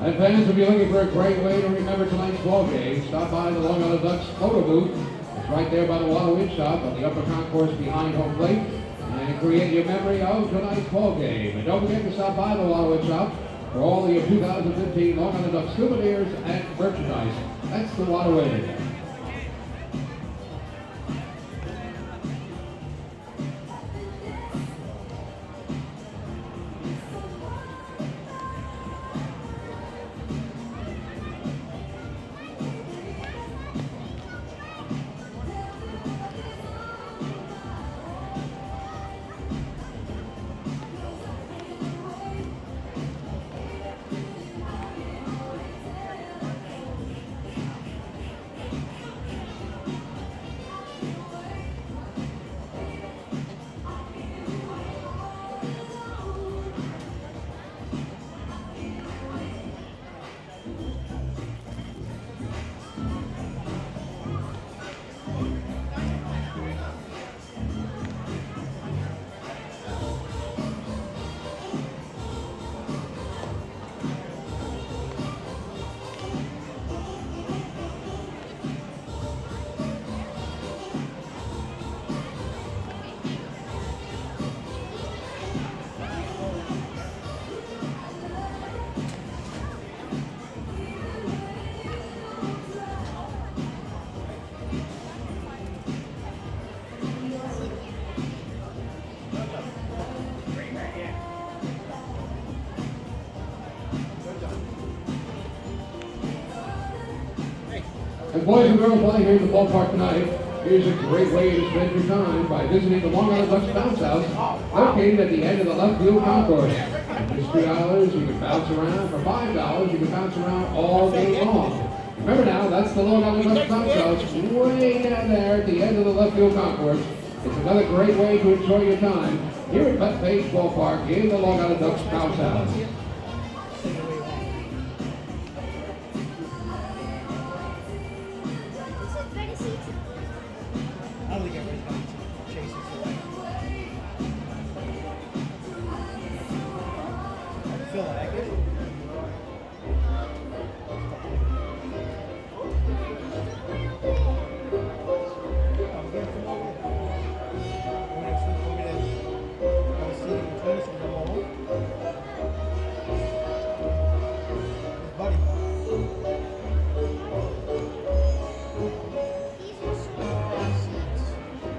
And fans, if you're looking for a great way to remember tonight's ball game, stop by the Long Island Ducks photo booth. It's right there by the Water Wind Shop on the upper concourse behind home plate. And create your memory of tonight's ball game. And don't forget to stop by the Water Wind Shop for all of your 2015 Long Island Ducks souvenirs and merchandise. That's the Water Wind. And boys and girls, while you're here in the ballpark tonight, here's a great way to spend your time by visiting the Long Island Ducks Bounce House, located at the end of the left field concourse. For just $2, you can bounce around. For $5, you can bounce around all day long. Remember now, that's the Long Island Ducks Bounce House, way down there at the end of the left field concourse. It's another great way to enjoy your time here at Bethpage Ballpark in the Long Island Ducks Bounce House.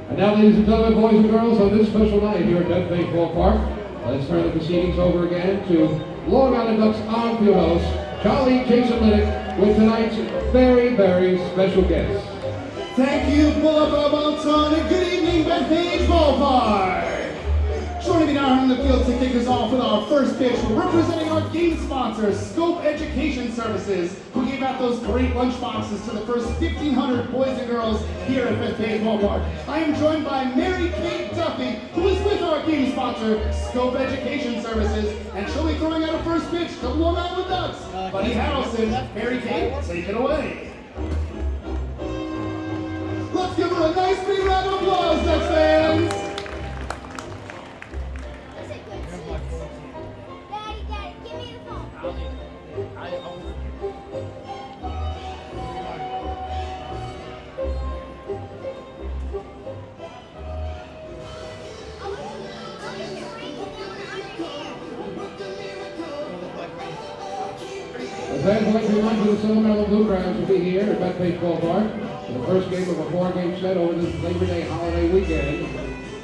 And now, ladies and gentlemen, boys and girls, on this special night here at Bethpage Ballpark, let's turn the proceedings over again to Long Island Ducks on-field host, Charlie Jason Liddick, with tonight's very, very special guest. Thank you, Boulevard Monton, and good evening, Bethpage Ballpark. Joining me now on the field to kick us off with our first pitch, representing our game sponsor, Scope Education Services, who gave out those great lunch boxes to the first 1,500 boys and girls here at Bethpage Ballpark. I am joined by Mary Kate Duffy, who is with our game sponsor, Scope Education Services, and she'll be throwing out a first pitch to Long Island Ducks. Buddy Harrelson, Mary Kate, take it away. Let's give her a nice big round of applause, Ducks fans. Daddy, give me the phone. The fans would like to remind you the Ceremonies Blue Crowns will be here at Bethpage Ballpark for the first game of a 4-game set over this Labor Day holiday weekend.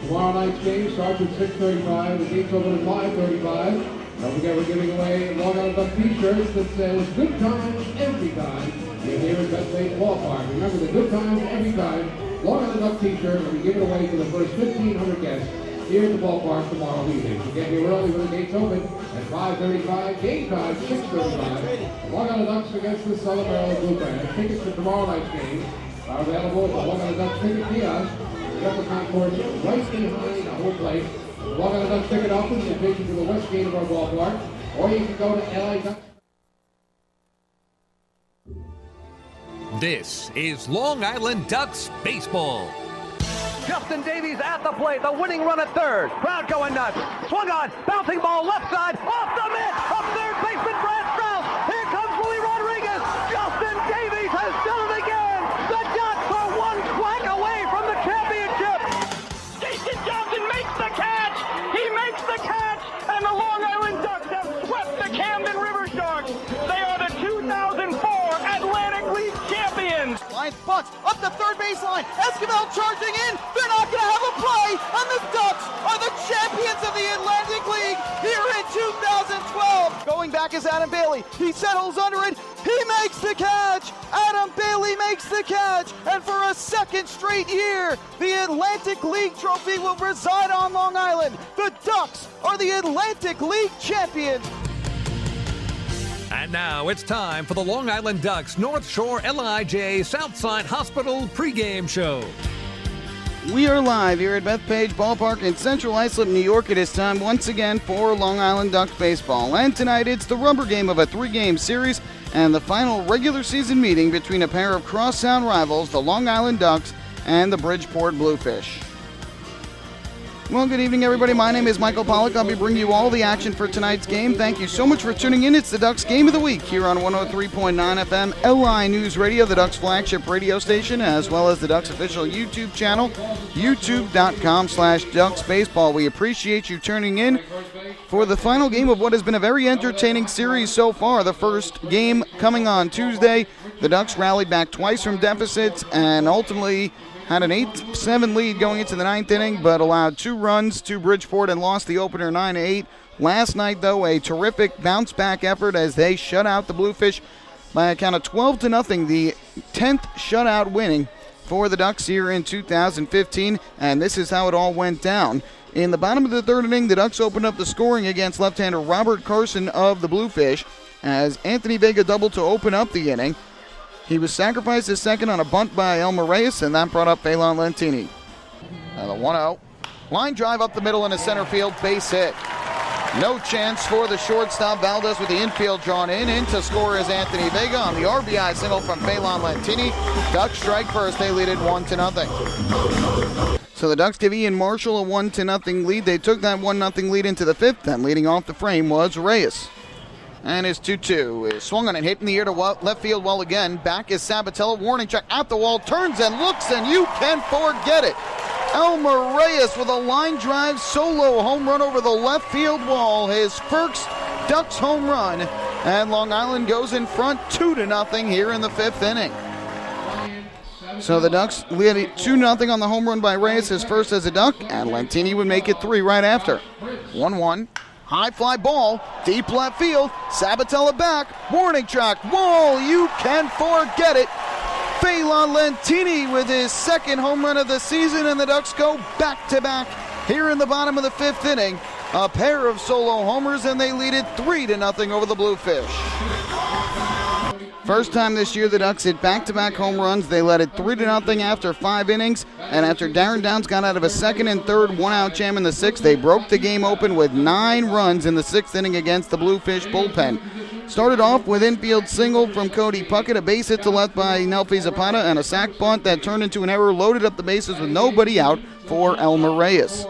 Tomorrow night's game starts at 6:35. The game's open at 5:35. Don't forget we're giving away Long Island Duck t-shirts that says "Good Times Every Time" you're here at Bethpage Ballpark. Remember, the Good Times Every Time Long Island Duck t-shirt will be given away to the first 1,500 guests here at the ballpark tomorrow evening. So get here early when the gates open at 5:35. Game time 6:35. Long Island Ducks against the Southern Maryland Blue Crowns. Tickets for tomorrow night's game are available at the Long Island Ducks ticket kiosk. The upper concourse right behind the home plate. The Long Island Ducks ticket office will take you to the west gate of our ballpark, or you can go to LA Ducks. This is Long Island Ducks baseball. Justin Davies at the plate, the winning run at third. Crowd going nuts. Swung on, bouncing ball left side, off the mitt, up third baseman Brad Strauss. Here at the third baseline. Esquivel charging in. They're not going to have a play, and the Ducks are the champions of the Atlantic League here in 2012. Going back is Adam Bailey. He settles under it. He makes the catch. Adam Bailey makes the catch. And for a second straight year, the Atlantic League trophy will reside on Long Island. The Ducks are the Atlantic League champions. And now it's time for the Long Island Ducks North Shore LIJ Southside Hospital pregame show. We are live here at Bethpage Ballpark in Central Islip, New York. It is time once again for Long Island Ducks baseball. And tonight it's the rubber game of a three-game series and the final regular season meeting between a pair of crosstown rivals, the Long Island Ducks and the Bridgeport Bluefish. Well, good evening, everybody. My name is Michael Pollack. I'll be bringing you all the action for tonight's game. Thank you so much for tuning in. It's the Ducks Game of the Week here on 103.9 FM LI News Radio, the Ducks flagship radio station, as well as the Ducks official YouTube channel, youtube.com/DucksBaseball. We appreciate you tuning in for the final game of what has been a very entertaining series so far. The first game coming on Tuesday. The Ducks rallied back twice from deficits and ultimately had an 8-7 lead going into the ninth inning, but allowed 2 runs to Bridgeport and lost the opener 9-8. Last night, though, a terrific bounce-back effort as they shut out the Bluefish by a count of 12-0, the 10th shutout winning for the Ducks here in 2015, and this is how it all went down. In the bottom of the third inning, the Ducks opened up the scoring against left-hander Robert Carson of the Bluefish as Anthony Vega doubled to open up the inning. He was sacrificed his second on a bunt by Elmer Reyes, and that brought up Phelan Lentini. And the 1-0. Line drive up the middle in a center field, base hit. No chance for the shortstop. Valdez with the infield drawn in to score is Anthony Vega on the RBI single from Phelan Lentini. Ducks strike first. They lead it 1-0. So the Ducks give Ian Marshall a 1-0 lead. They took that 1-0 lead into the fifth, and leading off the frame was Reyes. And his 2-2 is swung on and hit in the air to left field well again. Back is Sabatella. Warning track at the wall. Turns and looks, and you can forget it. Elmer Reyes with a line drive solo home run over the left field wall. His first Ducks home run. And Long Island goes in front 2-0 here in the fifth inning. So the Ducks lead 2-0 on the home run by Reyes, his first as a Duck. And Lentini would make it 3 right after. 1-1. High fly ball, deep left field, Sabatella back, warning track, wall, you can forget it. Phelan Lentini with his second home run of the season, and the Ducks go back-to-back here in the bottom of the fifth inning. A pair of solo homers, and they lead it 3-0 over the Bluefish. First time this year the Ducks hit back-to-back home runs. They led it 3-0 after 5 innings, and after Darren Downs got out of a second and third one-out jam in the sixth, they broke the game open with 9 runs in the sixth inning against the Bluefish bullpen. Started off with infield single from Cody Puckett, a base hit to left by Nelfi Zapata, and a sac bunt that turned into an error, loaded up the bases with nobody out for Elmer Reyes.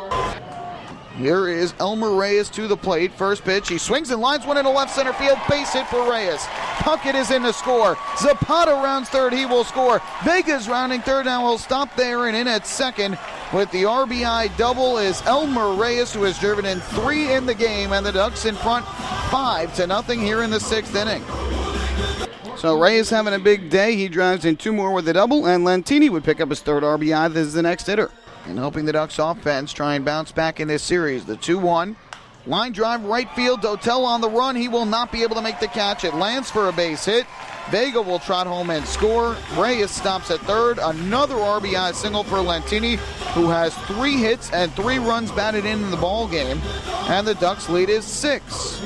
Here is Elmer Reyes to the plate. First pitch, he swings and lines one into left center field. Base hit for Reyes. Puckett is in to score. Zapata rounds third, he will score. Vega's rounding third, now will stop there, and in at second with the RBI double is Elmer Reyes, who has driven in 3 in the game, and the Ducks in front 5-0 here in the sixth inning. So Reyes having a big day. He drives in 2 more with a double, and Lentini would pick up his third RBI. This is the next hitter. And helping the Ducks offense try and bounce back in this series. The 2-1. Line drive right field. Dotel on the run. He will not be able to make the catch. It lands for a base hit. Vega will trot home and score. Reyes stops at third. Another RBI single for Lentini, who has 3 hits and 3 runs batted in the ball game. And the Ducks lead is 6.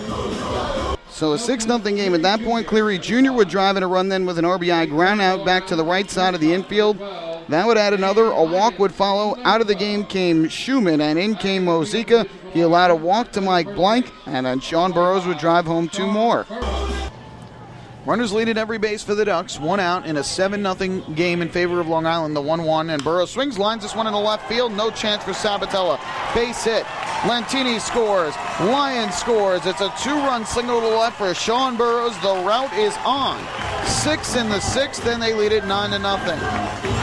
So a 6-0 game. At that point, Cleary Jr. would drive in a run then with an RBI ground out back to the right side of the infield. That would add another. A walk would follow. Out of the game came Schumann, and in came Mozica. He allowed a walk to Mike Blank, and then Sean Burrows would drive home 2 more. Runners lead at every base for the Ducks. 1 out in a 7-0 game in favor of Long Island, the 1-1. And Burrows swings, lines this one in the left field. No chance for Sabatella. Base hit. Lentini scores. Lyons scores. It's a 2-run single to the left for Sean Burrows. The route is on. 6 in the 6th, and they lead it 9-0.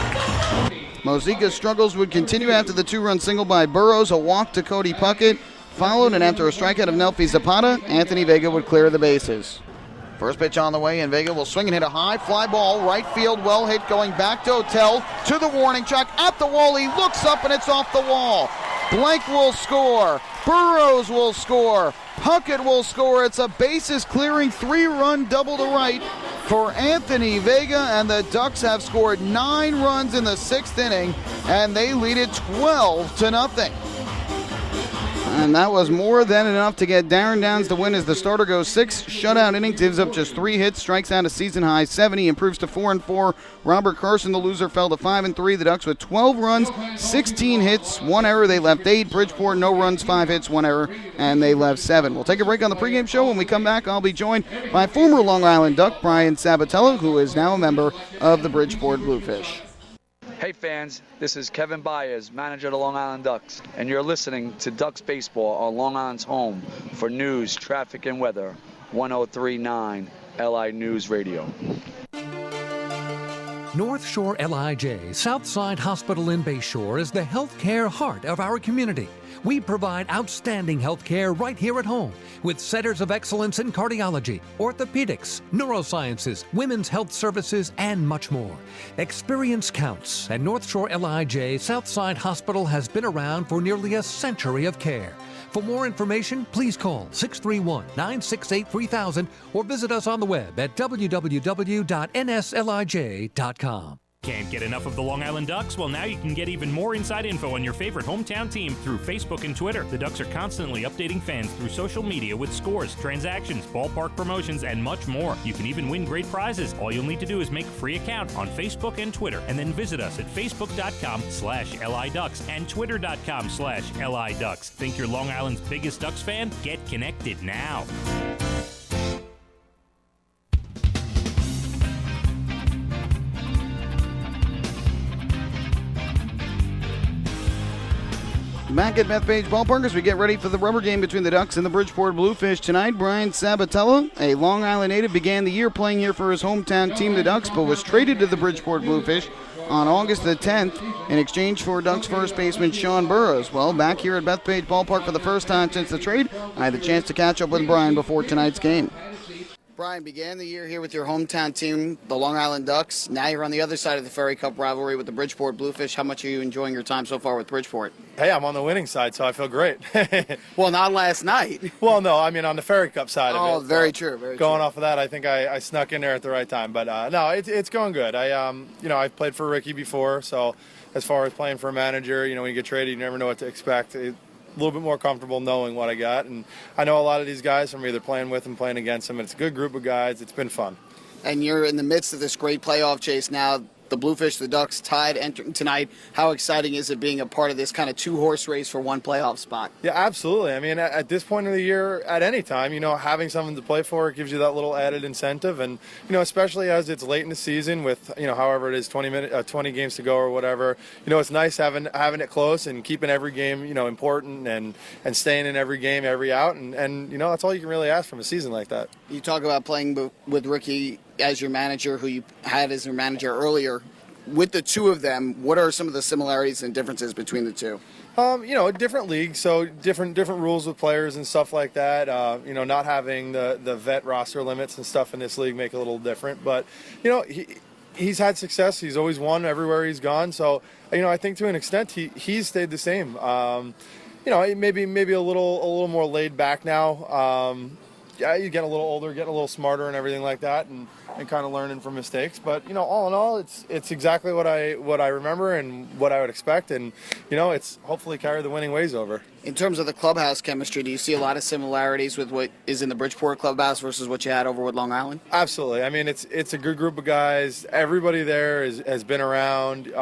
Mozica's struggles would continue after the 2-run single by Burrows. A walk to Cody Puckett followed, and after a strikeout of Nelfi Zapata, Anthony Vega would clear the bases. First pitch on the way, and Vega will swing and hit a high fly ball. Right field, well hit, going back to Otel, to the warning track, at the wall. He looks up, and it's off the wall. Blank will score. Burrows will score. Puckett will score. It's a bases-clearing 3-run double to right for Anthony Vega, and the Ducks have scored 9 runs in the 6th inning, and they lead it 12-0. And that was more than enough to get Darren Downs to win as the starter goes 6 shutout innings, gives up just 3 hits, strikes out a season-high 70, improves to 4-4. Robert Carson, the loser, fell to 5-3. The Ducks with 12 runs, 16 hits, 1 error. They left 8. Bridgeport, no runs, 5 hits, 1 error, and they left 7. We'll take a break on the pregame show. When we come back, I'll be joined by former Long Island Duck Brian Sabatella, who is now a member of the Bridgeport Bluefish. Hey fans, this is Kevin Byers, manager of the Long Island Ducks, and you're listening to Ducks Baseball on Long Island's home for news, traffic, and weather, 103.9 LI News Radio. North Shore LIJ Southside Hospital in Bayshore is the healthcare heart of our community. We provide outstanding health care right here at home with centers of excellence in cardiology, orthopedics, neurosciences, women's health services, and much more. Experience counts, and North Shore LIJ Southside Hospital has been around for nearly a century of care. For more information, please call 631-968-3000 or visit us on the web at www.nslij.com. Can't get enough of the Long Island Ducks? Well, now you can get even more inside info on your favorite hometown team through Facebook and Twitter. The Ducks are constantly updating fans through social media with scores, transactions, ballpark promotions, and much more. You can even win great prizes. All you'll need to do is make a free account on Facebook and Twitter, and then visit us at facebook.com/LIDucks and twitter.com/LIDucks. Think you're Long Island's biggest Ducks fan? Get connected now. Back at Bethpage Ballpark as we get ready for the rubber game between the Ducks and the Bridgeport Bluefish tonight. Brian Sabatella, a Long Island native, began the year playing here for his hometown team, the Ducks, but was traded to the Bridgeport Bluefish on August the 10th in exchange for Ducks first baseman Sean Burrows. Well, back here at Bethpage Ballpark for the first time since the trade, I had the chance to catch up with Brian before tonight's game. Brian, began the year here with your hometown team, the Long Island Ducks. Now you're on the other side of the Ferry Cup rivalry with the Bridgeport Bluefish. How much are you enjoying your time so far with Bridgeport? Hey, I'm on the winning side, so I feel great. Well, not last night. Well, no, I mean on the Ferry Cup side of it. Oh, very true, very true. Going off of that, I think I snuck in there at the right time. But no, it's going good. I've played for Ricky before, so as far as playing for a manager, when you get traded, you never know what to expect. A little bit more comfortable knowing what I got, and I know a lot of these guys from either playing with and playing against them, and it's a good group of guys. It's been fun. And you're in the midst of this great playoff chase now. The Bluefish, the Ducks tied entering tonight. How exciting is it being a part of this kind of 2-horse race for one playoff spot? Yeah, absolutely. I mean, at this point of the year, at any time, having something to play for, it gives you that little added incentive. And, especially as it's late in the season with, however it is, 20 games to go or whatever, it's nice having it close and keeping every game, important and staying in every game, every out. And that's all you can really ask from a season like that. You talk about playing with Ricky as your manager, who you had as your manager earlier. With the two of them, what are some of the similarities and differences between the two? Different leagues, so different rules with players and stuff like that. Not having the vet roster limits and stuff in this league make it a little different. But, he's had success. He's always won everywhere he's gone. So, I think to an extent he's stayed the same. Maybe a little more laid back now. You get a little older, getting a little smarter and everything like that, and kind of learning from mistakes. But all in all, it's exactly what I remember and what I would expect, and it's hopefully carry the winning ways over. In terms of the clubhouse chemistry, do you see a lot of similarities with what is in the Bridgeport clubhouse versus what you had over with Long Island? Absolutely. I mean, it's a good group of guys. Everybody there has been around.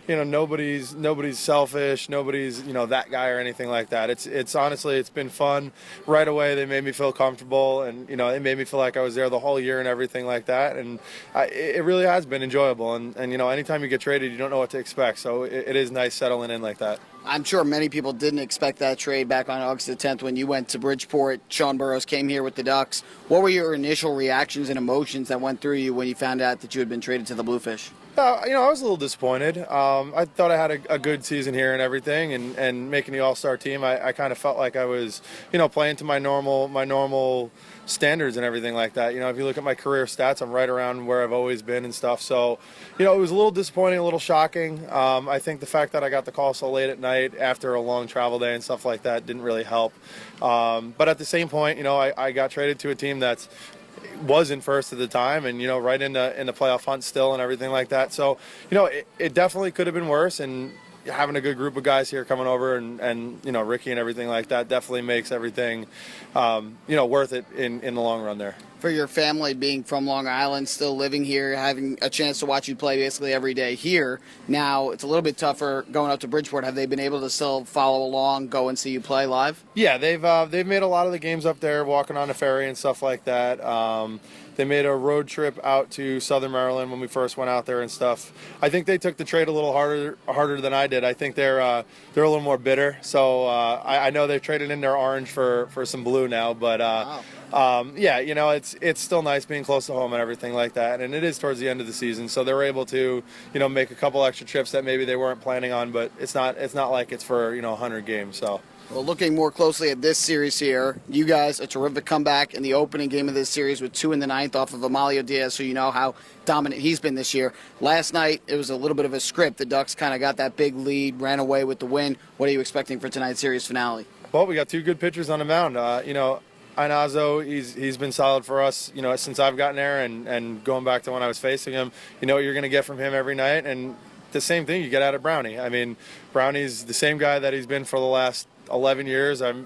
Nobody's selfish. Nobody's that guy or anything like that. It's honestly, it's been fun. Right away, they made me feel comfortable, and it made me feel like I was there the whole year and everything like that. And it really has been enjoyable. And anytime you get traded, you don't know what to expect. So it is nice settling in like that. I'm sure many people didn't expect that trade back on August the 10th when you went to Bridgeport. Sean Burrows came here with the Ducks. What were your initial reactions and emotions that went through you when you found out that you had been traded to the Bluefish? I was a little disappointed. I thought I had a good season here and everything, and making the All-Star team. I kind of felt like I was, playing to my normal standards and everything like that. If you look at my career stats, I'm right around where I've always been and stuff. So, it was a little disappointing, a little shocking. I think the fact that I got the call so late at night after a long travel day and stuff like that didn't really help. But at the same point, I got traded to a team that's wasn't first at the time, and right in the playoff hunt still and everything like that. So it definitely could have been worse, and having a good group of guys here coming over and Ricky and everything like that definitely makes everything worth it in the long run there. For your family being from Long Island, still living here, having a chance to watch you play basically every day here, now it's a little bit tougher going up to Bridgeport. Have they been able to still follow along, go and see you play live? Yeah, they've made a lot of the games up there, walking on the ferry and stuff like that. They made a road trip out to Southern Maryland when we first went out there and stuff. I think they took the trade a little harder than I did. I think they're a little more bitter. So I know they've traded in their orange for some blue now, but. Wow. It's still nice being close to home and everything like that, and it is towards the end of the season, so they were able to, make a couple extra trips that maybe they weren't planning on, but it's not like it's for 100 games. So. Well, looking more closely at this series here, you guys a terrific comeback in the opening game of this series with 2 in the 9th off of Amalio Diaz, so you know how dominant he's been this year. Last night, it was a little bit of a script. The Ducks kind of got that big lead, ran away with the win. What are you expecting for tonight's series finale? Well, we got 2 good pitchers on the mound. Inazo, he's been solid for us, since I've gotten there, and going back to when I was facing him, what you're going to get from him every night, and the same thing you get out of Brownie. I mean, Brownie's the same guy that he's been for the last 11 years. I've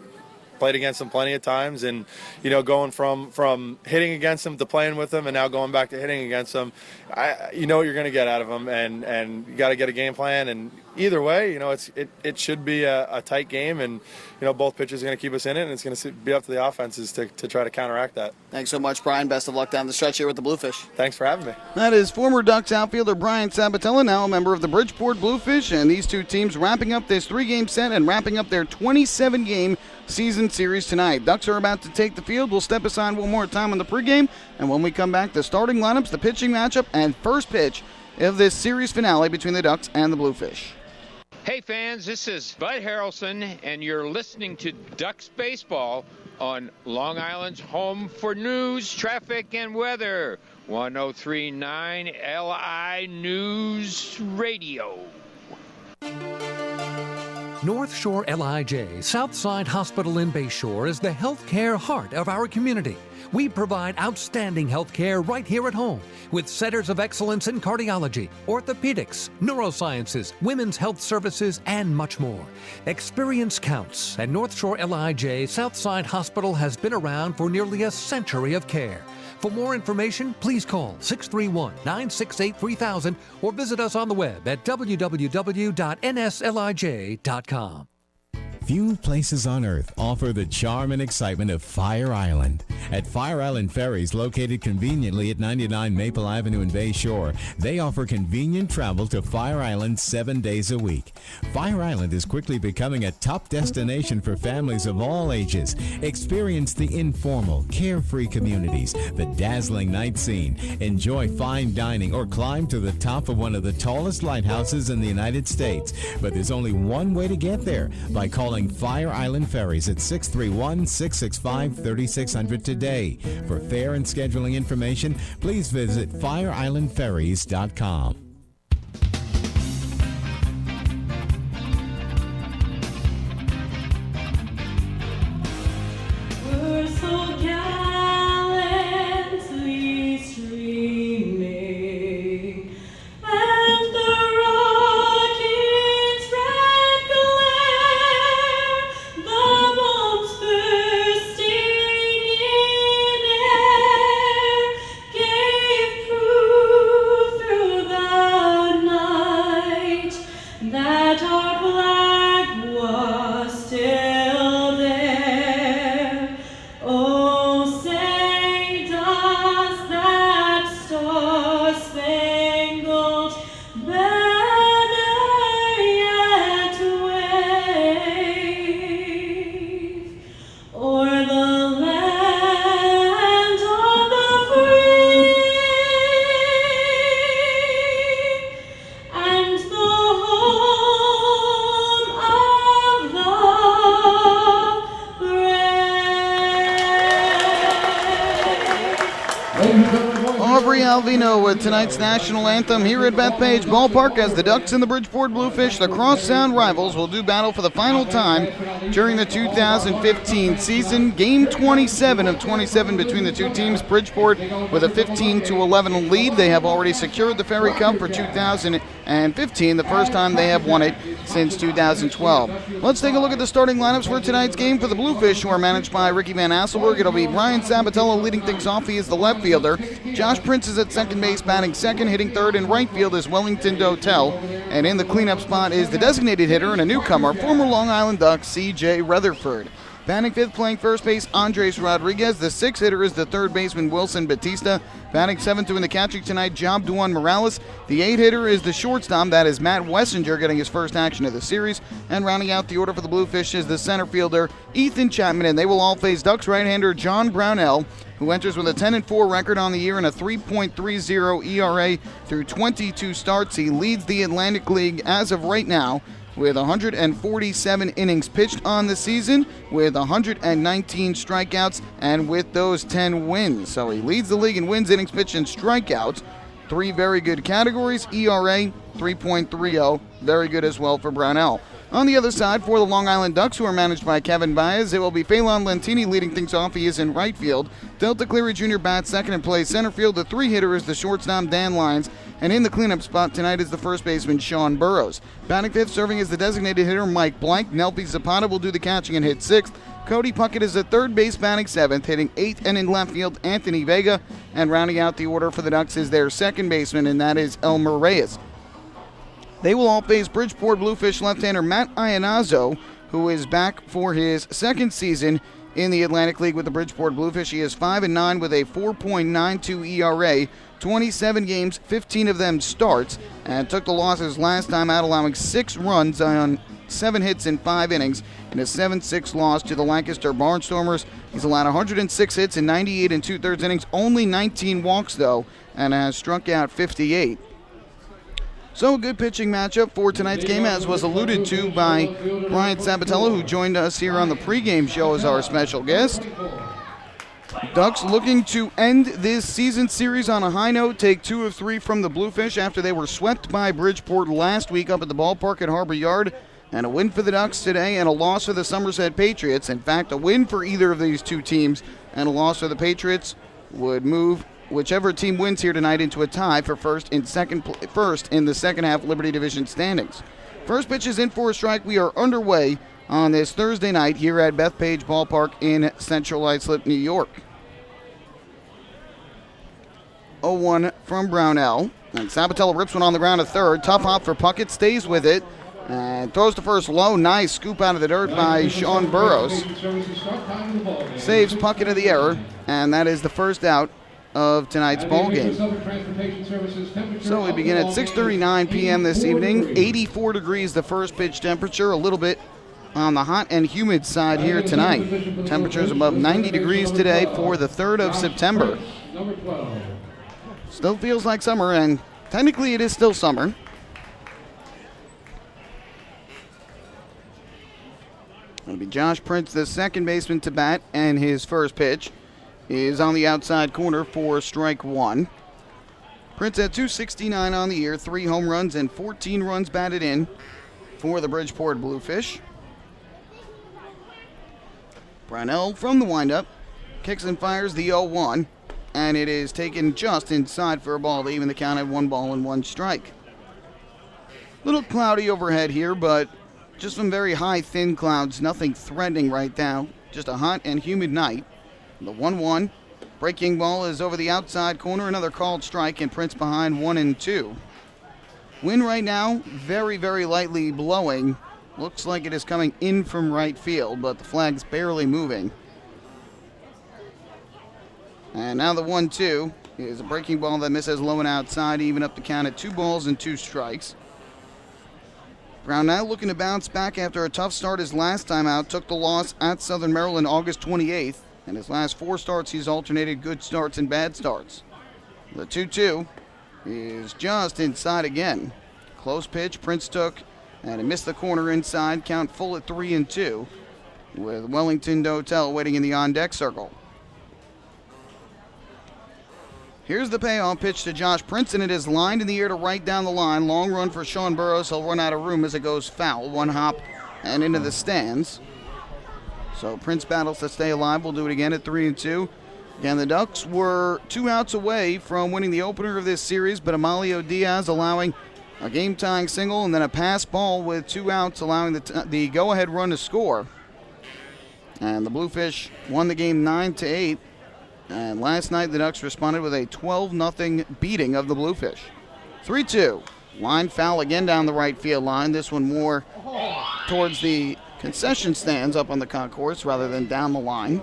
played against him plenty of times, and going from hitting against him to playing with him, and now going back to hitting against him, what you're going to get out of him, and you got to get a game plan, and either way, it should be a tight game, and both pitchers are going to keep us in it, and it's going to be up to the offenses to try to counteract that. Thanks so much, Brian. Best of luck down the stretch here with the Bluefish. Thanks for having me. That is former Ducks outfielder Brian Sabatella, now a member of the Bridgeport Bluefish, and these 2 teams wrapping up this 3-game set and wrapping up their 27-game season series tonight. Ducks are about to take the field. We'll step aside one more time on the pregame, and when we come back, the starting lineups, the pitching matchup, and first pitch of this series finale between the Ducks and the Bluefish. Hey fans, this is Bud Harrelson, and you're listening to Ducks Baseball on Long Island's home for news, traffic, and weather. 103.9 LI News Radio. North Shore LIJ, Southside Hospital in Bayshore, is the healthcare heart of our community. We provide outstanding healthcare right here at home with centers of excellence in cardiology, orthopedics, neurosciences, women's health services, and much more. Experience counts, and North Shore LIJ Southside Hospital has been around for nearly a century of care. For more information, please call 631-968-3000 or visit us on the web at www.nslij.com. Few places on Earth offer the charm and excitement of Fire Island. At Fire Island Ferries, located conveniently at 99 Maple Avenue in Bayshore, they offer convenient travel to Fire Island 7 days a week. Fire Island is quickly becoming a top destination for families of all ages. Experience the informal, carefree communities, the dazzling night scene, enjoy fine dining, or climb to the top of one of the tallest lighthouses in the United States. But there's only one way to get there, by calling Fire Island Ferries at 631-665-3600 today. For fare and scheduling information, please visit fireislandferries.com. We're so gallantly streaming, and the rocket's red glare, the bombs bursting in air, gave proof through the Corey Alvino with tonight's national anthem here at Bethpage Ballpark as the Ducks and the Bridgeport Bluefish, the crosstown rivals, will do battle for the final time during the 2015 season. Game 27 of 27 between the two teams. Bridgeport with a 15-11 lead. They have already secured the Ferry Cup for 2015, the first time they have won it since 2012. Let's take a look at the starting lineups for tonight's game for the Bluefish, who are managed by Ricky Van Asselberg. It'll be Brian Sabatella leading things off. He is the left fielder. Josh Prince is at second base, batting second. Hitting third in right field is Wellington Dotel. And in the cleanup spot is the designated hitter and a newcomer, former Long Island Duck, C.J. Rutherford. Batting fifth, playing first base, Andres Rodriguez. The sixth hitter is the third baseman, Wilson Batista. Batting seventh, doing the catching tonight, Job Duan Morales. The eighth hitter is the shortstop. That is Matt Wessinger, getting his first action of the series. And rounding out the order for the Bluefish is the center fielder, Ethan Chapman. And they will all face Ducks right-hander John Brownell, who enters with a 10-4 record on the year and a 3.30 ERA through 22 starts. He leads the Atlantic League as of right now with 147 innings pitched on the season, with 119 strikeouts, and with those 10 wins. So he leads the league in wins, innings pitched, and strikeouts. Three very good categories. ERA 3.30, very good as well for Brownell. On the other side, for the Long Island Ducks, who are managed by Kevin Baez, it will be Phelan Lentini leading things off. He is in right field. Delta Cleary Jr. bats second and plays center field. The three-hitter is the shortstop, Dan Lyons. And in the cleanup spot tonight is the first baseman, Sean Burrows. Batting fifth, serving as the designated hitter, Mike Blank. Nelpy Zapata will do the catching and hit sixth. Cody Puckett is at third base, batting seventh. Hitting eighth, and in left field, Anthony Vega. And rounding out the order for the Ducks is their second baseman, and that is Elmer Reyes. They will all face Bridgeport Bluefish left-hander Matt Iannazzo, who is back for his second season in the Atlantic League with the Bridgeport Bluefish. He is 5-9 with a 4.92 ERA, 27 games, 15 of them starts, and took the losses last time out, allowing 6 runs on 7 hits in 5 innings in a 7-6 loss to the Lancaster Barnstormers. He's allowed 106 hits in 98 2/3 innings, only 19 walks though, and has struck out 58. So a good pitching matchup for tonight's game, as was alluded to by Brian Sabatella, who joined us here on the pregame show as our special guest. Ducks looking to end this season series on a high note, take 2 of 3 from the Bluefish after they were swept by Bridgeport last week up at the ballpark at Harbor Yard. And a win for the Ducks today and a loss for the Somerset Patriots. In fact, a win for either of these two teams and a loss for the Patriots would move whichever team wins here tonight into a tie for first in the second half Liberty Division standings. First pitch is in for a strike. We are underway on this Thursday night here at Bethpage Ballpark in Central Islip, New York. 0-1 from Brownell. And Sabatella rips one on the ground to third. Tough hop for Puckett, stays with it. And throws to first low. Nice scoop out of the dirt by Sean Burrows. Saves Puckett of the error. And that is the first out of tonight's ball game. So we begin at 6:39 p.m. this evening. 84 degrees the first pitch temperature, a little bit on the hot and humid side here tonight. Temperatures above 90 degrees today for the 3rd of September. Still feels like summer, and technically it is still summer. It'll be Josh Prince, the second baseman, to bat, and his first pitch is on the outside corner for strike 1. Prince at .269 on the year, 3 home runs and 14 runs batted in for the Bridgeport Bluefish. Brownell from the windup kicks and fires the 0-1, and it is taken just inside for a ball to even the count at 1 ball and 1 strike. Little cloudy overhead here, but just some very high, thin clouds, nothing threatening right now. Just a hot and humid night. The 1-1 breaking ball is over the outside corner, another called strike, and Prince behind 1-2. Wind right now, very, very lightly blowing. Looks like it is coming in from right field, but the flag's barely moving. And now the 1-2 is a breaking ball that misses low and outside, even up the count at 2 balls and 2 strikes. Brown now looking to bounce back after a tough start his last time out. Took the loss at Southern Maryland August 28th. In his last 4 starts, he's alternated good starts and bad starts. The 2-2 is just inside again. Close pitch, Prince took, and it missed the corner inside. Count full at 3-2, with Wellington Dotel waiting in the on-deck circle. Here's the payoff pitch to Josh Prince, and it is lined in the air to right down the line. Long run for Sean Burrows. He'll run out of room as it goes foul. One hop and into the stands. So Prince battles to stay alive. We'll do it again at 3-2. Again, the Ducks were 2 outs away from winning the opener of this series, but Amalio Diaz allowing a game-tying single and then a pass ball with 2 outs, allowing the go-ahead run to score. And the Bluefish won the game 9-8. And last night, the Ducks responded with a 12-0 beating of the Bluefish. 3-2. Line foul again down the right field line. This one more towards the concession stands up on the concourse rather than down the line.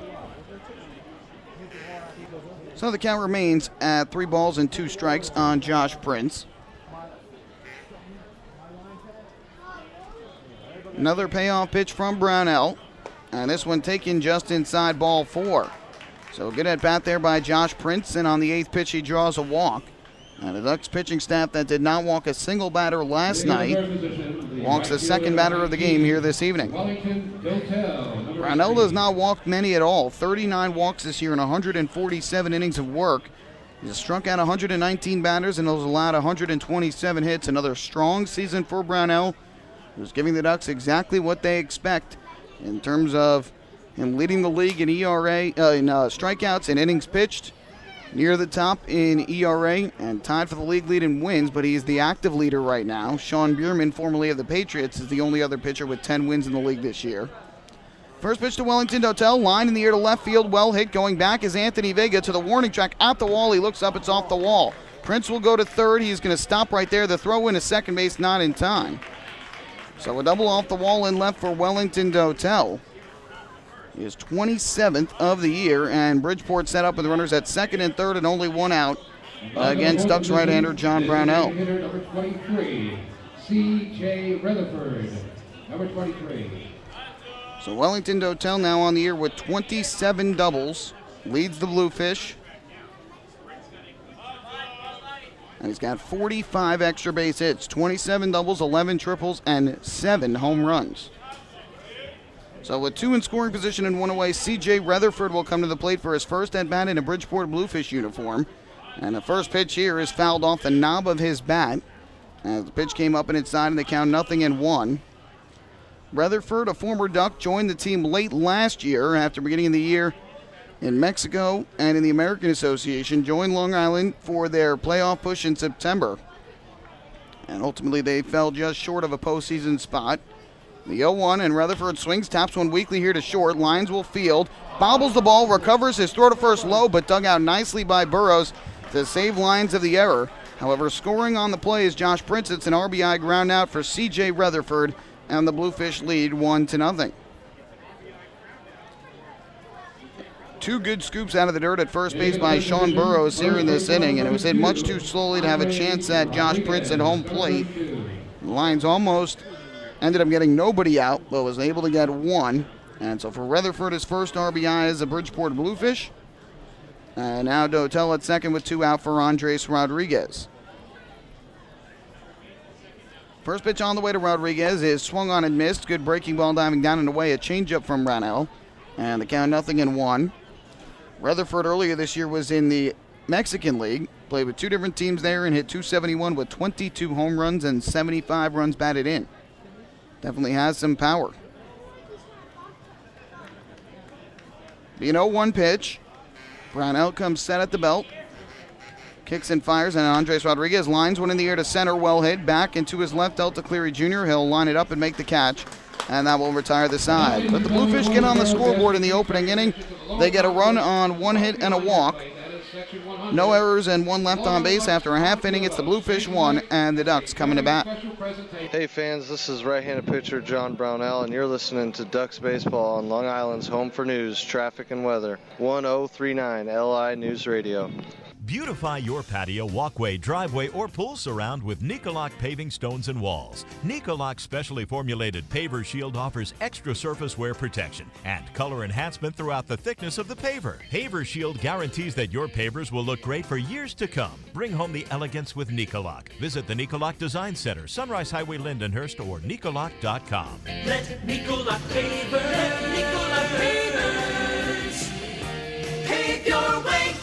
So the count remains at 3 balls and 2 strikes on Josh Prince. Another payoff pitch from Brownell. And this one taken just inside ball 4. So good at bat there by Josh Prince, and on the 8th pitch he draws a walk. And the Ducks pitching staff that did not walk a single batter last night walks the second batter of the game here this evening. Brownell does not walk many at all. 39 walks this year in 147 innings of work. He's struck out 119 batters and has allowed 127 hits. Another strong season for Brownell, who's giving the Ducks exactly what they expect in terms of him leading the league in ERA, in strikeouts and innings pitched, near the top in ERA, and tied for the league lead in wins, but he's the active leader right now. Sean Bierman, formerly of the Patriots, is the only other pitcher with 10 wins in the league this year. First pitch to Wellington Dotel, line in the air to left field, well hit. Going back is Anthony Vega to the warning track at the wall. He looks up, it's off the wall. Prince will go to third. He's going to stop right there. The throw in to second base, not in time. So a double off the wall in left for Wellington Dotel. He is 27th of the year, and Bridgeport set up with runners at second and third and only 1 out against Ducks right-hander John Brownell. Number 23, C.J. Rutherford. Number 23. So Wellington Dotel now on the year with 27 doubles, leads the Bluefish. And he's got 45 extra base hits, 27 doubles, 11 triples, and 7 home runs. So with 2 in scoring position and 1 away, C.J. Rutherford will come to the plate for his first at-bat in a Bridgeport Bluefish uniform. And the first pitch here is fouled off the knob of his bat. As the pitch came up and inside, and the count 0-1. Rutherford, a former Duck, joined the team late last year after beginning the year in Mexico and in the American Association, joined Long Island for their playoff push in September. And ultimately they fell just short of a postseason spot. The 0-1, and Rutherford swings, taps one weakly here to short. Lyons will field, bobbles the ball, recovers his throw to first low, but dug out nicely by Burrows to save Lyons of the error. However, scoring on the play is Josh Prince. It's an RBI ground out for C.J. Rutherford, and the Bluefish lead 1-0. 2 good scoops out of the dirt at first base by Sean Burrows here in this inning, and it was hit much too slowly to have a chance at Josh Prince at home plate. The Lions almost ended up getting nobody out, but was able to get 1. And so for Rutherford, his first RBI as a Bridgeport Bluefish. And now Dotel at second with 2 out for Andres Rodriguez. First pitch on the way to Rodriguez is swung on and missed. Good breaking ball diving down and away. A changeup from Brownell. And the count 0-1. Rutherford earlier this year was in the Mexican League. Played with 2 different teams there and hit .271 with 22 home runs and 75 runs batted in. Definitely has some power. The 0-1 pitch. Brownell comes set at the belt. Kicks and fires, and Andres Rodriguez lines one in the air to center, well hit. Back into his left, Delta Cleary Jr. He'll line it up and make the catch, and that will retire the side. But the Bluefish get on the scoreboard in the opening inning. They get a run on 1 hit and a walk. No errors and 1 left on base. After a half inning, it's the Bluefish 1 and the Ducks coming to bat. Hey fans, this is right-handed pitcher John Brownell, and you're listening to Ducks Baseball on Long Island's home for news, traffic, and weather. 1039 LI News Radio. Beautify your patio, walkway, driveway, or pool surround with Nicoloc paving stones and walls. Nicoloc's specially formulated paver shield offers extra surface wear protection and color enhancement throughout the thickness of the paver. Paver shield guarantees that your pavers will look great for years to come. Bring home the elegance with Nicoloc. Visit the Nicoloc Design Center, Sunrise Highway, Lindenhurst, or Nicoloc.com. Let Nicoloc pavers pave your way.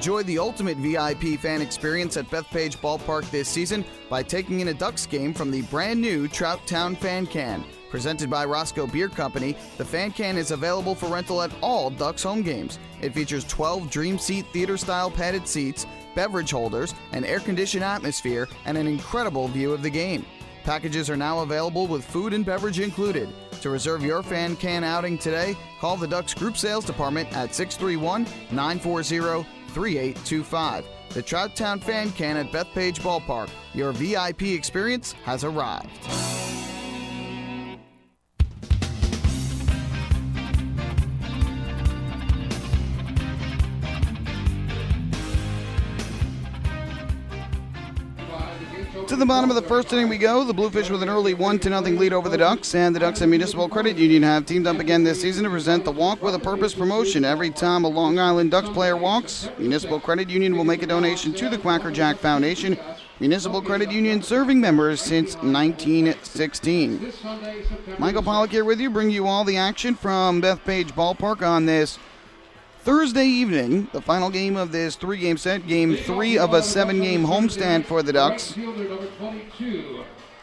Enjoy the ultimate VIP fan experience at Bethpage Ballpark this season by taking in a Ducks game from the brand new Trout Town Fan Can. Presented by Roscoe Beer Company, the Fan Can is available for rental at all Ducks home games. It features 12 Dream Seat theater-style padded seats, beverage holders, an air-conditioned atmosphere, and an incredible view of the game. Packages are now available with food and beverage included. To reserve your Fan Can outing today, call the Ducks Group Sales Department at 631-940-3825. The Trout Town Fan Can at Bethpage Ballpark. Your VIP experience has arrived. To the bottom of the first inning we go. The Bluefish with an early 1-0 lead over the Ducks, and the Ducks and Municipal Credit Union have teamed up again this season to present the Walk with a Purpose promotion. Every time a Long Island Ducks player walks, Municipal Credit Union will make a donation to the Quacker Jack Foundation. Municipal Credit Union serving members since 1916. Michael Pollack here with you, bringing you all the action from Bethpage Ballpark on this Thursday evening, the final game of this three-game set, game 3 of a 7-game homestand for the Ducks.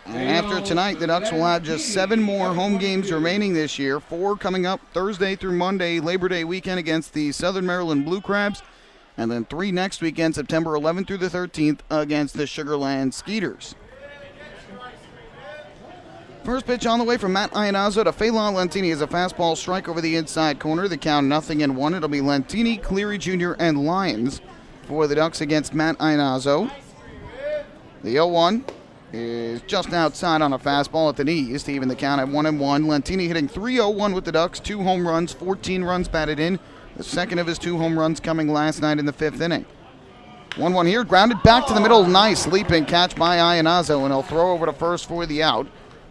And after tonight, the Ducks will have just 7 more home games remaining this year, 4 coming up Thursday through Monday, Labor Day weekend against the Southern Maryland Blue Crabs, and then 3 next weekend, September 11th through the 13th, against the Sugarland Skeeters. First pitch on the way from Matt Iannazzo to Phelan Lentini is a fastball strike over the inside corner. The count 0-1. It'll be Lentini, Cleary Jr., and Lyons for the Ducks against Matt Iannazzo. The 0-1 is just outside on a fastball at the knees to even the count at 1-1. Lentini hitting .301 with the Ducks, 2 home runs, 14 runs batted in. The second of his 2 home runs coming last night in the 5th inning. 1-1 here, grounded back to the middle. Nice leaping catch by Iannazzo, and he'll throw over to first for the out.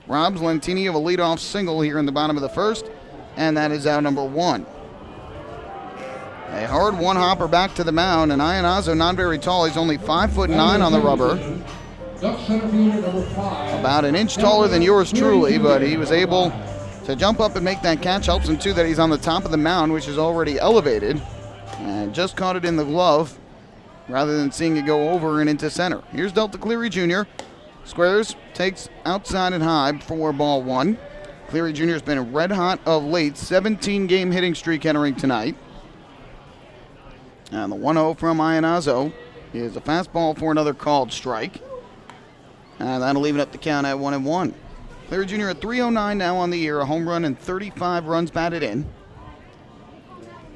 Robs Lentini of a leadoff single here in the bottom of the first, and that is out number 1. A hard one-hopper back to the mound, and Iannazzo not very tall. He's only 5'9" on the rubber. About an inch taller than yours truly, but he was able to jump up and make that catch. Helps him, too, that he's on the top of the mound, which is already elevated, and just caught it in the glove rather than seeing it go over and into center. Here's Delta Cleary Jr. Squares, takes outside and high for ball 1. Cleary Jr. has been red hot of late, 17-game hitting streak entering tonight. And the 1-0 from Iannazzo is a fastball for another called strike. And that'll even up the count at 1-1. Cleary Jr. at .309 now on the year, a home run and 35 runs batted in.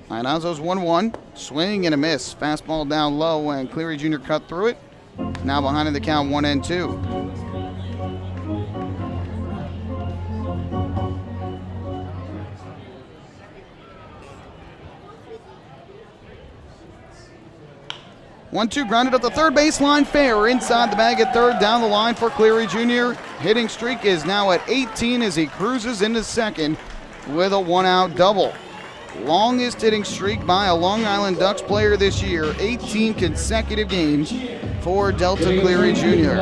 Iannazzo's 1-1, swing and a miss. Fastball down low, and Cleary Jr. cut through it. Now behind in the count 1-2. 1-2 grounded at the third baseline, fair inside the bag at third, down the line for Cleary Jr. Hitting streak is now at 18 as he cruises into second with a 1-out double. Longest hitting streak by a Long Island Ducks player this year, 18 consecutive games for Delta Cleary Jr.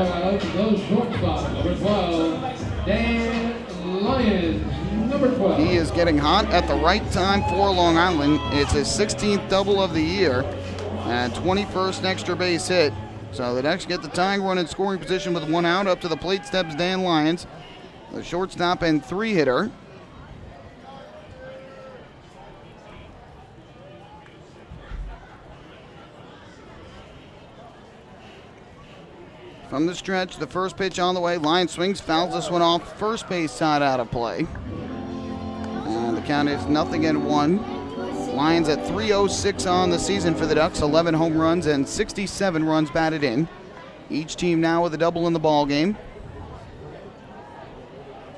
He is getting hot at the right time for Long Island. It's his 16th double of the year and 21st extra base hit. So the Ducks get the tying run in scoring position with 1 out. Up to the plate steps Dan Lyons, the shortstop and 3-hitter. From the stretch, the first pitch on the way. Lyons swings, fouls this one off. First base side out of play. And the count is 0-1. Lyons at .306 on the season for the Ducks. 11 home runs and 67 runs batted in. Each team now with a double in the ball game.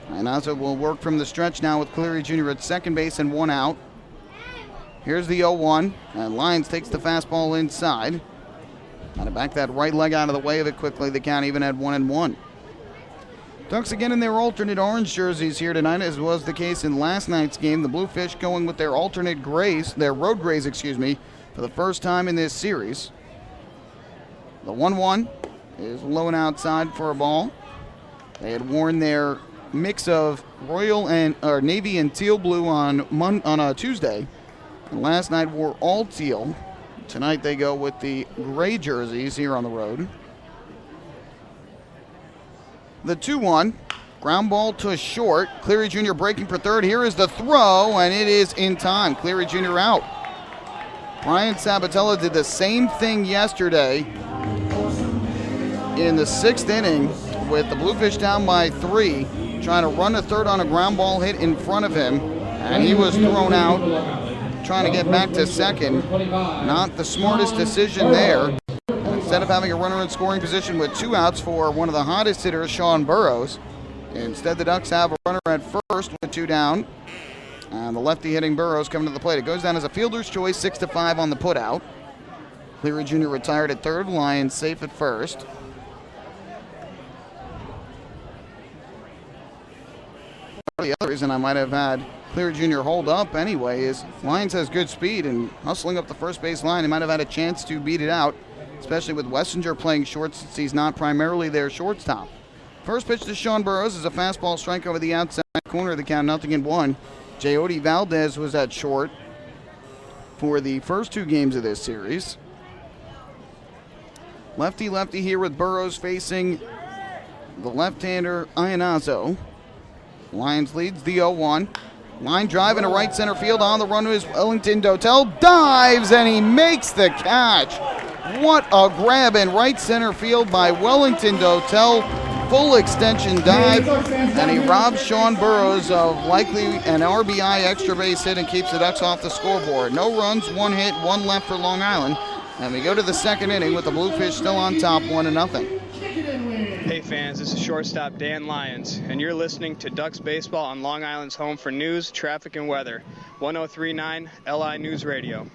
And Iannazzo will work from the stretch now with Cleary Jr. at second base and 1 out. Here's the 0-1. And Lyons takes the fastball inside. Got to back that right leg out of the way of it quickly. The count even at 1-1. Ducks again in their alternate orange jerseys here tonight, as was the case in last night's game. The Bluefish going with their alternate grays, their road grays, for the first time in this series. The 1-1 is low and outside for a ball. They had worn their mix of royal and navy and teal blue on a Tuesday, and last night wore all teal Tonight they go with the gray jerseys here on the road. The 2-1. Ground ball to short. Cleary Jr. breaking for third. Here is the throw, and it is in time. Cleary Jr. out. Brian Sabatella did the same thing yesterday in the 6th inning with the Bluefish down by 3, trying to run to third on a ground ball hit in front of him, and he was thrown out, trying to get back to second. Not the smartest decision there. Instead of having a runner in scoring position with 2 outs for one of the hottest hitters, Sean Burrows, instead the Ducks have a runner at first with 2 down. And the lefty hitting Burrows coming to the plate. It goes down as a fielder's choice, 6-5 on the putout. Cleary Jr. retired at third, Lyons safe at first. The other reason I might have had Cleary Jr. hold up anyway is Lyons has good speed, and hustling up the first base line, he might have had a chance to beat it out, especially with Wessinger playing short since he's not primarily their shortstop. First pitch to Sean Burrows is a fastball strike over the outside corner of the count, 0-1. Jody Valdez was at short for the first 2 games of this series. Lefty here with Burrows facing the left-hander Iannazzo. Lions leads the 0-1. Line drive into right center field. On the run is Wellington Dotel. Dives, and he makes the catch. What a grab in right center field by Wellington Dotel. Full extension dive, and he robs Sean Burrows of likely an RBI extra base hit and keeps the Ducks off the scoreboard. No runs, 1 hit, 1 left for Long Island. And we go to the 2nd inning with the Bluefish still on top, 1-0. Hey fans, this is shortstop Dan Lyons, and you're listening to Ducks Baseball on Long Island's home for news, traffic, and weather. 1039 LI News Radio.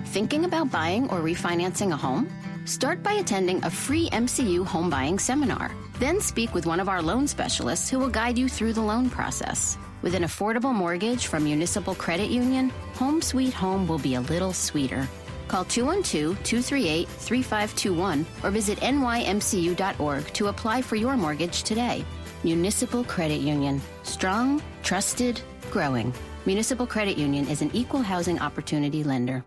Thinking about buying or refinancing a home? Start by attending a free MCU home buying seminar. Then speak with one of our loan specialists who will guide you through the loan process. With an affordable mortgage from Municipal Credit Union, Home Sweet Home will be a little sweeter. Call 212-238-3521 or visit nymcu.org to apply for your mortgage today. Municipal Credit Union. Strong, trusted, growing. Municipal Credit Union is an equal housing opportunity lender.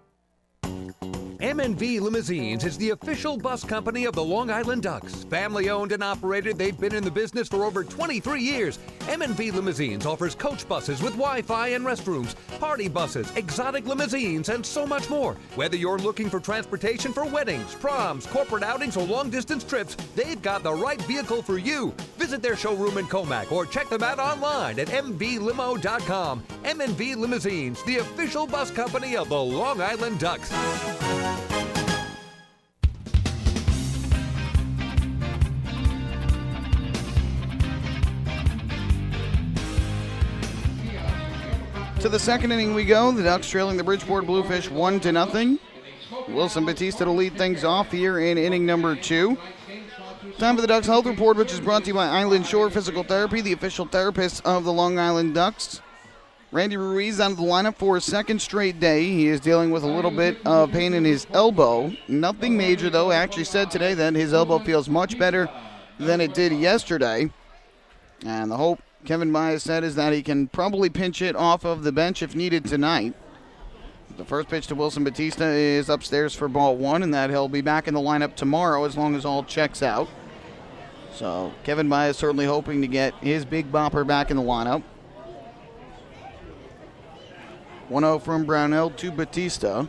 M&V Limousines is the official bus company of the Long Island Ducks. Family owned and operated, they've been in the business for over 23 years. M&V Limousines offers coach buses with Wi-Fi and restrooms, party buses, exotic limousines, and so much more. Whether you're looking for transportation for weddings, proms, corporate outings, or long-distance trips, they've got the right vehicle for you. Visit their showroom in Comac or check them out online at mvlimo.com. M&V Limousines, the official bus company of the Long Island Ducks. To the 2nd inning we go. The Ducks trailing the Bridgeport Bluefish 1-0. Wilson Batista to lead things off here in inning number 2. Time for the Ducks Health Report, which is brought to you by Island Shore Physical Therapy, the official therapist of the Long Island Ducks. Randy Ruiz out of the lineup for a 2nd straight day. He is dealing with a little bit of pain in his elbow. Nothing major, though. He actually said today that his elbow feels much better than it did yesterday. And the hope, Kevin Baez said, is that he can probably pinch it off of the bench if needed tonight. The first pitch to Wilson Batista is upstairs for ball 1, and that he'll be back in the lineup tomorrow as long as all checks out. So Kevin Baez certainly hoping to get his big bopper back in the lineup. 1-0 from Brownell to Batista.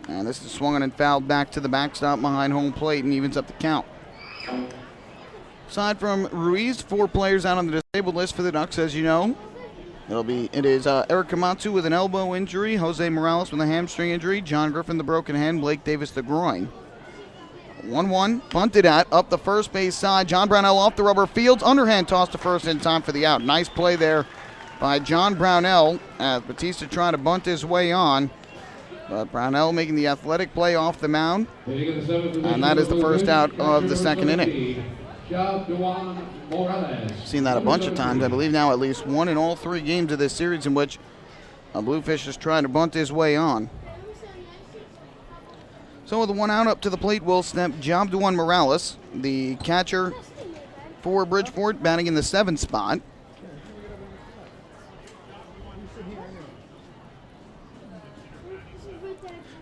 And this is swung on and fouled back to the backstop behind home plate and evens up the count. Aside from Ruiz, 4 players out on the disabled list for the Ducks, as you know. It is Eric Kamatsu with an elbow injury, Jose Morales with a hamstring injury, John Griffin the broken hand, Blake Davis the groin. 1-1, bunted at, up the first base side. John Brownell off the rubber, Fields underhand toss to first in time for the out. Nice play there by John Brownell as Batista trying to bunt his way on. But Brownell making the athletic play off the mound. And that is the first out of the 2nd inning. Seen that a bunch of times. I believe now at least 1 in all 3 games of this series in which a Bluefish is trying to bunt his way on. So with the 1 out, up to the plate will step Jobduan Morales, the catcher for Bridgeport, batting in the 7th spot.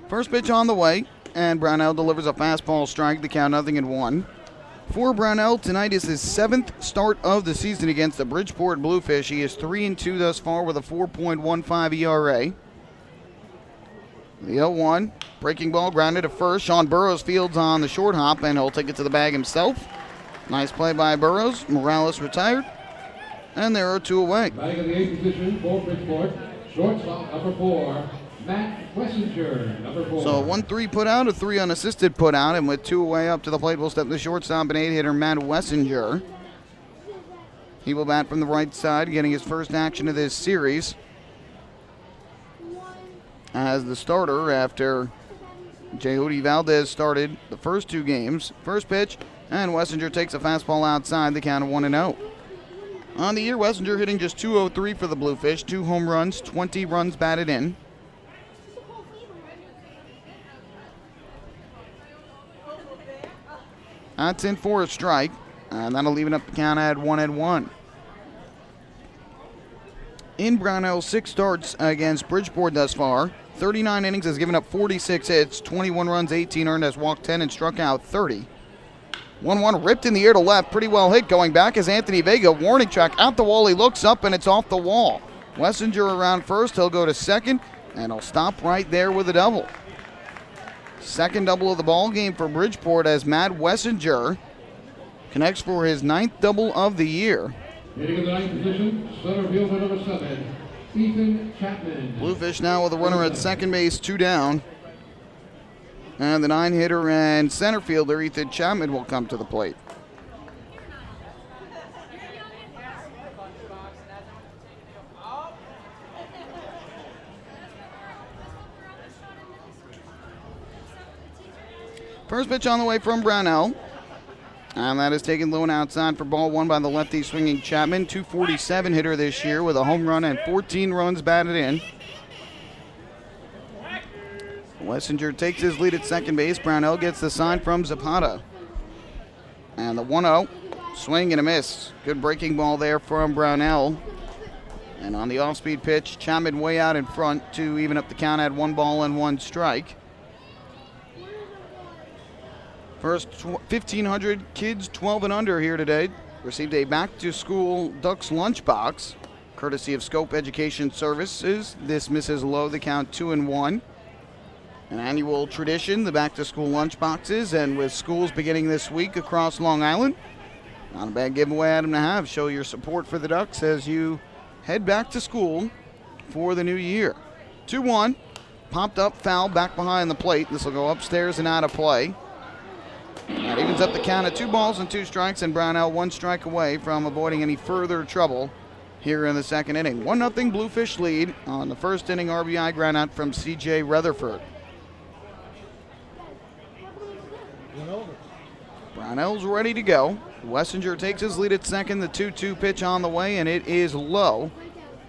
First pitch on the way, and Brownell delivers a fastball strike. The count 0-1. For Brownell, tonight is his 7th start of the season against the Bridgeport Bluefish. He is 3-2 thus far with a 4.15 ERA. The 0-1, breaking ball grounded to first. Sean Burrows fields on the short hop, and he'll take it to the bag himself. Nice play by Burrows. Morales retired, and there are 2 away. Bag of the 8th position for Bridgeport. Shortstop, number 4, Matt Wessinger, number 4. So a 1-3 put out, a 3 unassisted put out, and with 2 away up to the plate will step the shortstop and 8-hitter Matt Wessinger. He will bat from the right side, getting his first action of this series as the starter after Jehudi Valdez started the first 2 games. First pitch, and Wessinger takes a fastball outside, the count of 1-0. On the year, Wessinger hitting just .203 for the Bluefish, 2 home runs, 20 runs batted in. That's in for a strike, and that'll leave it up the count at 1-1. In Brownell's 6 starts against Bridgeport thus far, 39 innings, has given up 46 hits, 21 runs, 18 earned, has walked 10 and struck out 30. 1-1 ripped in the air to left, pretty well hit. Going back is Anthony Vega, warning track out the wall. He looks up and it's off the wall. Wessinger around first, he'll go to second, and he'll stop right there with a double. Second double of the ball game for Bridgeport as Matt Wessinger connects for his 9th double of the year. Hitting in the 9th position, center fielder number 7, Ethan Chapman. Bluefish now with a runner at second base, 2 down. And the 9-hitter and center fielder Ethan Chapman will come to the plate. First pitch on the way from Brownell. And that is taken low and outside for ball 1 by the lefty swinging Chapman. .247 hitter this year with a home run and 14 runs batted in. Wessinger takes his lead at second base. Brownell gets the sign from Zapata. And the 1-0, swing and a miss. Good breaking ball there from Brownell. And on the off-speed pitch, Chapman way out in front to even up the count at 1 ball and 1 strike. First 1,500 kids 12 and under here today received a back-to-school Ducks lunchbox, courtesy of Scope Education Services. This misses low, the count 2-1. An annual tradition, the back-to-school lunchboxes, and with schools beginning this week across Long Island, not a bad giveaway item to have. Show your support for the Ducks as you head back to school for the new year. 2-1, popped up, foul, back behind the plate. This will go upstairs and out of play. That evens up the count at 2 balls and 2 strikes, and Brownell 1 strike away from avoiding any further trouble here in the second inning. 1-0 Bluefish lead on the first inning RBI ground out from C.J. Rutherford. Brownell's ready to go. Wessinger takes his lead at second. The 2-2 pitch on the way, and it is low.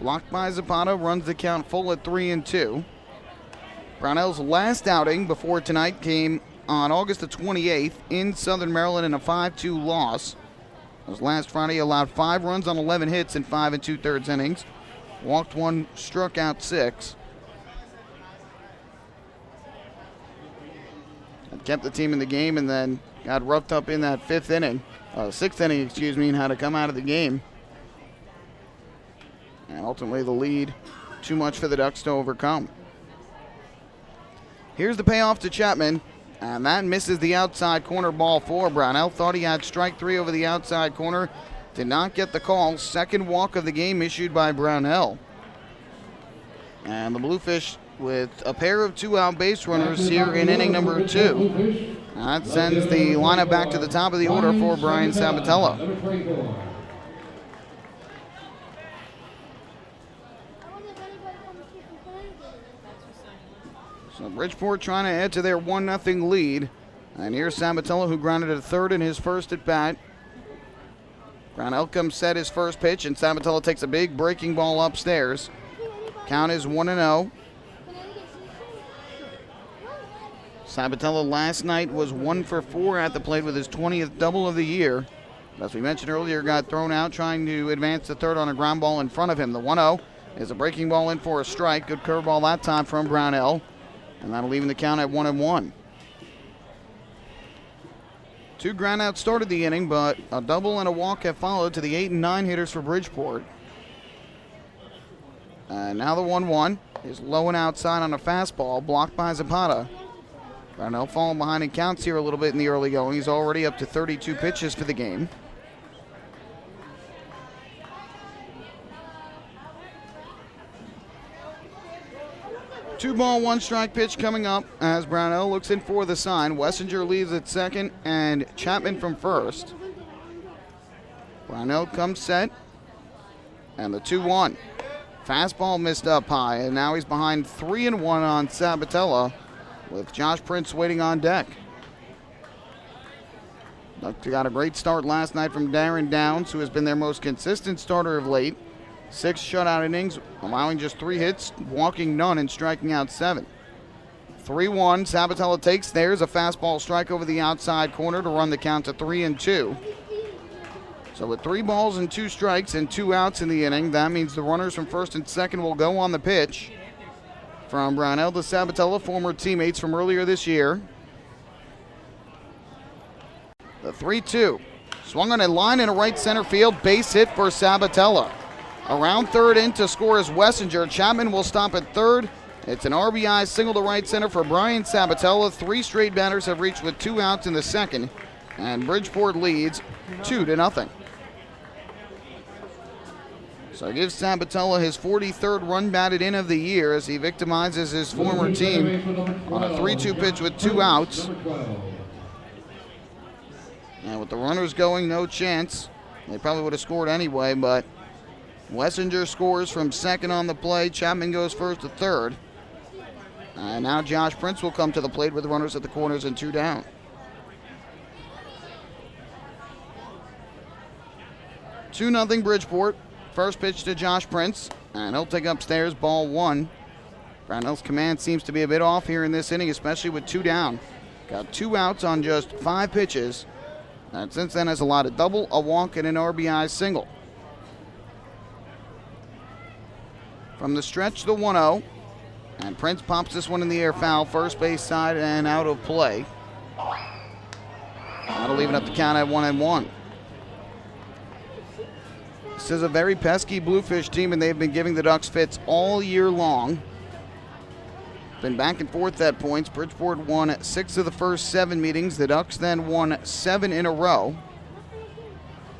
Blocked by Zapata, runs the count full at 3-2. Brownell's last outing before tonight came on August the 28th in Southern Maryland in a 5-2 loss. It was last Friday, allowed 5 runs on 11 hits in 5 2/3 innings. Walked 1, struck out 6. It kept the team in the game and then got roughed up in that 6th inning, and had to come out of the game. And ultimately the lead, too much for the Ducks to overcome. Here's the payoff to Chapman. And that misses the outside corner, ball 4. Brownell thought he had strike 3 over the outside corner. Did not get the call. Second walk of the game issued by Brownell. And the Bluefish with a pair of 2-out base runners here in inning number 2. That sends the lineup back to the top of the order for Brian Sabatella. So Bridgeport trying to add to their 1-0 lead. And here's Sabatella, who grounded at third in his first at bat. Brownell comes set his first pitch, and Sabatella takes a big breaking ball upstairs. Count is 1-0. Sabatella last night was 1 for 4 at the plate with his 20th double of the year. As we mentioned earlier, got thrown out trying to advance to third on a ground ball in front of him. The 1-0 is a breaking ball in for a strike. Good curveball that time from Brownell. And that'll even the count at 1-1. 2 groundouts started the inning, but a double and a walk have followed to the 8 and 9 hitters for Bridgeport. And now the 1-1 is low and outside on a fastball, blocked by Zapata. Brownell falling behind in counts here a little bit in the early going. He's already up to 32 pitches for the game. Two ball, 1 strike pitch coming up as Brownell looks in for the sign. Wessinger leads at second and Chapman from first. Brownell comes set. And the 2-1. Fastball missed up high, and now he's behind 3-1 on Sabatella with Josh Prince waiting on deck. Ducks got a great start last night from Darren Downs, who has been their most consistent starter of late. 6 shutout innings, allowing just 3 hits, walking none, and striking out 7. 3-1, Sabatella takes theirs, a fastball strike over the outside corner to run the count to 3-2. So with 3 balls and 2 strikes and 2 outs in the inning, that means the runners from first and second will go on the pitch. From Brownell to Sabatella, former teammates from earlier this year. The 3-2, swung on a line in a right center field, base hit for Sabatella. Around third in to score is Wessinger. Chapman will stop at third. It's an RBI single to right center for Brian Sabatella. 3 straight batters have reached with 2 outs in the second, and Bridgeport leads 2-0. So it gives Sabatella his 43rd run batted in of the year as he victimizes his former team on a 3-2 pitch with 2 outs. And with the runners going, no chance. They probably would have scored anyway, but Wessinger scores from second on the play. Chapman goes first to third. And now Josh Prince will come to the plate with runners at the corners and 2 down. Two 2-0 Bridgeport. First pitch to Josh Prince, and he'll take upstairs, ball 1. Brownell's command seems to be a bit off here in this inning, especially with 2 down. Got 2 outs on just 5 pitches. And since then has allowed a double, a walk, and an RBI single. From the stretch, the 1-0. And Prince pops this one in the air foul, first base side and out of play. That'll even up the count at 1-1. This is a very pesky Bluefish team, and they've been giving the Ducks fits all year long. Been back and forth at points. Bridgeport won 6 of the first 7 meetings. The Ducks then won 7 in a row.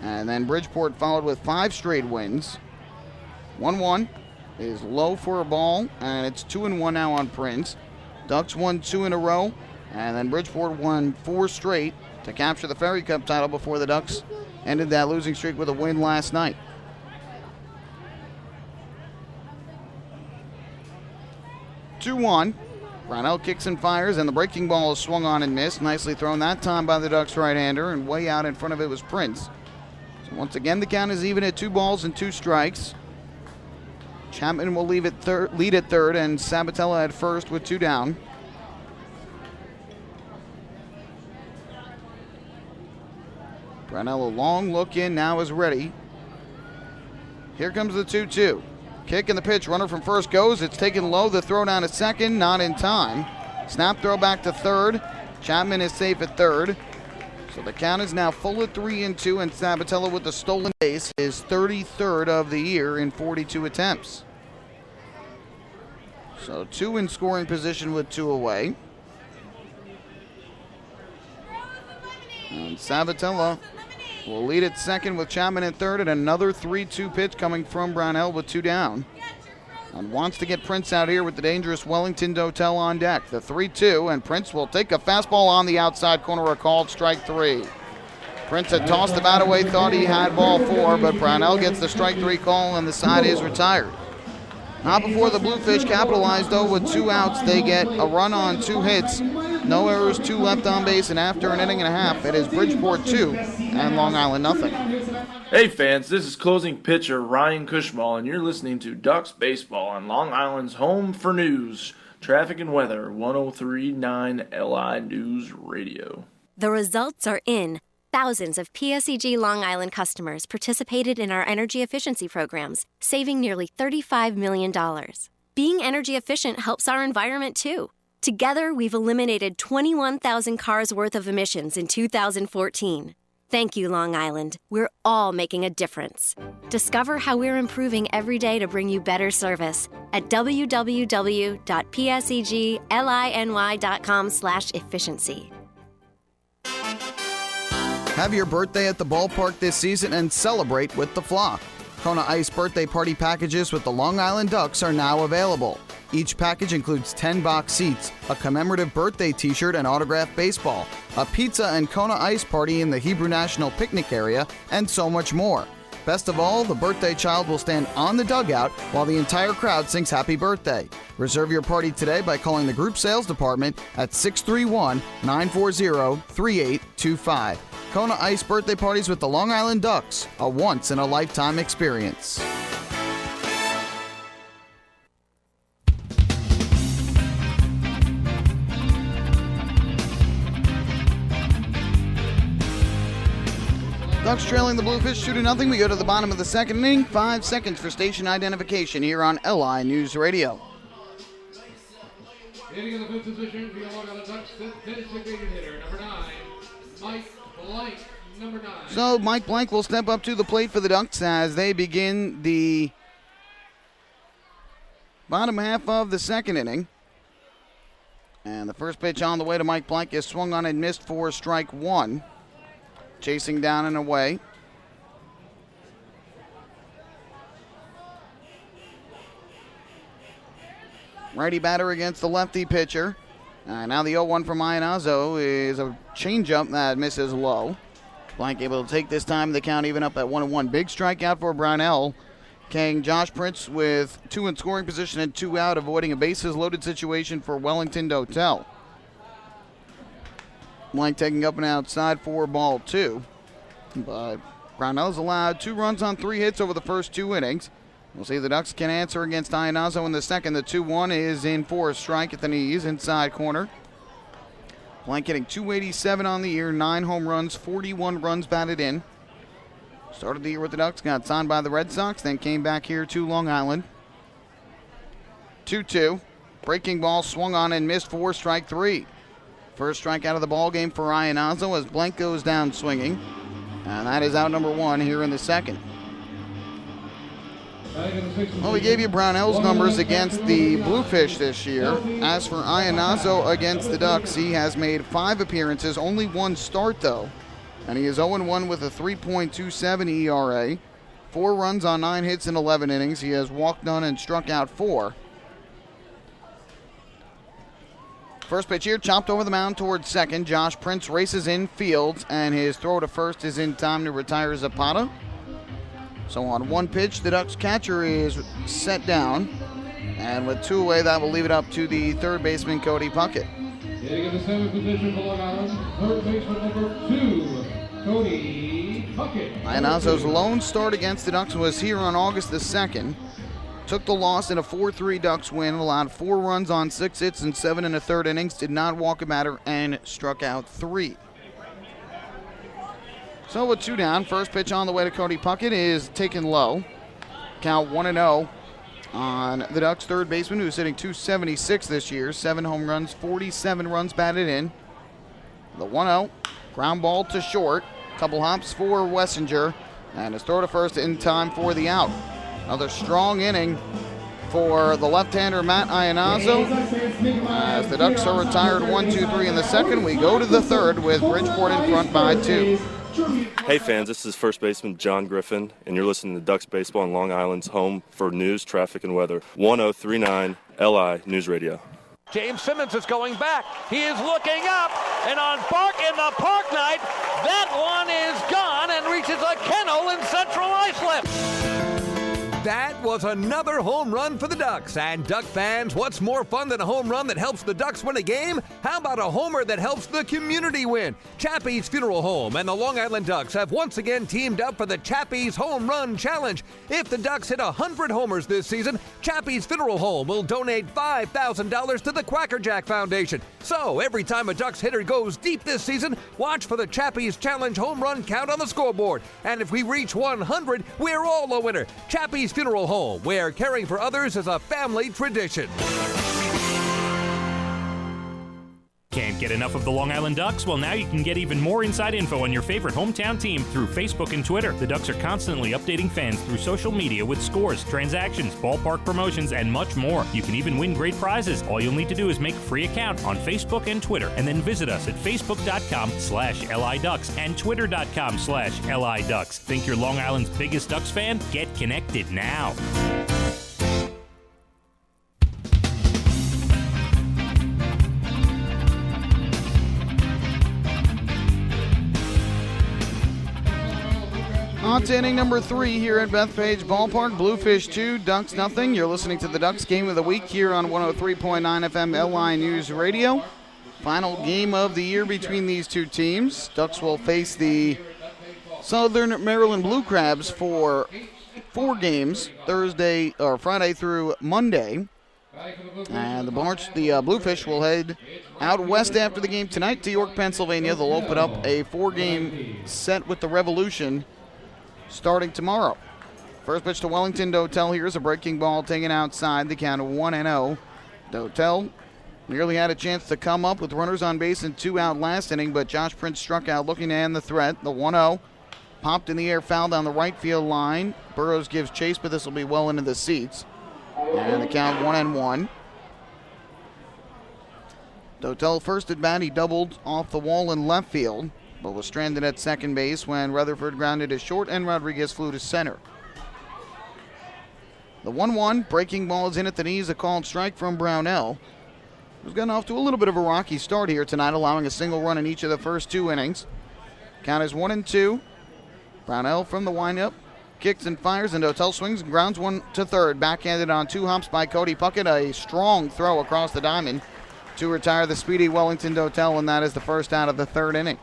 And then Bridgeport followed with 5 straight wins. 1-1 is low for a ball, and it's 2-1 now on Prince. Ducks won 2 in a row, and then Bridgeport won 4 straight to capture the Ferry Cup title before the Ducks ended that losing streak with a win last night. 2-1. Brownell kicks and fires, and the breaking ball is swung on and missed. Nicely thrown that time by the Ducks right-hander, and way out in front of it was Prince. So once again, the count is even at 2 balls and 2 strikes. Chapman will lead at third, and Sabatella at first with 2 down. Brownell a long look in, now is ready. Here comes the 2-2. Kick and the pitch, runner from first goes. It's taken low, the throw down to second, not in time. Snap throw back to third. Chapman is safe at third. So the count is now full at 3-2, and Sabatella with the stolen base is 33rd of the year in 42 attempts. So 2 in scoring position with 2 away. And Sabatella will lead at second with Chapman at third, and another 3-2 pitch coming from Brownell with 2 down. And wants to get Prince out here with the dangerous Wellington Dotel on deck. The 3-2, and Prince will take a fastball on the outside corner, a called strike 3. Prince had tossed the bat away, thought he had ball 4, but Brownell gets the strike 3 call, and the side is retired. Not before the Bluefish capitalized, though, with 2 outs. They get a run on 2 hits. No errors, 2 left on base, and after an inning and a half, it is Bridgeport 2 and Long Island nothing. Hey fans, this is closing pitcher Ryan Cushmall, and you're listening to Ducks Baseball on Long Island's home for news, traffic and weather, 103.9 LI News Radio. The results are in. Thousands of PSEG Long Island customers participated in our energy efficiency programs, saving nearly $35 million. Being energy efficient helps our environment too. Together, we've eliminated 21,000 cars worth of emissions in 2014. Thank you, Long Island. We're all making a difference. Discover how we're improving every day to bring you better service at www.pseglyny.com/efficiency. Have your birthday at the ballpark this season and celebrate with the flock. Kona Ice birthday party packages with the Long Island Ducks are now available. Each package includes 10 box seats, a commemorative birthday t-shirt and autographed baseball, a pizza and Kona Ice party in the Hebrew National Picnic area, and so much more. Best of all, the birthday child will stand on the dugout while the entire crowd sings happy birthday. Reserve your party today by calling the group sales department at 631-940-3825. Kona Ice birthday parties with the Long Island Ducks, a once-in-a-lifetime experience. Ducks trailing the Bluefish 2-0. We go to the bottom of the second inning. 5 seconds for station identification here on LI News Radio. Hitting in the fifth position for the Long Island Ducks, designated hitter, number 9, Mike Blank, number 9. So Mike Blank will step up to the plate for the Ducks as they begin the bottom half of the second inning. And the first pitch on the way to Mike Blank is swung on and missed for strike one. Chasing down and away. Righty batter against the lefty pitcher. Now the 0-1 from Iannazzo is a changeup that misses low. Blank able to take this time. The count even up at 1-1. Big strikeout for Brownell. Carrying Josh Prince with 2 in scoring position and 2 out, avoiding a bases loaded situation for Wellington Dotel. Blank taking up and outside for ball 2. But Brownell's allowed 2 runs on 3 hits over the first 2 innings. We'll see if the Ducks can answer against Iannazzo in the second. The 2-1 is in for a strike at the knees, inside corner. Blank hitting .287 on the year, 9 home runs, 41 runs batted in. Started the year with the Ducks, got signed by the Red Sox, then came back here to Long Island. 2-2. Breaking ball swung on and missed for strike 3. First strike out of the ball game for Iannazzo as Blank goes down swinging. And that is out number 1 here in the second. Well, we gave you Brownell's numbers against the Bluefish this year. As for Iannazzo against the Ducks, he has made 5 appearances, only 1 start though. And he is 0-1 with a 3.27 ERA. 4 runs on 9 hits in 11 innings. He has walked none and struck out 4. First pitch here, chopped over the mound towards second. Josh Prince races in, fields, and his throw to first is in time to retire Zapata. So on 1 pitch, the Ducks catcher is set down. And with 2 away, that will leave it up to the third baseman, Cody Puckett. Hitting in the 7th position for Long Island, third baseman number 2, Cody Puckett. Iannazzo's lone start against the Ducks was here on August the 2nd. Took the loss in a 4-3 Ducks win, allowed 4 runs on 6 hits and 7 1/3 innings, did not walk a batter, and struck out 3. So with 2 down, first pitch on the way to Cody Puckett is taken low. Count 1-0 on the Ducks' third baseman, who's hitting .276 this year. 7 home runs, 47 runs batted in. The 1-0, ground ball to short. Couple hops for Wessinger, and his throw to first in time for the out. Another strong inning for the left-hander Matt Iannazzo. As the Ducks are retired 1-2-3 in the second, we go to the third with Bridgeport in front by 2. Hey fans, this is first baseman John Griffin, and you're listening to Ducks Baseball on Long Island's home for news, traffic, and weather. 1039 LI News Radio. James Simmons is going back. He is looking up, and on the Park Night, that one is gone and reaches a kennel in Central Islip. That was another home run for the Ducks. And Duck fans, what's more fun than a home run that helps the Ducks win a game? How about a homer that helps the community win? Chappie's Funeral Home and the Long Island Ducks have once again teamed up for the Chappie's Home Run Challenge. If the Ducks hit 100 homers this season, Chappie's Funeral Home will donate $5,000 to the Quackerjack Foundation. So every time a Ducks hitter goes deep this season, watch for the Chappie's Challenge home run count on the scoreboard. And if we reach 100, we're all a winner. Chappie's Funeral Home, where caring for others is a family tradition. Can't get enough of the Long Island Ducks? Well, now you can get even more inside info on your favorite hometown team through Facebook and Twitter. The Ducks are constantly updating fans through social media with scores, transactions, ballpark promotions, and much more. You can even win great prizes. All you'll need to do is make a free account on Facebook and Twitter, and then visit us at facebook.com/LIDucks and twitter.com/LIDucks. Think you're Long Island's biggest Ducks fan? Get connected now. On to inning number 3 here at Bethpage Ballpark. Bluefish 2, Ducks nothing. You're listening to the Ducks Game of the Week here on 103.9 FM LI News Radio. Final game of the year between these two teams. Ducks will face the Southern Maryland Blue Crabs for 4 games, Friday through Monday. And the Bluefish will head out west after the game tonight to York, Pennsylvania. They'll open up a 4-game set with the Revolution starting tomorrow. First pitch to Wellington Dotel. Here's a breaking ball taken outside, the count of 1-0. Dotel nearly had a chance to come up with runners on base and 2 out last inning, but Josh Prince struck out looking to end the threat. The 1-0 popped in the air, foul down the right field line. Burrows gives chase, but this will be well into the seats. And the count 1-1. Dotel first at bat, he doubled off the wall in left field, but was stranded at second base when Rutherford grounded to short and Rodriguez flew to center. The 1-1 breaking ball is in at the knees, a called strike from Brownell, who's gotten off to a little bit of a rocky start here tonight, allowing a single run in each of the first 2 innings. Count is 1-2. Brownell from the windup kicks and fires, and Dotel swings and grounds one to third. Backhanded on 2 humps by Cody Puckett. A strong throw across the diamond to retire the speedy Wellington Dotel, and that is the first out of the 3rd inning.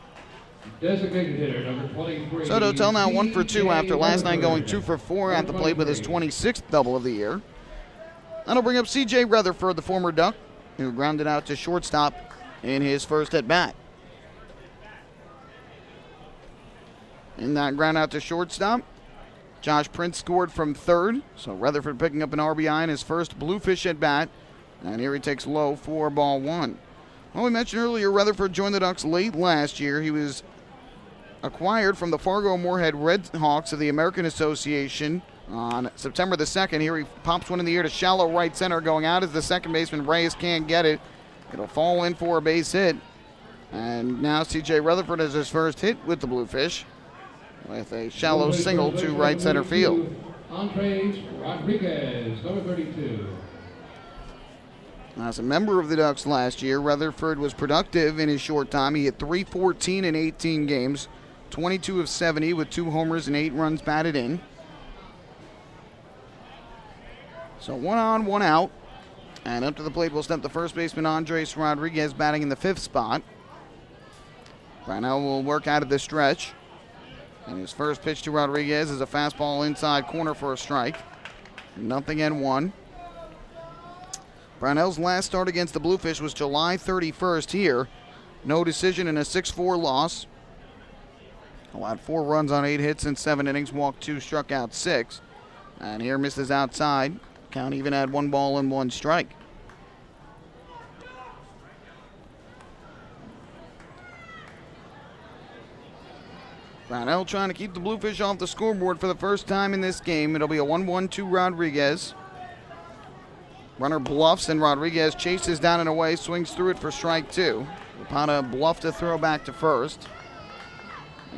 Designated hitter number 23. So Dotel now 1 for 2 after last night going 2 for 4 at the plate with his 26th double of the year. That'll bring up C.J. Rutherford, the former Duck, who grounded out to shortstop in his first at bat. In that ground out to shortstop, Josh Prince scored from third, so Rutherford picking up an RBI in his first Bluefish at bat, and here he takes low for ball 1. Well, we mentioned earlier Rutherford joined the Ducks late last year. He was acquired from the Fargo-Moorhead Red Hawks of the American Association on September the 2nd. Here he pops one in the air to shallow right center. Going out as the second baseman, Reyes can't get it. It'll fall in for a base hit. And now C.J. Rutherford has his first hit with the Bluefish with a shallow single to right center field. Andres Rodriguez, number 32. As a member of the Ducks last year, Rutherford was productive in his short time. He hit .314 in 18 games, 22 of 70 with 2 homers and 8 runs batted in. So 1 on, 1 out. And up to the plate will step the first baseman Andres Rodriguez, batting in the 5th spot. Brownell will work out of the stretch. And his first pitch to Rodriguez is a fastball inside corner for a strike. 0-1. Brownell's last start against the Bluefish was July 31st here. No decision in a 6-4 loss. Allowed 4 runs on 8 hits in 7 innings, walked 2, struck out 6. And here misses outside. Count even had 1 ball and 1 strike. Brownell trying to keep the Bluefish off the scoreboard for the first time in this game. It'll be a 1-1 Rodriguez. Runner bluffs, and Rodriguez chases down and away, swings through it for strike 2. Rapana bluffed a throw back to first.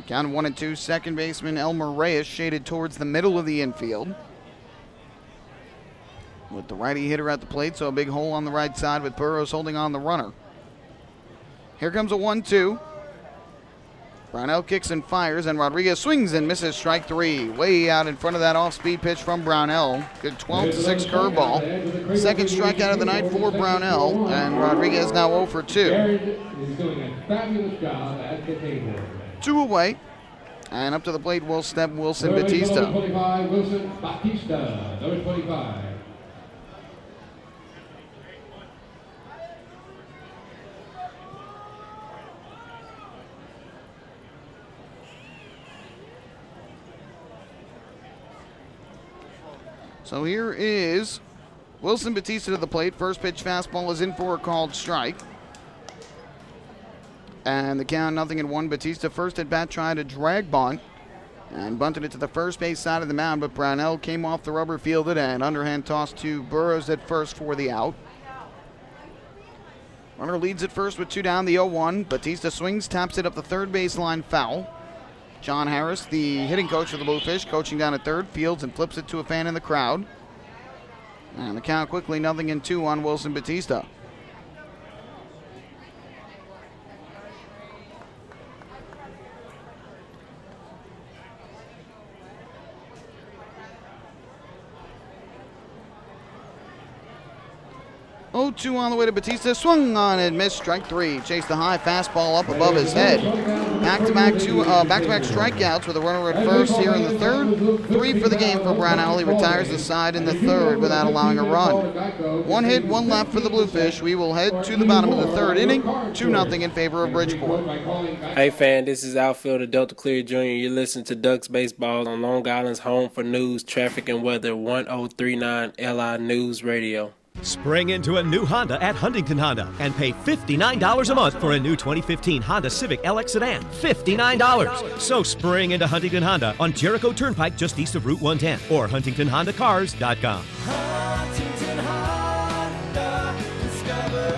Count 1-2, second baseman Elmer Reyes shaded towards the middle of the infield. With the righty hitter at the plate, so a big hole on the right side with Burrows holding on the runner. Here comes a 1-2. Brownell kicks and fires, and Rodriguez swings and misses strike 3. Way out in front of that off-speed pitch from Brownell. Good 12-6 curveball. Second strikeout of the night for Brownell, and Rodriguez now 0 for 2. Is doing a fabulous job at the table. 2 away, and up to the plate will step Wilson Batista. Number 25, Wilson Batista, number 25. So here is Wilson Batista to the plate. First pitch fastball is in for a called strike. And the count 0-1. Batista first at bat tried a drag bunt and bunted it to the first base side of the mound, but Brownell came off the rubber, fielded, and underhand toss to Burrows at first for the out. Runner leads at first with 2 down, the 0-1. Batista swings, taps it up the third baseline, foul. John Harris, the hitting coach for the Bluefish, coaching down at third, fields and flips it to a fan in the crowd. And the count quickly 0-2 on Wilson Batista. Oh, 2 on the way to Batista. Swung on and missed. Strike 3. Chased the high fastball up above his head. Back-to-back strikeouts with a runner at first here in the third. 3 for the game for Brownell. He retires the side in the third without allowing a run. 1 hit, 1 left for the Bluefish. We will head to the bottom of the third inning. 2-0 in favor of Bridgeport. Hey, fan. This is outfielder Delta Cleary Jr. You're listening to Ducks Baseball on Long Island's home for news, traffic, and weather. 1039 LI News Radio. Spring into a new Honda at Huntington Honda and pay $59 a month for a new 2015 Honda Civic LX sedan. $59. So spring into Huntington Honda on Jericho Turnpike just east of Route 110 or HuntingtonHondaCars.com. Huntington Honda, discover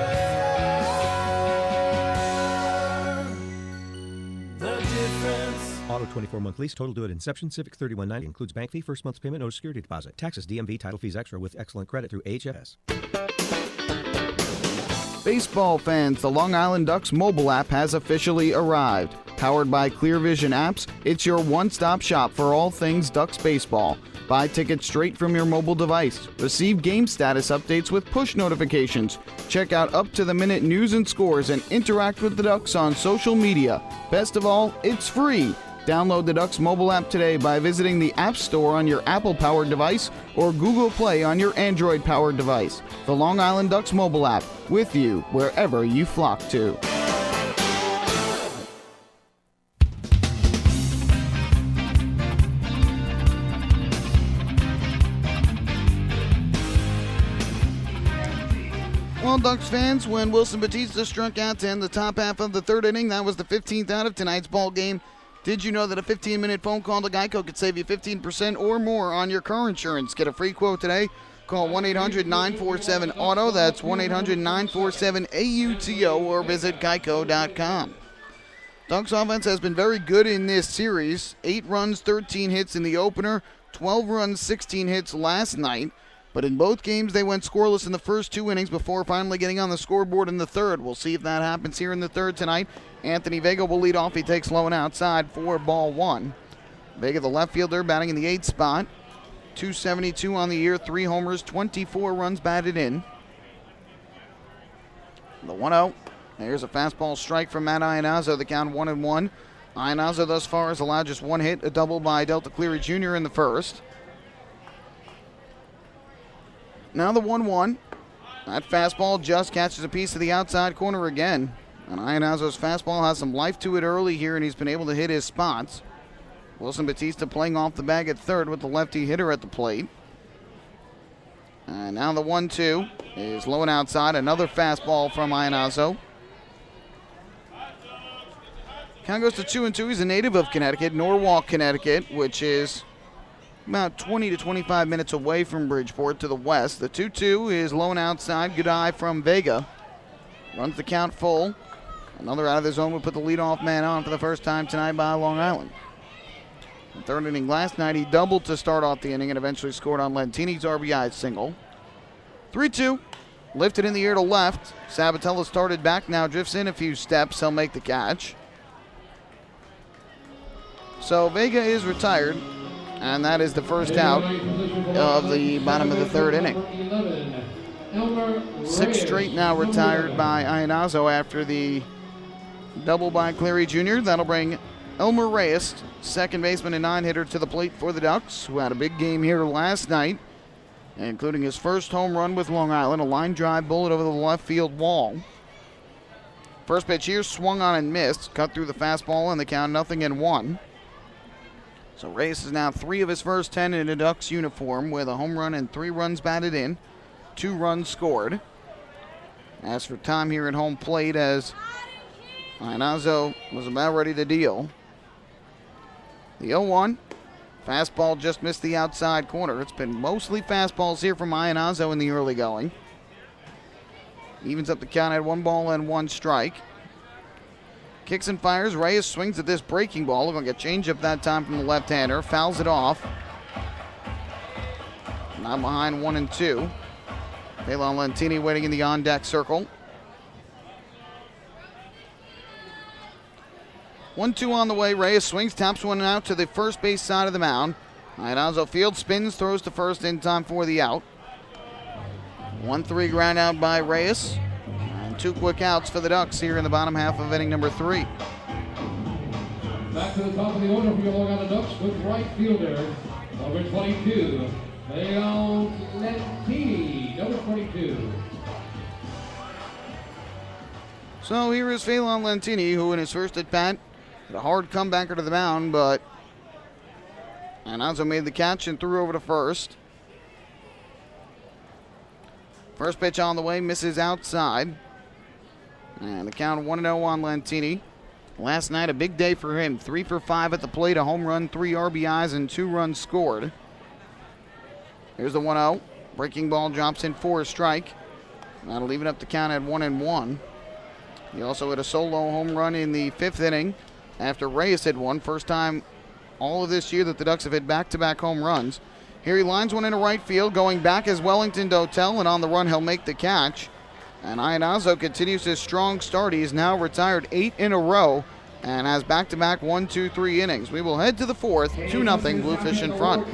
the difference. Auto 24-month lease, total due at inception. Civic $31.90 includes bank fee, first month's payment, no security deposit. Taxes, DMV, title fees extra with excellent credit through HFS. Baseball fans, the Long Island Ducks mobile app has officially arrived. Powered by Clear Vision Apps, it's your one-stop shop for all things Ducks baseball. Buy tickets straight from your mobile device. Receive game status updates with push notifications. Check out up-to-the-minute news and scores and interact with the Ducks on social media. Best of all, it's free. Download the Ducks mobile app today by visiting the App Store on your Apple-powered device or Google Play on your Android-powered device. The Long Island Ducks mobile app, with you wherever you flock to. Well, Ducks fans, when Wilson Batista struck out to end the top half of the third inning, that was the 15th out of tonight's ball game. Did you know that a 15-minute phone call to Geico could save you 15% or more on your car insurance? Get a free quote today. Call 1-800-947-AUTO. That's 1-800-947-AUTO or visit geico.com. Ducks offense has been very good in this series. 8 runs, 13 hits in the opener, 12 runs, 16 hits last night. But in both games, they went scoreless in the first 2 innings before finally getting on the scoreboard in the third. We'll see if that happens here in the third tonight. Anthony Vega will lead off. He takes low and outside for ball 1. Vega, the left fielder, batting in the 8th spot. 272 on the year, 3 homers, 24 runs batted in. The 1-0. There's a fastball strike from Matt Iannazzo. The count 1-1. Iannazzo thus far has allowed just 1 hit, a double by Delta Cleary Jr. in the first. Now the 1-1. That fastball just catches a piece of the outside corner again. And Iannazzo's fastball has some life to it early here, and he's been able to hit his spots. Wilson Batista playing off the bag at third with the lefty hitter at the plate. And now the 1-2 is low and outside. Another fastball from Iannazzo. Count goes to 2-2. He's a native of Connecticut, Norwalk, Connecticut, which is about 20 to 25 minutes away from Bridgeport to the west. The 2-2 is low and outside. Good eye from Vega. Runs the count full. Another out of the zone would put the leadoff man on for the first time tonight by Long Island. The third inning last night, he doubled to start off the inning and eventually scored on Lentini's RBI single. 3-2. Lifted in the air to left. Sabatella started back, now drifts in a few steps. He'll make the catch. So Vega is retired. And that is the first out of the bottom of the third inning. 6 straight now retired by Iannazzo after the double by Cleary Jr. That'll bring Elmer Reyes, second baseman and 9-hitter, to the plate for the Ducks, who had a big game here last night, including his first home run with Long Island, a line drive bullet over the left field wall. First pitch here, swung on and missed, cut through the fastball, and the count 0-1. So Reyes is now 3 of his first 10 in a Ducks uniform with a home run and 3 runs batted in, 2 runs scored. As for time here at home plate, as Iannazo was about ready to deal. The 0-1. Fastball just missed the outside corner. It's been mostly fastballs here from Iannazo in the early going. Evens up the count at 1-1 strike. Kicks and fires. Reyes swings at this breaking ball. We're going to get changeup that time from the left-hander. Fouls it off. Now behind 1-2. Phelan Lentini waiting in the on-deck circle. 1-2 on the way. Reyes swings, taps one out to the first base side of the mound. Iannazo field spins, throws to first in time for the out. 1-3 ground out by Reyes. And 2 quick outs for the Ducks here in the bottom half of inning number 3. Back to the top of the order for your Long Island Ducks with right fielder, number 22, Phelan Lentini, number 22. So here is Phelan Lentini, who in his first at-bat had a hard comebacker to the mound, but Iannazo made the catch and threw over to first. First pitch on the way, misses outside. And the count 1-0 on Lentini. Last night, a big day for him. 3 for 5 at the plate, a home run, 3 RBIs, and 2 runs scored. Here's the 1-0. Breaking ball drops in for a strike. That'll even up the count at 1-1. He also hit a solo home run in the 5th inning after Reyes hit one. First time all of this year that the Ducks have hit back-to-back home runs. Here he lines one into right field, going back as Wellington Dotel, and on the run he'll make the catch. And Iannazo continues his strong start. He is now retired 8 in a row and has back-to-back 1, 2, 3 innings. We will head to the 4th, 2-0 Bluefish in front.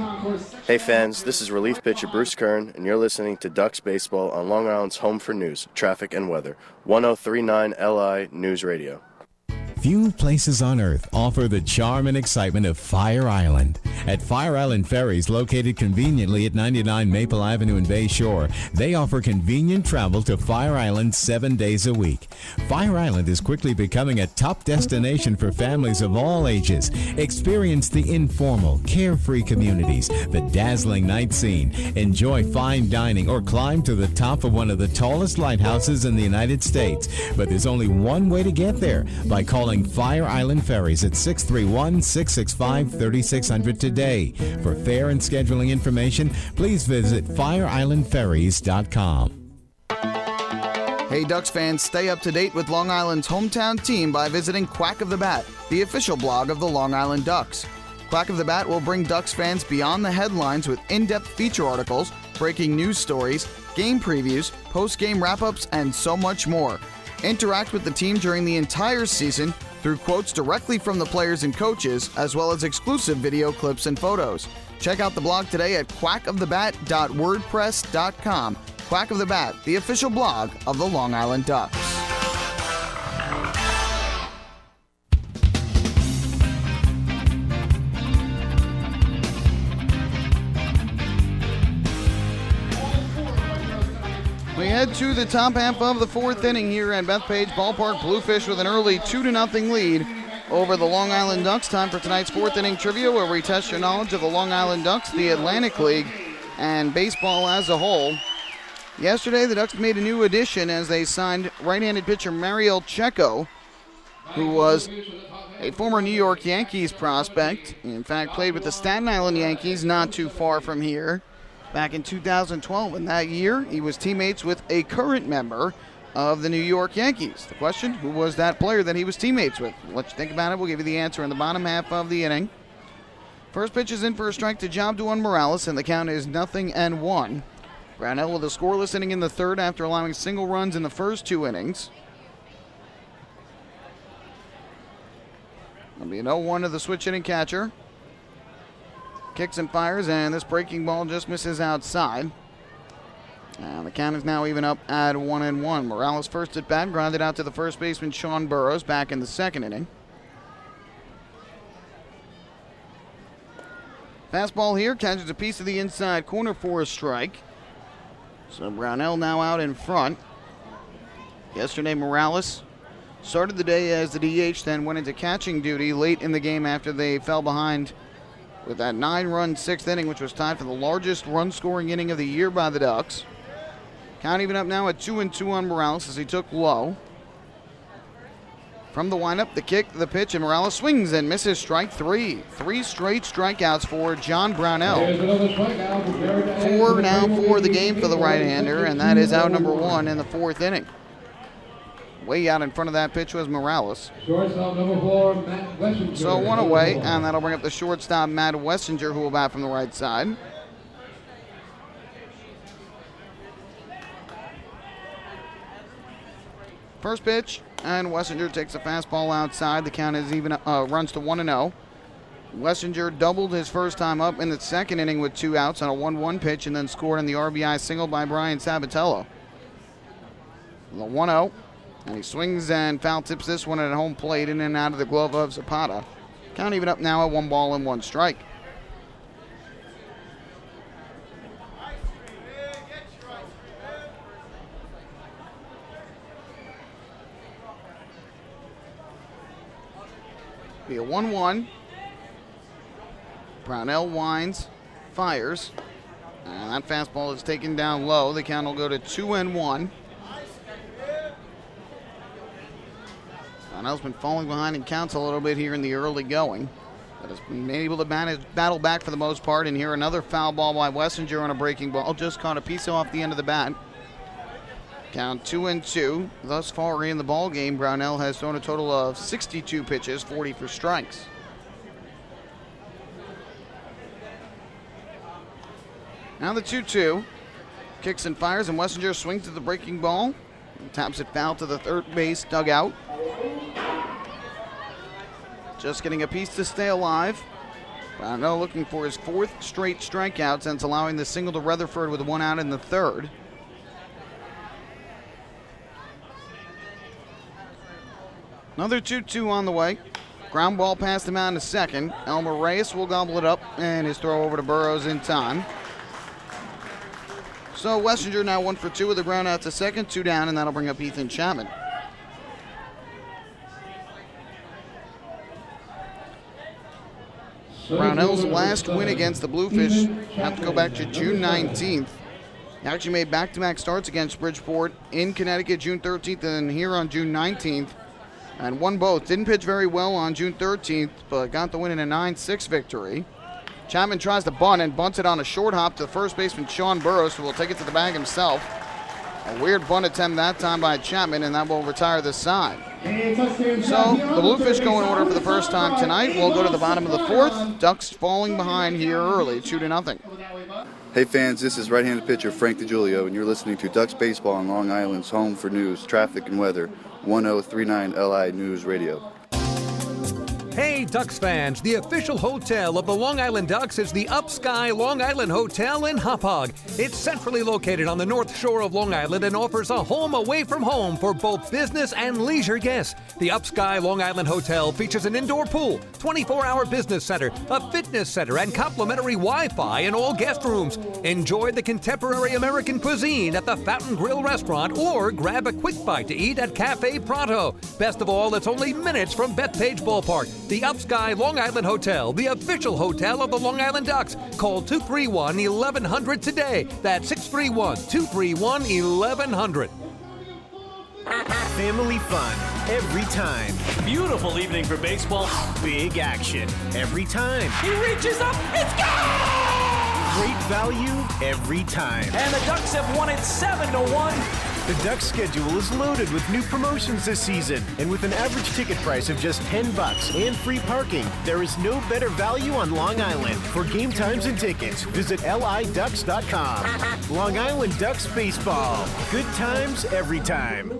Hey fans, this is relief pitcher Bruce Kern, and you're listening to Ducks Baseball on Long Island's home for news, traffic, and weather. 1039 LI News Radio. Few places on earth offer the charm and excitement of Fire Island. At Fire Island Ferries, located conveniently at 99 Maple Avenue in Bay Shore, they offer convenient travel to Fire Island 7 days a week. Fire Island is quickly becoming a top destination for families of all ages. Experience the informal, carefree communities, the dazzling night scene, enjoy fine dining, or climb to the top of one of the tallest lighthouses in the United States. But there's only one way to get there, by calling Fire Island Ferries at 631-665-3600 today. For fare and scheduling information, please visit fireislandferries.com. Hey Ducks fans, stay up to date with Long Island's hometown team by visiting Quack of the Bat, the official blog of the Long Island Ducks. Quack of the Bat will bring Ducks fans beyond the headlines with in-depth feature articles, breaking news stories, game previews, post-game wrap-ups, and so much more. Interact with the team during the entire season through quotes directly from the players and coaches, as well as exclusive video clips and photos. Check out the blog today at quackofthebat.wordpress.com. Quack of the Bat, the official blog of the Long Island Ducks. We head to the top half of the 4th inning here at Bethpage Ballpark. Bluefish with an early 2-0 lead over the Long Island Ducks. Time for tonight's 4th inning trivia, where we test your knowledge of the Long Island Ducks, the Atlantic League, and baseball as a whole. Yesterday, the Ducks made a new addition as they signed right-handed pitcher Mariel Checo, who was a former New York Yankees prospect. In fact, played with the Staten Island Yankees not too far from here back in 2012. And that year, he was teammates with a current member of the New York Yankees. The question, who was that player that he was teammates with? Let you think about it. We'll give you the answer in the bottom half of the inning. First pitch is in for a strike to Jabduan Morales, and the count is 0-1. Brownell with a scoreless inning in the 3rd after allowing single runs in the first 2 innings. It'll be an 0-1 to the switch hitting catcher. Kicks and fires, and this breaking ball just misses outside. And the count is now even up at 1-1. Morales first at bat, grounded out to the first baseman Sean Burrows back in the 2nd inning. Fastball here, catches a piece of the inside corner for a strike. So Brownell now out in front. Yesterday, Morales started the day as the DH, then went into catching duty late in the game after they fell behind with that 9-run 6th inning, which was tied for the largest run-scoring inning of the year by the Ducks. Count even up now at 2-2 on Morales as he took low. From the windup, the kick, the pitch, and Morales swings and misses strike 3. 3 straight strikeouts for John Brownell. 4 now for the game for the right-hander, and that is out number 1 in the 4th inning. Way out in front of that pitch was Morales. Shortstop number 4, Matt Wessinger. So 1 away, and that'll bring up the shortstop, Matt Wessinger, who will bat from the right side. First pitch, and Wessinger takes a fastball outside. The count is even, runs to 1-0. Wessinger doubled his first time up in the 2nd inning with 2 outs on a 1-1 pitch, and then scored on the RBI single by Brian Sabatella. The 1-0, and he swings and foul tips this one at home plate in and out of the glove of Zapata. Count even up now at 1 ball and 1 strike. Be a 1-1. Brownell winds, fires, and that fastball is taken down low. The count will go to 2-1. Brownell's been falling behind in counts a little bit here in the early going, but has been able to battle back for the most part. And here another foul ball by Wessinger on a breaking ball. Just caught a piece off the end of the bat. Count 2-2. Thus far in the ball game, Brownell has thrown a total of 62 pitches, 40 for strikes. Now the 2-2. Kicks and fires, and Wessinger swings to the breaking ball. And taps it foul to the third base dugout. Just getting a piece to stay alive. Brownell looking for his 4th straight strikeout since allowing the single to Rutherford with 1 out in the 3rd. Another 2-2 on the way. Ground ball past him out in the 2nd. Elmer Reyes will gobble it up, and his throw over to Burrows in time. So Wessinger now 1 for 2 with the ground out to 2nd, 2 down, and that'll bring up Ethan Chapman. Brownell's last win against the Bluefish have to go back to June 19th. He actually made back-to-back starts against Bridgeport in Connecticut June 13th and here on June 19th. And won both. Didn't pitch very well on June 13th, but got the win in a 9-6 victory. Chapman tries to bunt and bunts it on a short hop to first baseman Sean Burrows, who will take it to the bag himself. A weird bunt attempt that time by Chapman, and that will retire this side. So the Bluefish go in order for the first time tonight. We'll go to the bottom of the 4th. Ducks falling behind here early, 2-0. Hey fans, this is right-handed pitcher Frank DiGiulio, and you're listening to Ducks Baseball on Long Island's home for news, traffic, and weather. 1039 LI News Radio. Hey, Ducks fans, the official hotel of the Long Island Ducks is the Upsky Long Island Hotel in Hauppauge. It's centrally located on the north shore of Long Island and offers a home away from home for both business and leisure guests. The Upsky Long Island Hotel features an indoor pool, 24-hour business center, a fitness center, and complimentary Wi-Fi in all guest rooms. Enjoy the contemporary American cuisine at the Fountain Grill restaurant or grab a quick bite to eat at Cafe Pronto. Best of all, it's only minutes from Bethpage Ballpark. The Upsky Long Island Hotel, the official hotel of the Long Island Ducks. Call 231-1100 today. That's 631-231-1100. Family fun every time. Beautiful evening for baseball. Big action every time. He reaches up, it's gone! Great value every time. And the Ducks have won it 7-1. The Ducks schedule is loaded with new promotions this season, and with an average ticket price of just $10 and free parking, there is no better value on Long Island. For game times and tickets, visit liducks.com. Long Island Ducks Baseball. Good times every time.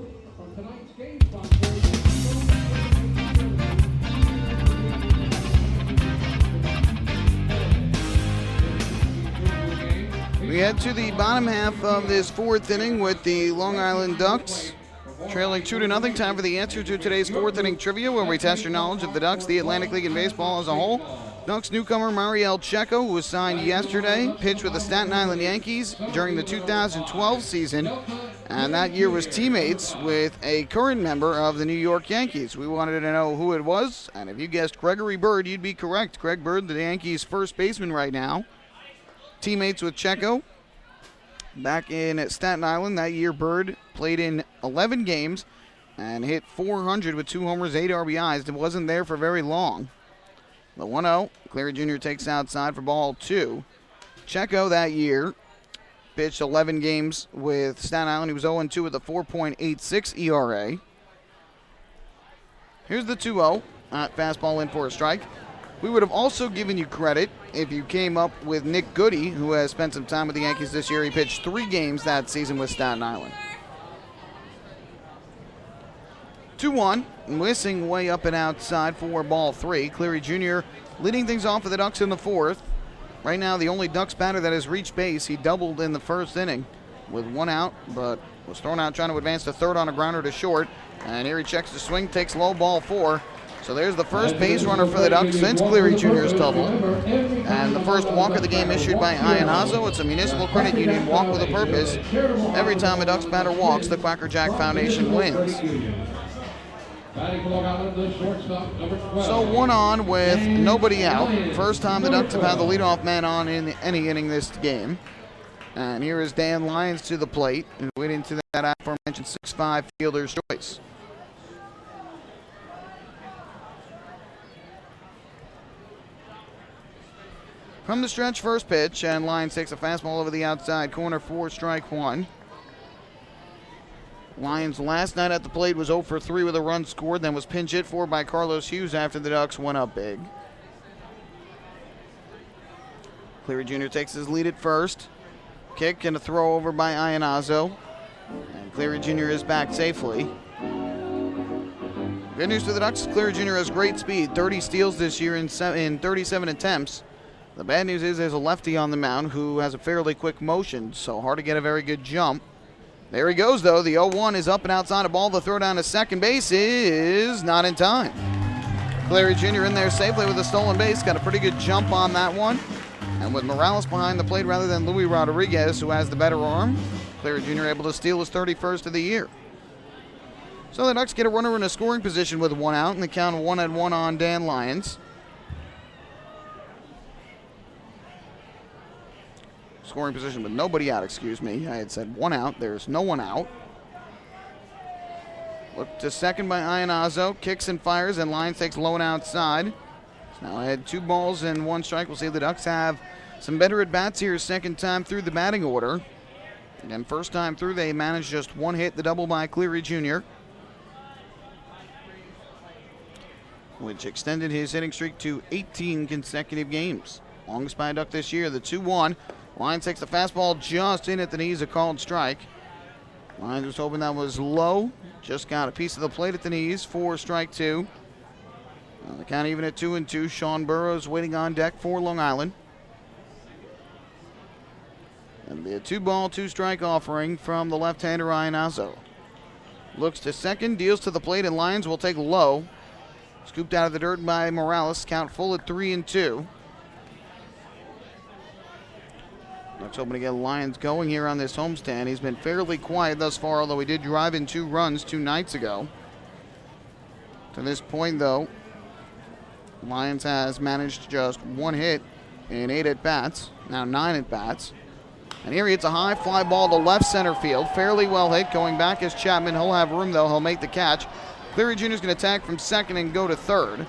We head to the bottom half of this 4th inning with the Long Island Ducks trailing 2-0. Time for the answer to today's 4th inning trivia, where we test your knowledge of the Ducks, the Atlantic League, and baseball as a whole. Ducks newcomer Mariel Checo, who was signed yesterday, pitched with the Staten Island Yankees during the 2012 season, and that year was teammates with a current member of the New York Yankees. We wanted to know who it was, and if you guessed Gregory Bird, you'd be correct. Greg Bird, the Yankees' first baseman right now. Teammates with Checo back in Staten Island. That year, Bird played in 11 games, and hit .400 with 2 homers, 8 RBIs. It wasn't there for very long. The 1-0, Cleary Jr. takes outside for ball 2. Checo that year pitched 11 games with Staten Island. He was 0-2 with a 4.86 ERA. Here's the 2-0. Fastball in for a strike. We would have also given you credit if you came up with Nick Goody, who has spent some time with the Yankees this year. He pitched 3 games that season with Staten Island. 2-1, missing way up and outside for ball 3. Cleary Jr. leading things off for the Ducks in the 4th. Right now, the only Ducks batter that has reached base. He doubled in the first inning with 1 out, but was thrown out trying to advance to third on a grounder to short. And here he checks the swing, takes low, ball 4. So there's the first base runner for the Ducks since Cleary Jr.'s double. And the first walk of the game issued by Ianazo. It's a Municipal Credit Union walk with a purpose. Every time a Ducks batter walks, the Quacker Jack Foundation wins. So 1 on with nobody out. First time the Ducks have had the leadoff man on in any inning this game. And here is Dan Lyons to the plate, who went into that aforementioned 6'5 fielder's choice. From the stretch, first pitch, and Lyons takes a fastball over the outside corner for strike 1. Lyons last night at the plate was 0 for 3 with a run scored, then was pinch hit for by Carlos Hughes after the Ducks went up big. Cleary Jr. takes his lead at first. Kick and a throw over by Ianazo. And Cleary Jr. is back safely. Good news for the Ducks, Cleary Jr. has great speed, 30 steals this year in 37 attempts. The bad news is there's a lefty on the mound who has a fairly quick motion, so hard to get a very good jump. There he goes, though. The 0-1 is up and outside a ball. The throw down to second base is not in time. Cleary Jr. in there safely with a stolen base. Got a pretty good jump on that one. And with Morales behind the plate rather than Luis Rodriguez, who has the better arm, Cleary Jr. able to steal his 31st of the year. So the Ducks get a runner in a scoring position with 1 out, and the count 1-1 on Dan Lyons. Scoring position with nobody out, excuse me. I had said 1 out. There's no one out. Look to second by Ianazo. Kicks and fires, and Lyons takes low and outside. So now I had 2 balls and 1 strike. We'll see if the Ducks have some better at-bats here second time through the batting order. And first time through, they managed just 1 hit, the double by Cleary Jr., which extended his hitting streak to 18 consecutive games. Longest by a Duck this year, the 2-1. Lyons takes the fastball just in at the knees, a called strike. Lyons was hoping that was low. Just got a piece of the plate at the knees for strike 2. The count even at 2-2. Sean Burrows waiting on deck for Long Island. And the 2-ball, 2-strike offering from the left-hander Ianazo. Looks to second, deals to the plate, and Lyons will take low. Scooped out of the dirt by Morales. Count full at 3-2. Ducks hoping to get Lyons going here on this homestand. He's been fairly quiet thus far, although he did drive in 2 runs 2 nights ago. To this point, though, Lyons has managed just 1 hit in 8 at-bats, now 9 at-bats. And here he hits a high fly ball to left center field. Fairly well hit. Going back is Chapman. He'll have room, though. He'll make the catch. Cleary Jr. is going to tag from second and go to third.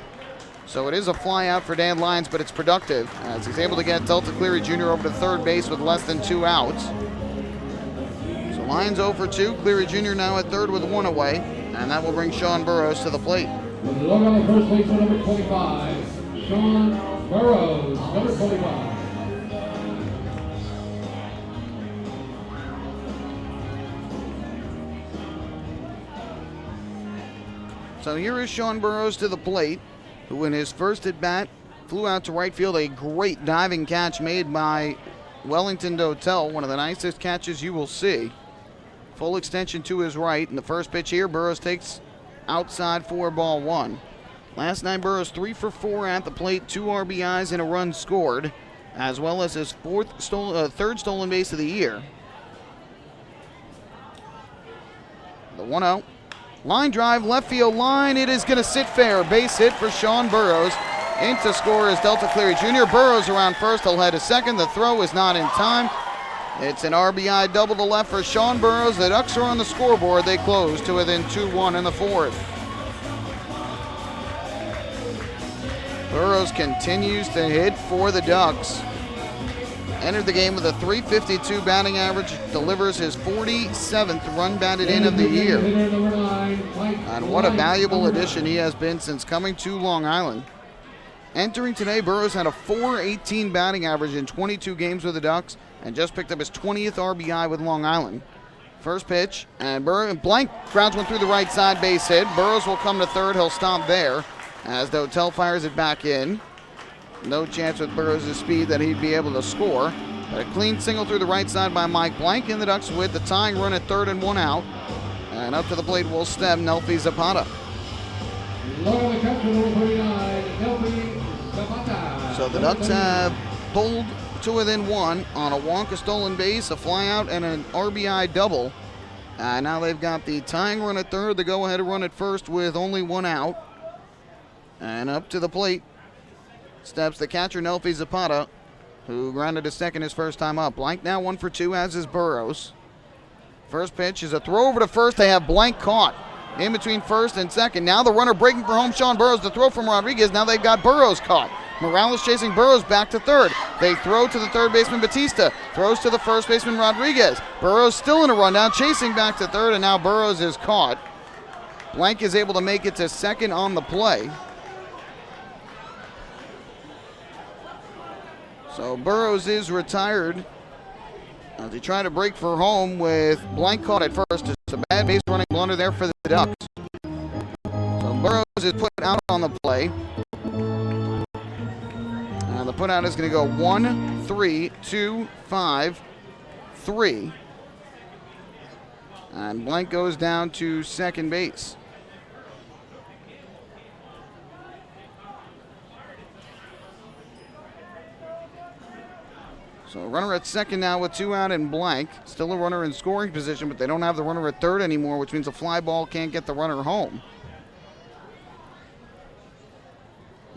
So it is a fly out for Dan Lyons, but it's productive as he's able to get Delta Cleary Jr. over to third base with less than 2 outs. So Lyons 0 for 2. Cleary Jr. now at third with 1 away, and that will bring Sean Burrows to the plate. With the logo on first baseman, number 25, Sean Burrows, number 25. So here is Sean Burrows to the plate, who in his first at-bat flew out to right field. A great diving catch made by Wellington Dotel, one of the nicest catches you will see. Full extension to his right, and the first pitch here, Burrows takes outside for ball 1. Last night, Burrows 3 for 4 at the plate, 2 RBIs and a run scored, as well as his third stolen base of the year. The 1-0. Line drive, left field line. It is going to sit fair. Base hit for Sean Burrows. In to score is Delta Cleary Jr. Burrows around first. He'll head to second. The throw is not in time. It's an RBI double to left for Sean Burrows. The Ducks are on the scoreboard. They close to within 2-1 in the fourth. Burrows continues to hit for the Ducks. Entered the game with a .352 batting average, delivers his 47th run batted in of the year. And what a valuable addition he has been since coming to Long Island. Entering today, Burrows had a .418 batting average in 22 games with the Ducks and just picked up his 20th RBI with Long Island. First pitch, and Blank grounds one through the right side, base hit. Burrows will come to third. He'll stop there as Dotel fires it back in. No chance with Burrows' speed that he'd be able to score. But a clean single through the right side by Mike Blank, and the Ducks with the tying run at third and one out. And up to the plate will step Nelfi Zapata. So the Ducks have pulled to within one on a Wonka stolen base, a flyout, and an RBI double. Now they've got the tying run at third, the go-ahead run at first with only one out. And up to the plate steps the catcher, Nelfi Zapata, who grounded to second his first time up. Blank now 1 for 2, as is Burrows. First pitch is a throw over to first. They have Blank caught in between first and second. Now the runner breaking for home, Sean Burrows. The throw from Rodriguez. Now they've got Burrows caught. Morales chasing Burrows back to third. They throw to the third baseman, Batista. Throws to the first baseman, Rodriguez. Burrows still in a rundown, chasing back to third, and now Burrows is caught. Blank is able to make it to second on the play. So Burrows is retired as he tried to break for home with Blank caught at first. It's a bad base running blunder there for the Ducks. So Burrows is put out on the play. And the put out is going to go 1, 3, 2, 5, 3. And Blank goes down to second base. So runner at second now with 2 out and Blank. Still a runner in scoring position, but they don't have the runner at third anymore, which means a fly ball can't get the runner home.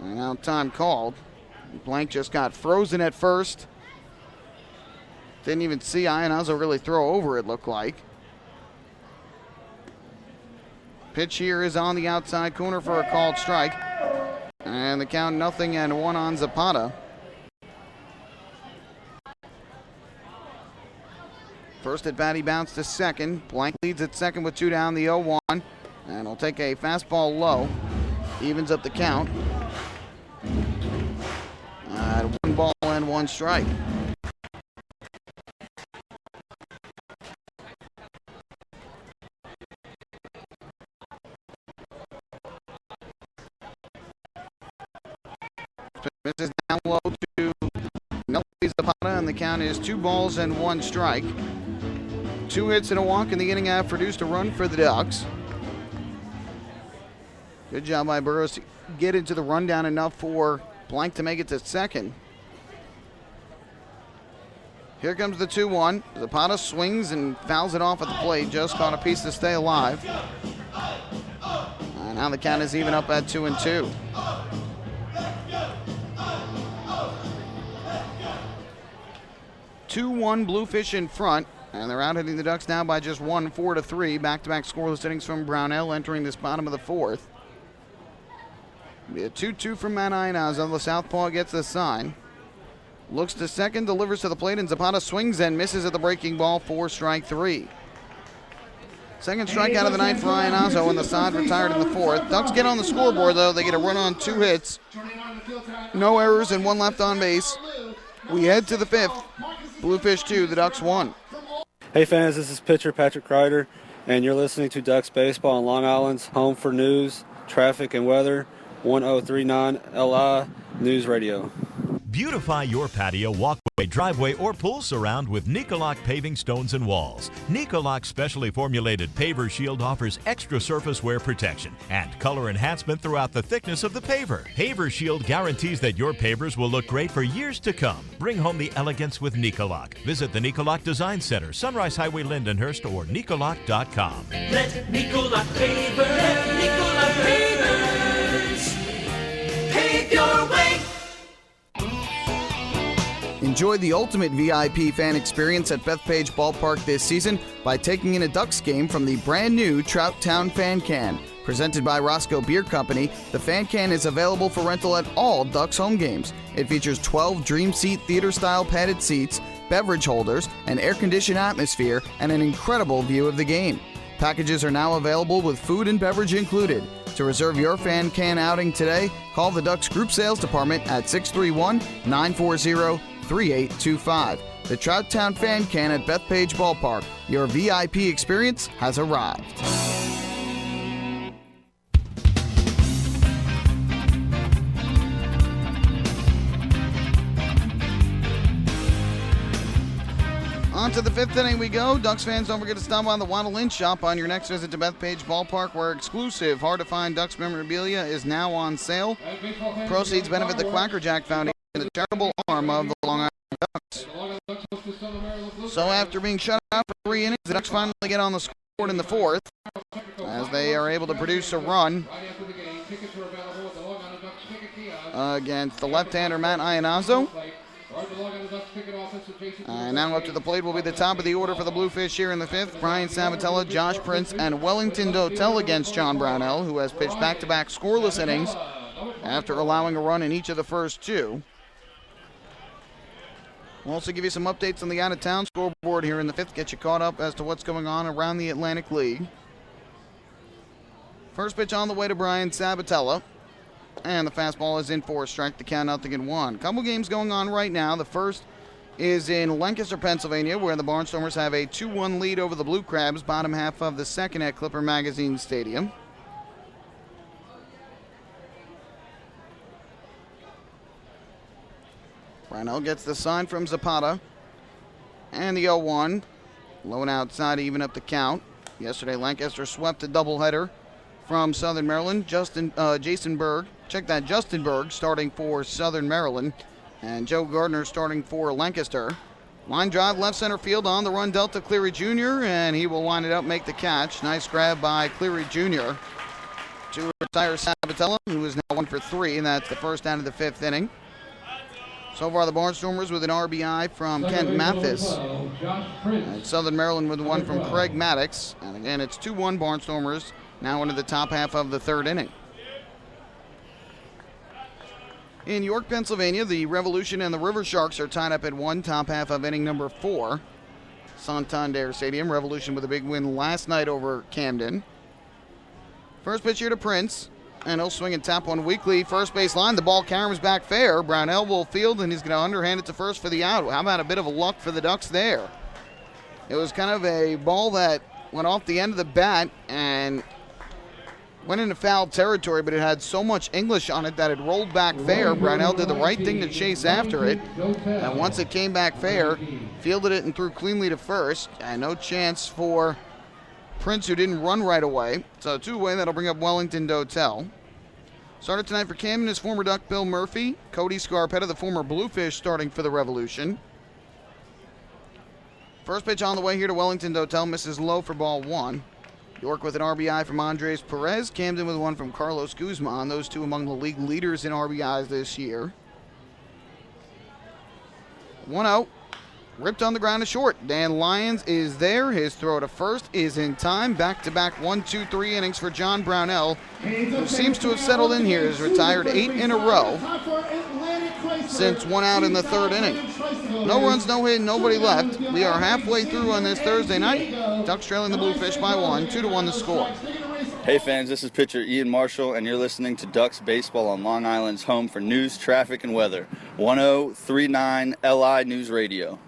And now time called. Blank just got frozen at first. Didn't even see Iannazo really throw over, it looked like. Pitch here is on the outside corner for a called strike. And the count 0-1 on Zapata. First at bat, he bounced to second. Blank leads at second with 2 down, the 0-1. And he'll take a fastball low. Evens up the count. 1 ball and 1 strike. This is down low to Nelfi Zapata, and the count is 2 balls and 1 strike. 2 hits and a walk in the inning have produced a run for the Ducks. Good job by Burrows to get into the rundown enough for Blank to make it to second. Here comes the 2-1. Zapata swings and fouls it off at the plate. Just caught a piece to stay alive. And now the count is even up at 2-2. Bluefish in front. And they're out hitting the Ducks now by just 1, 4-3. Back-to-back scoreless innings from Brownell entering this bottom of the fourth. Be a 2-2 from Matt Iannazo. The southpaw gets the sign. Looks to second, delivers to the plate, and Zapata swings and misses at the breaking ball for strike 3. Second strikeout of the night for Iannazo, and the side retired in the fourth. Ducks get on the scoreboard, though. They get a run on 2 hits. No errors and 1 left on base. We head to the fifth. Bluefish 2, the Ducks 1. Hey fans, this is pitcher Patrick Kreider, and you're listening to Ducks Baseball on Long Island's home for news, traffic, and weather, 1039 LI News Radio. Beautify your patio, walkway, driveway, or pool surround with Nicoloc paving stones and walls. Nicoloc's specially formulated paver shield offers extra surface wear protection and color enhancement throughout the thickness of the paver. Paver shield guarantees that your pavers will look great for years to come. Bring home the elegance with Nicoloc. Visit the Nicoloc Design Center, Sunrise Highway, Lindenhurst, or Nicoloc.com. Let Nicoloc pavers pave your way. Enjoy the ultimate VIP fan experience at Bethpage Ballpark this season by taking in a Ducks game from the brand new Trout Town Fan Can. Presented by Roscoe Beer Company, the Fan Can is available for rental at all Ducks home games. It features 12 Dream Seat theater-style padded seats, beverage holders, an air-conditioned atmosphere, and an incredible view of the game. Packages are now available with food and beverage included. To reserve your Fan Can outing today, call the Ducks Group Sales Department at 631-940-3825. The Trout Town Fan Can at Bethpage Ballpark. Your VIP experience has arrived. On to the fifth inning we go. Ducks fans, don't forget to stop by the Waddle Lynch shop on your next visit to Bethpage Ballpark, where exclusive, hard-to-find Ducks memorabilia is now on sale. Proceeds benefit the Quacker Jack Foundation, the charitable arm of the Long Island Ducks. So after being shut out for 3 innings, the Ducks finally get on the scoreboard in the fourth, as they are able to produce a run against the left-hander Matt Iannazzo. Now up to the plate will be the top of the order for the Bluefish here in the fifth. Brian Sabatella, Josh Prince, and Wellington Dotel against John Brownell, who has pitched back-to-back scoreless innings after allowing a run in each of the first 2. We'll also give you some updates on the out-of-town scoreboard here in the fifth, get you caught up as to what's going on around the Atlantic League. First pitch on the way to Brian Sabatella. And the fastball is in for a strike, the count 0-1. Couple games going on right now. The first is in Lancaster, Pennsylvania, where the Barnstormers have a 2-1 lead over the Blue Crabs, bottom half of the second at Clipper Magazine Stadium. Brownell gets the sign from Zapata. And the 0-1. Low and outside to even up the count. Yesterday, Lancaster swept a doubleheader from Southern Maryland. Jason Berg. Check that, Justin Berg starting for Southern Maryland. And Joe Gardner starting for Lancaster. Line drive left center field on the run, Delta Cleary Jr., and he will line it up, make the catch. Nice grab by Cleary Jr. to retire Sabatella, who is now 1 for 3, and that's the first out of the fifth inning. So far, the Barnstormers with an RBI from Kent Mathis. And Southern Maryland with one from Craig Maddox. And again, it's 2-1 Barnstormers, now into the top half of the third inning. In York, Pennsylvania, the Revolution and the River Sharks are tied up at 1, top half of inning number 4. Santander Stadium. Revolution with a big win last night over Camden. First pitch here to Prince, and he'll swing and tap one weakly. First base line, the ball caroms back fair. Brownell will field, and he's going to underhand it to first for the out. How about a bit of a luck for the Ducks there? It was kind of a ball that went off the end of the bat and went into foul territory, but it had so much English on it that it rolled back fair. Brownell did the right thing to chase after it, and once it came back fair, fielded it and threw cleanly to first, and no chance for Prince, who didn't run right away. So 2-away, that'll bring up Wellington Dotel. Starter tonight for Camden is former Duck Bill Murphy, Cody Scarpetta, the former Bluefish, starting for the Revolution. First pitch on the way here to Wellington Dotel, misses low for ball 1. York with an RBI from Andres Perez. Camden with one from Carlos Guzman. Those two among the league leaders in RBIs this year. 1-0. Ripped on the ground to short. Dan Lyons is there. His throw to first is in time. Back-to-back 1-2-3 innings for John Brownell, who seems to have settled in here. He's retired 8 in a row since 1 out in the third inning. No runs, no hit, nobody left. We are halfway through on this Thursday night. Ducks trailing the Bluefish by 1, 2-1 the score. Hey fans, this is pitcher Ian Marshall, and you're listening to Ducks Baseball on Long Island's home for news, traffic, and weather. 1039 LI News Radio.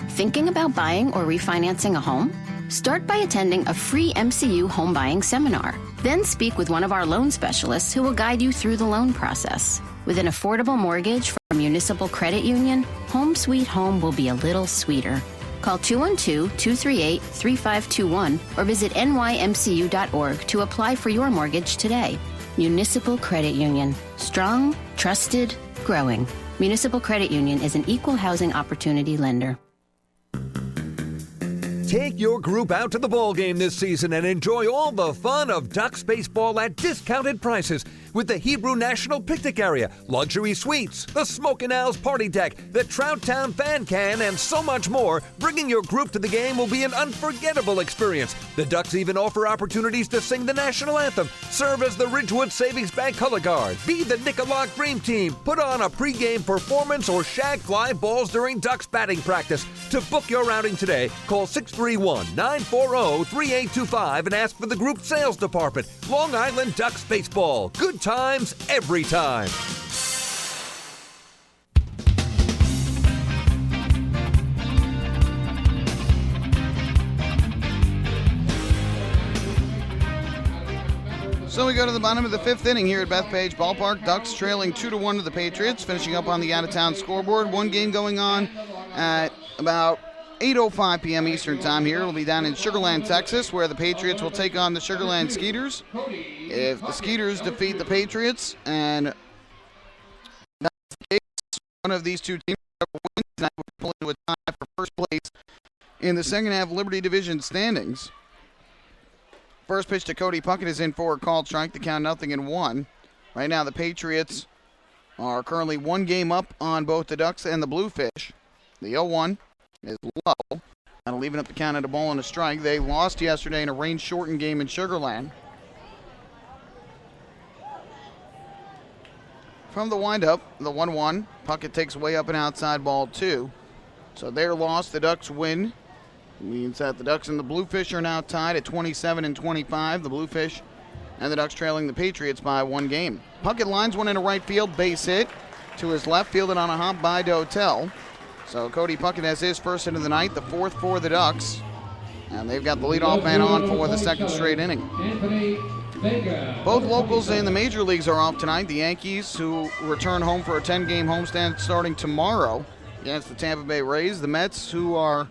Thinking about buying or refinancing a home? Start by attending a free MCU home buying seminar. Then speak with one of our loan specialists who will guide you through the loan process. With an affordable mortgage from Municipal Credit Union, Home Sweet Home will be a little sweeter. Call 212-238-3521 or visit nymcu.org to apply for your mortgage today. Municipal Credit Union. Strong, trusted, growing. Municipal Credit Union is an equal housing opportunity lender. Take your group out to the ball game this season and enjoy all the fun of Ducks baseball at discounted prices. with the Hebrew National Picnic Area, luxury suites, the Smokin' Owls Party Deck, the Trout Town Fan Can, and so much more. Bringing your group to the game will be an unforgettable experience. The Ducks even offer opportunities to sing the national anthem, serve as the Ridgewood Savings Bank color guard, be the Nicolak Dream Team, put on a pregame performance, or shag fly balls during Ducks batting practice. To book your outing today, call 631-940-3825 and ask for the group sales department. Long Island Ducks Baseball. Good times every time. So we go to the bottom of the 5th inning here at Bethpage Ballpark. Ducks trailing 2-1 to the Patriots, finishing up on the out-of-town scoreboard. One game going on at about 8:05 p.m. Eastern Time here. It'll be down in Sugar Land, Texas, where the Patriots will take on the Sugar Land Skeeters. If the Skeeters defeat the Patriots and that's the case, one of these two teams wins tonight, will pull into a tie for first place in the second half Liberty Division standings. First pitch to Cody Puckett is in for a called strike. The count 0-1. Right now the Patriots are currently one game up on both the Ducks and the Bluefish. The 0-1 is low. That'll even up the count at a ball and a strike. They lost yesterday in a rain-shortened game in Sugar Land. From the windup, the 1-1, Puckett takes way up and outside ball 2. So they're lost. The Ducks win. It means that the Ducks and the Bluefish are now tied at 27-25. The Bluefish and the Ducks trailing the Patriots by one game. Puckett lines one into right field, base hit to his left, fielded on a hop by Dotel. So Cody Puckett has his first hit of the night, the 4th for the Ducks. And they've got the leadoff man on for the second straight inning. Both locals in the major leagues are off tonight. The Yankees, who return home for a 10-game homestand starting tomorrow against the Tampa Bay Rays. The Mets, who are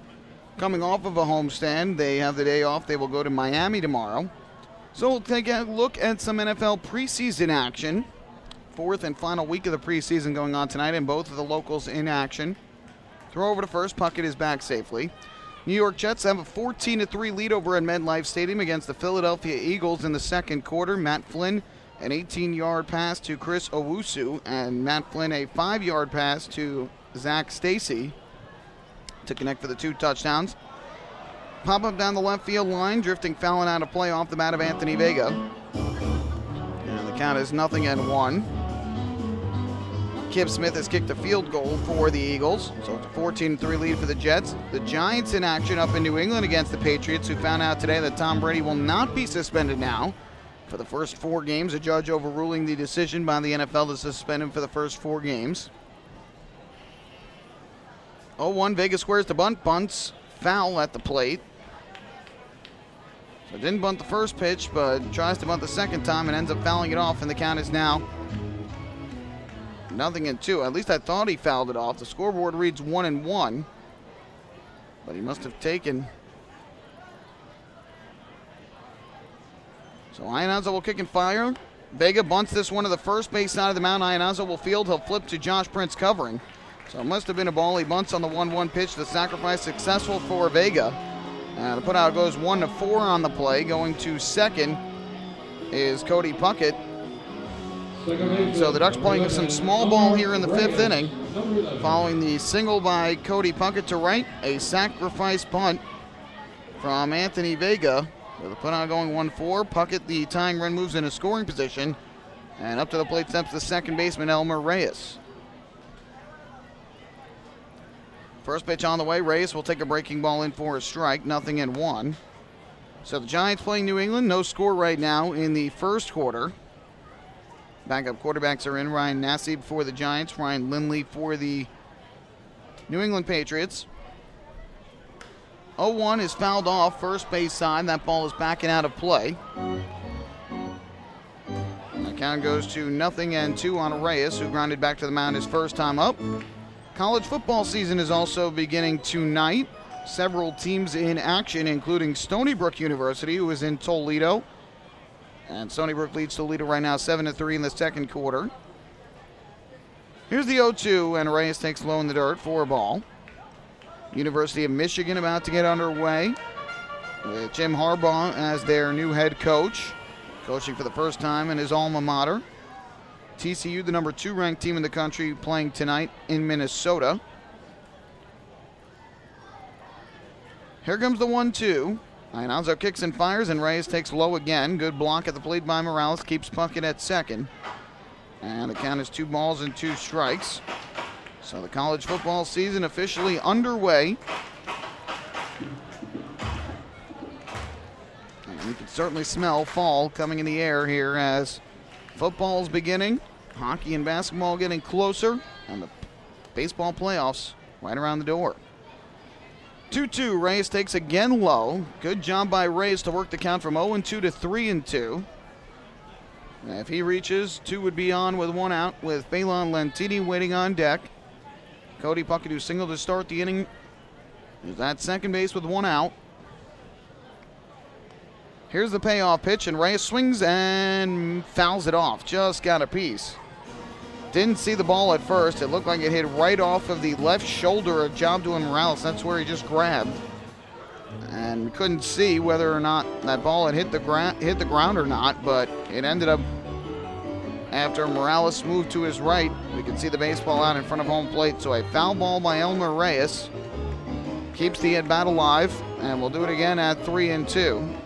coming off of a homestand, they have the day off. They will go to Miami tomorrow. So we'll take a look at some NFL preseason action. 4th and final week of the preseason going on tonight, and both of the locals in action. Throw over to first. Puckett is back safely. New York Jets have a 14-3 lead over at MetLife Stadium against the Philadelphia Eagles in the second quarter. Matt Flynn, an 18-yard pass to Chris Owusu, and Matt Flynn a 5-yard pass to Zach Stacy to connect for the 2 touchdowns. Pop up down the left field line, drifting foul and out of play off the bat of Anthony Vega. And the count is 0-1. Kip Smith has kicked a field goal for the Eagles, so it's a 14-3 lead for the Jets. The Giants in action up in New England against the Patriots, who found out today that Tom Brady will not be suspended now for the first 4 games. A judge overruling the decision by the NFL to suspend him for the first 4 games. 0-1, Vegas squares the bunt, bunts, foul at the plate. So didn't bunt the first pitch, but tries to bunt the second time and ends up fouling it off, and the count is now 0-2. At least I thought he fouled it off. The scoreboard reads 1-1, but he must have taken. So Iannazzo will kick and fire. Vega bunts this one to the first base side of the mound. Iannazzo will field. He'll flip to Josh Prince covering. So it must have been a ball. He bunts on the 1-1 pitch. The sacrifice successful for Vega. The putout goes 1-4 on the play. Going to second is Cody Puckett. So the Ducks playing some small ball here in the 5th inning. Following the single by Cody Puckett to right, a sacrifice punt from Anthony Vega. With the putout going 1-4, Puckett, the tying run, moves into scoring position. And up to the plate steps the second baseman, Elmer Reyes. First pitch on the way. Reyes will take a breaking ball in for a strike. 0-1. So the Giants playing New England. No score right now in the first quarter. Backup quarterbacks are in. Ryan Nassib for the Giants. Ryan Lindley for the New England Patriots. 0-1 is fouled off first base side. That ball is backing out of play. The count goes to 0-2 on Reyes, who grounded back to the mound his first time up. College football season is also beginning tonight. Several teams in action, including Stony Brook University, who is in Toledo. And Stony Brook leads Toledo right now 7-3 in the second quarter. Here's the 0-2, and Reyes takes low in the dirt for a ball. University of Michigan about to get underway with Jim Harbaugh as their new head coach, coaching for the first time in his alma mater. TCU, the number 2 ranked team in the country, playing tonight in Minnesota. Here comes the 1-2. Iannazo kicks and fires, and Reyes takes low again. Good block at the plate by Morales, keeps Puckett at second. And the count is 2 balls and 2 strikes. So the college football season officially underway. And you can certainly smell fall coming in the air here as football's beginning, hockey and basketball getting closer, and the baseball playoffs right around the door. 2-2, Reyes takes again low. Good job by Reyes to work the count from 0-2 to 3-2. If he reaches, 2 would be on with 1 out, with Phelan Lentini waiting on deck. Cody Puckett, who singled to start the inning, is at second base with 1 out. Here's the payoff pitch, and Reyes swings and fouls it off. Just got a piece. Didn't see the ball at first. It looked like it hit right off of the left shoulder of Job doing Morales. That's where he just grabbed. And we couldn't see whether or not that ball had hit the ground or not, but it ended up, after Morales moved to his right, we could see the baseball out in front of home plate. So a foul ball by Elmer Reyes keeps the at-bat alive, and we'll do it again at 3-2.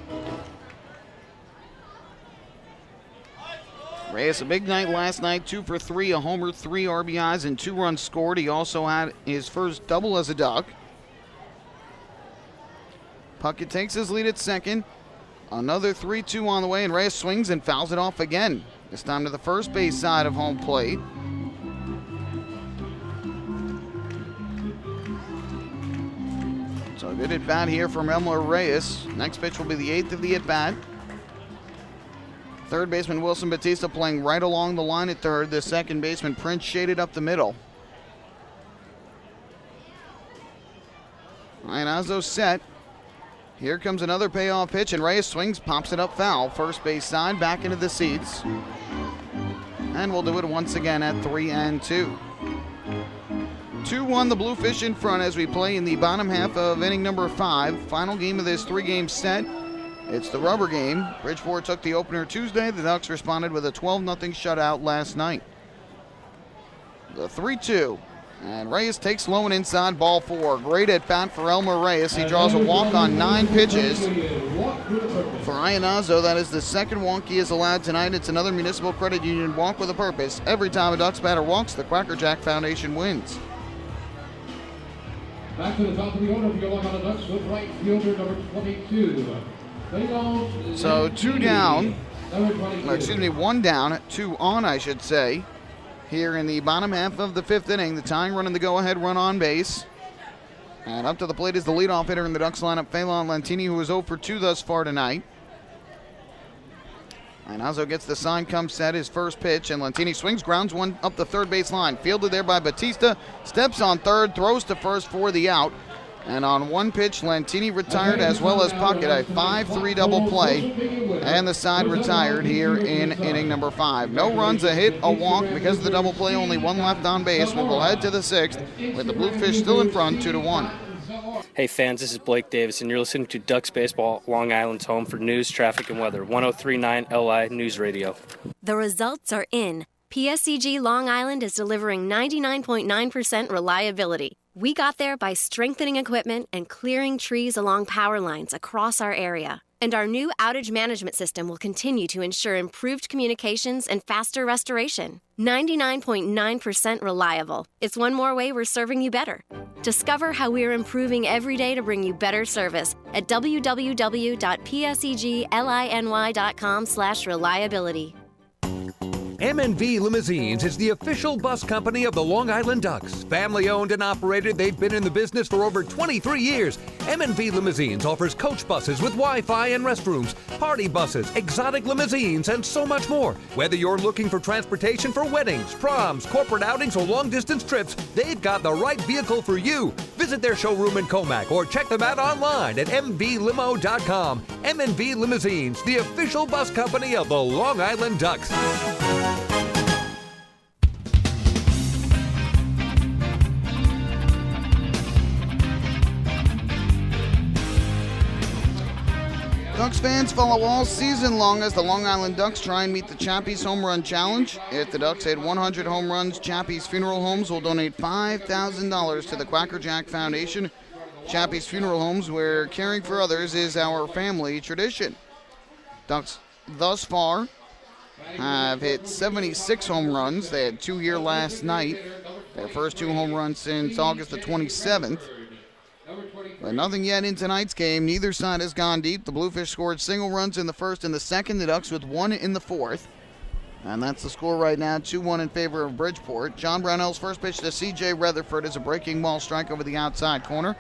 Reyes, a big night last night, 2 for 3, a homer, 3 RBIs, and 2 runs scored. He also had his first double as a Duck. Puckett takes his lead at second. Another 3-2 on the way, and Reyes swings and fouls it off again. This time to the first base side of home plate. So a good at-bat here from Elmer Reyes. Next pitch will be the 8th of the at-bat. Third baseman Wilson Batista playing right along the line at third. The second baseman Prince shaded up the middle. Iannazo set. Here comes another payoff pitch, and Reyes swings, pops it up foul. First base side, back into the seats. And we'll do it once again at 3-2. 2-1 the Bluefish in front as we play in the bottom half of inning number 5. Final game of this 3-game set. It's the rubber game. Bridgeport took the opener Tuesday. The Ducks responded with a 12-0 shutout last night. The 3-2. And Reyes takes low and inside, ball 4. Great at bat for Elmer Reyes. He draws a walk on 9 pitches. For Iannazo, that is the second walk he has allowed tonight. It's another Municipal Credit Union walk with a purpose. Every time a Ducks batter walks, the Quacker Jack Foundation wins. Back to the top of the order for your luck on the Ducks with right fielder number 22. So 2 down, excuse me, 1 down, 2 on, I should say, here in the bottom half of the 5th inning. The tying run and the go-ahead run on base. And up to the plate is the leadoff hitter in the Ducks lineup, Phelan Lentini, who is 0 for 2 thus far tonight. Iannazo gets the sign, comes set, his first pitch, and Lentini swings, grounds one up the third base line. Fielded there by Batista, steps on third, throws to first for the out. And on 1 pitch, Lentini retired as well as Puckett, a 5-3 double play, and the side retired here in inning number 5. No runs, a hit, a walk. Because of the double play, only 1 left on base. We'll go ahead to the 6th with the Bluefish still in front, 2-1. Hey fans, this is Blake Davis, and you're listening to Ducks Baseball, Long Island's home for news, traffic, and weather. 103.9 LI News Radio. The results are in. PSEG Long Island is delivering 99.9% reliability. We got there by strengthening equipment and clearing trees along power lines across our area. And our new outage management system will continue to ensure improved communications and faster restoration. 99.9% reliable. It's one more way we're serving you better. Discover how we're improving every day to bring you better service at www.psegLiny.com/reliability. M&V Limousines is the official bus company of the Long Island Ducks. Family owned and operated, they've been in the business for over 23 years. M&V Limousines offers coach buses with Wi-Fi and restrooms, party buses, exotic limousines, and so much more. Whether you're looking for transportation for weddings, proms, corporate outings, or long-distance trips, they've got the right vehicle for you. Visit their showroom in Comac or check them out online at mvlimo.com. M&V Limousines, the official bus company of the Long Island Ducks. Ducks fans follow all season long as the Long Island Ducks try and meet the Chappie's Home Run Challenge. If the Ducks hit 100 home runs, Chappie's Funeral Homes will donate $5,000 to the Quacker Jack Foundation. Chappie's Funeral Homes, where caring for others is our family tradition. Ducks thus far have hit 76 home runs. They had 2 here last night. Their first 2 home runs since August the 27th. But nothing yet in tonight's game. Neither side has gone deep. The Bluefish scored single runs in the first and the second. The Ducks with 1 in the fourth. And that's the score right now, 2-1 in favor of Bridgeport. John Brownell's first pitch to C.J. Rutherford is a breaking ball strike over the outside corner.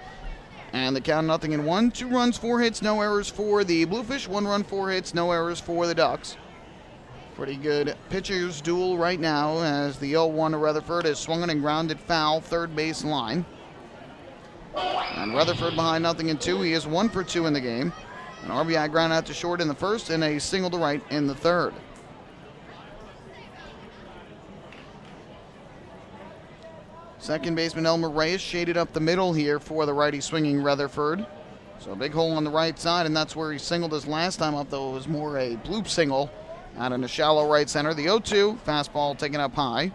And the count 0-1. 2 runs, 4 hits, no errors for the Bluefish. 1 run, 4 hits, no errors for the Ducks. Pretty good pitcher's duel right now as the 0-1 to Rutherford is swung and grounded foul, third base line. And Rutherford behind 0-2. He is 1 for 2 in the game. An RBI ground out to short in the first and a single to right in the third. Second baseman Elmer Reyes shaded up the middle here for the righty swinging Rutherford. So a big hole on the right side, and that's where he singled his last time up, though it was more a bloop single out in a shallow right center. The 0-2, fastball taken up high.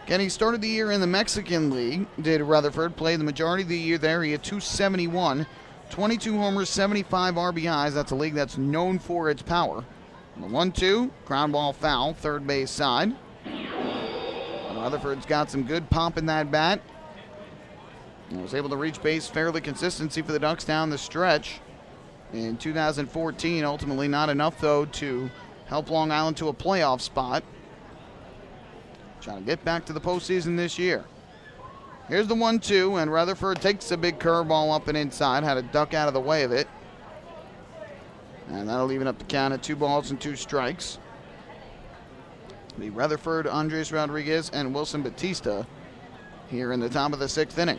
Again, he started the year in the Mexican League, did Rutherford. Played the majority of the year there. He had 271, 22 homers, 75 RBIs. That's a league that's known for its power. The 1-2, ground ball foul, third base side. Rutherford's got some good pop in that bat. He was able to reach base fairly consistency for the Ducks down the stretch in 2014. Ultimately not enough, though, to help Long Island to a playoff spot. Trying to get back to the postseason this year. Here's the 1-2, and Rutherford takes a big curveball up and inside. Had a duck out of the way of it. And that'll even up the count at 2 balls and 2 strikes. Be Rutherford, Andres Rodriguez, and Wilson Batista here in the top of the 6th inning.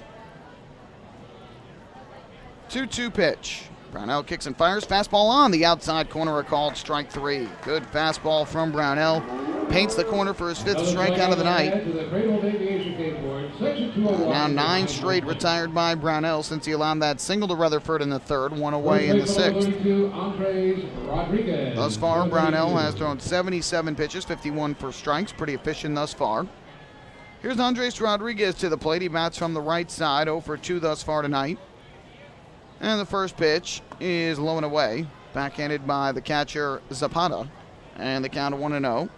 2-2 pitch. Brownell kicks and fires. Fastball on the outside corner, a called strike 3. Good fastball from Brownell. Paints the corner for his 5th strikeout of the night. Now 9 straight retired by Brownell since he allowed that single to Rutherford in the 3rd, 1 away in the 6th. Thus far, Brownell has thrown 77 pitches, 51 for strikes. Pretty efficient thus far. Here's Andres Rodriguez to the plate. He bats from the right side, 0 for 2 thus far tonight. And the first pitch is low and away, backhanded by the catcher Zapata, and the count of 1-0.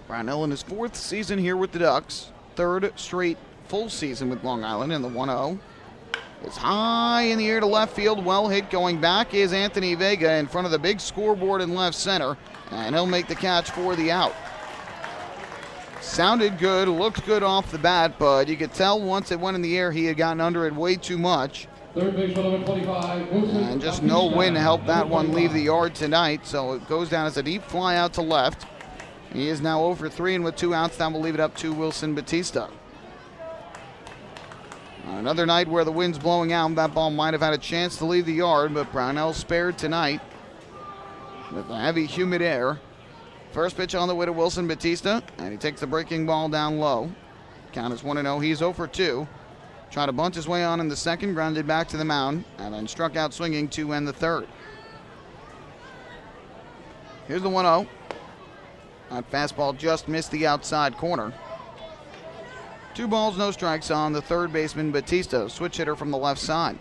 Brownell in his 4th season here with the Ducks, 3rd straight full season with Long Island, and the 1-0 is high in the air to left field. Well hit. Going back is Anthony Vega in front of the big scoreboard in left center, and he'll make the catch for the out. Sounded good, looked good off the bat, but you could tell once it went in the air he had gotten under it way too much. Third baseman number 25, Wilson. And just no wind to help that one leave the yard tonight, so it goes down as a deep fly out to left. He is now 0 for 3, and with 2 outs, that will leave it up to Wilson Batista. Another night where the wind's blowing out, that ball might have had a chance to leave the yard, but Brownell spared tonight with the heavy, humid air. First pitch on the way to Wilson Batista, and he takes the breaking ball down low. Count is 1-0. He's 0 for 2. Tried to bunt his way on in the 2nd, grounded back to the mound, and then struck out swinging to end the 3rd. Here's the 1-0. That fastball just missed the outside corner. 2 balls, no strikes on the 3rd baseman Batista, switch hitter from the left side.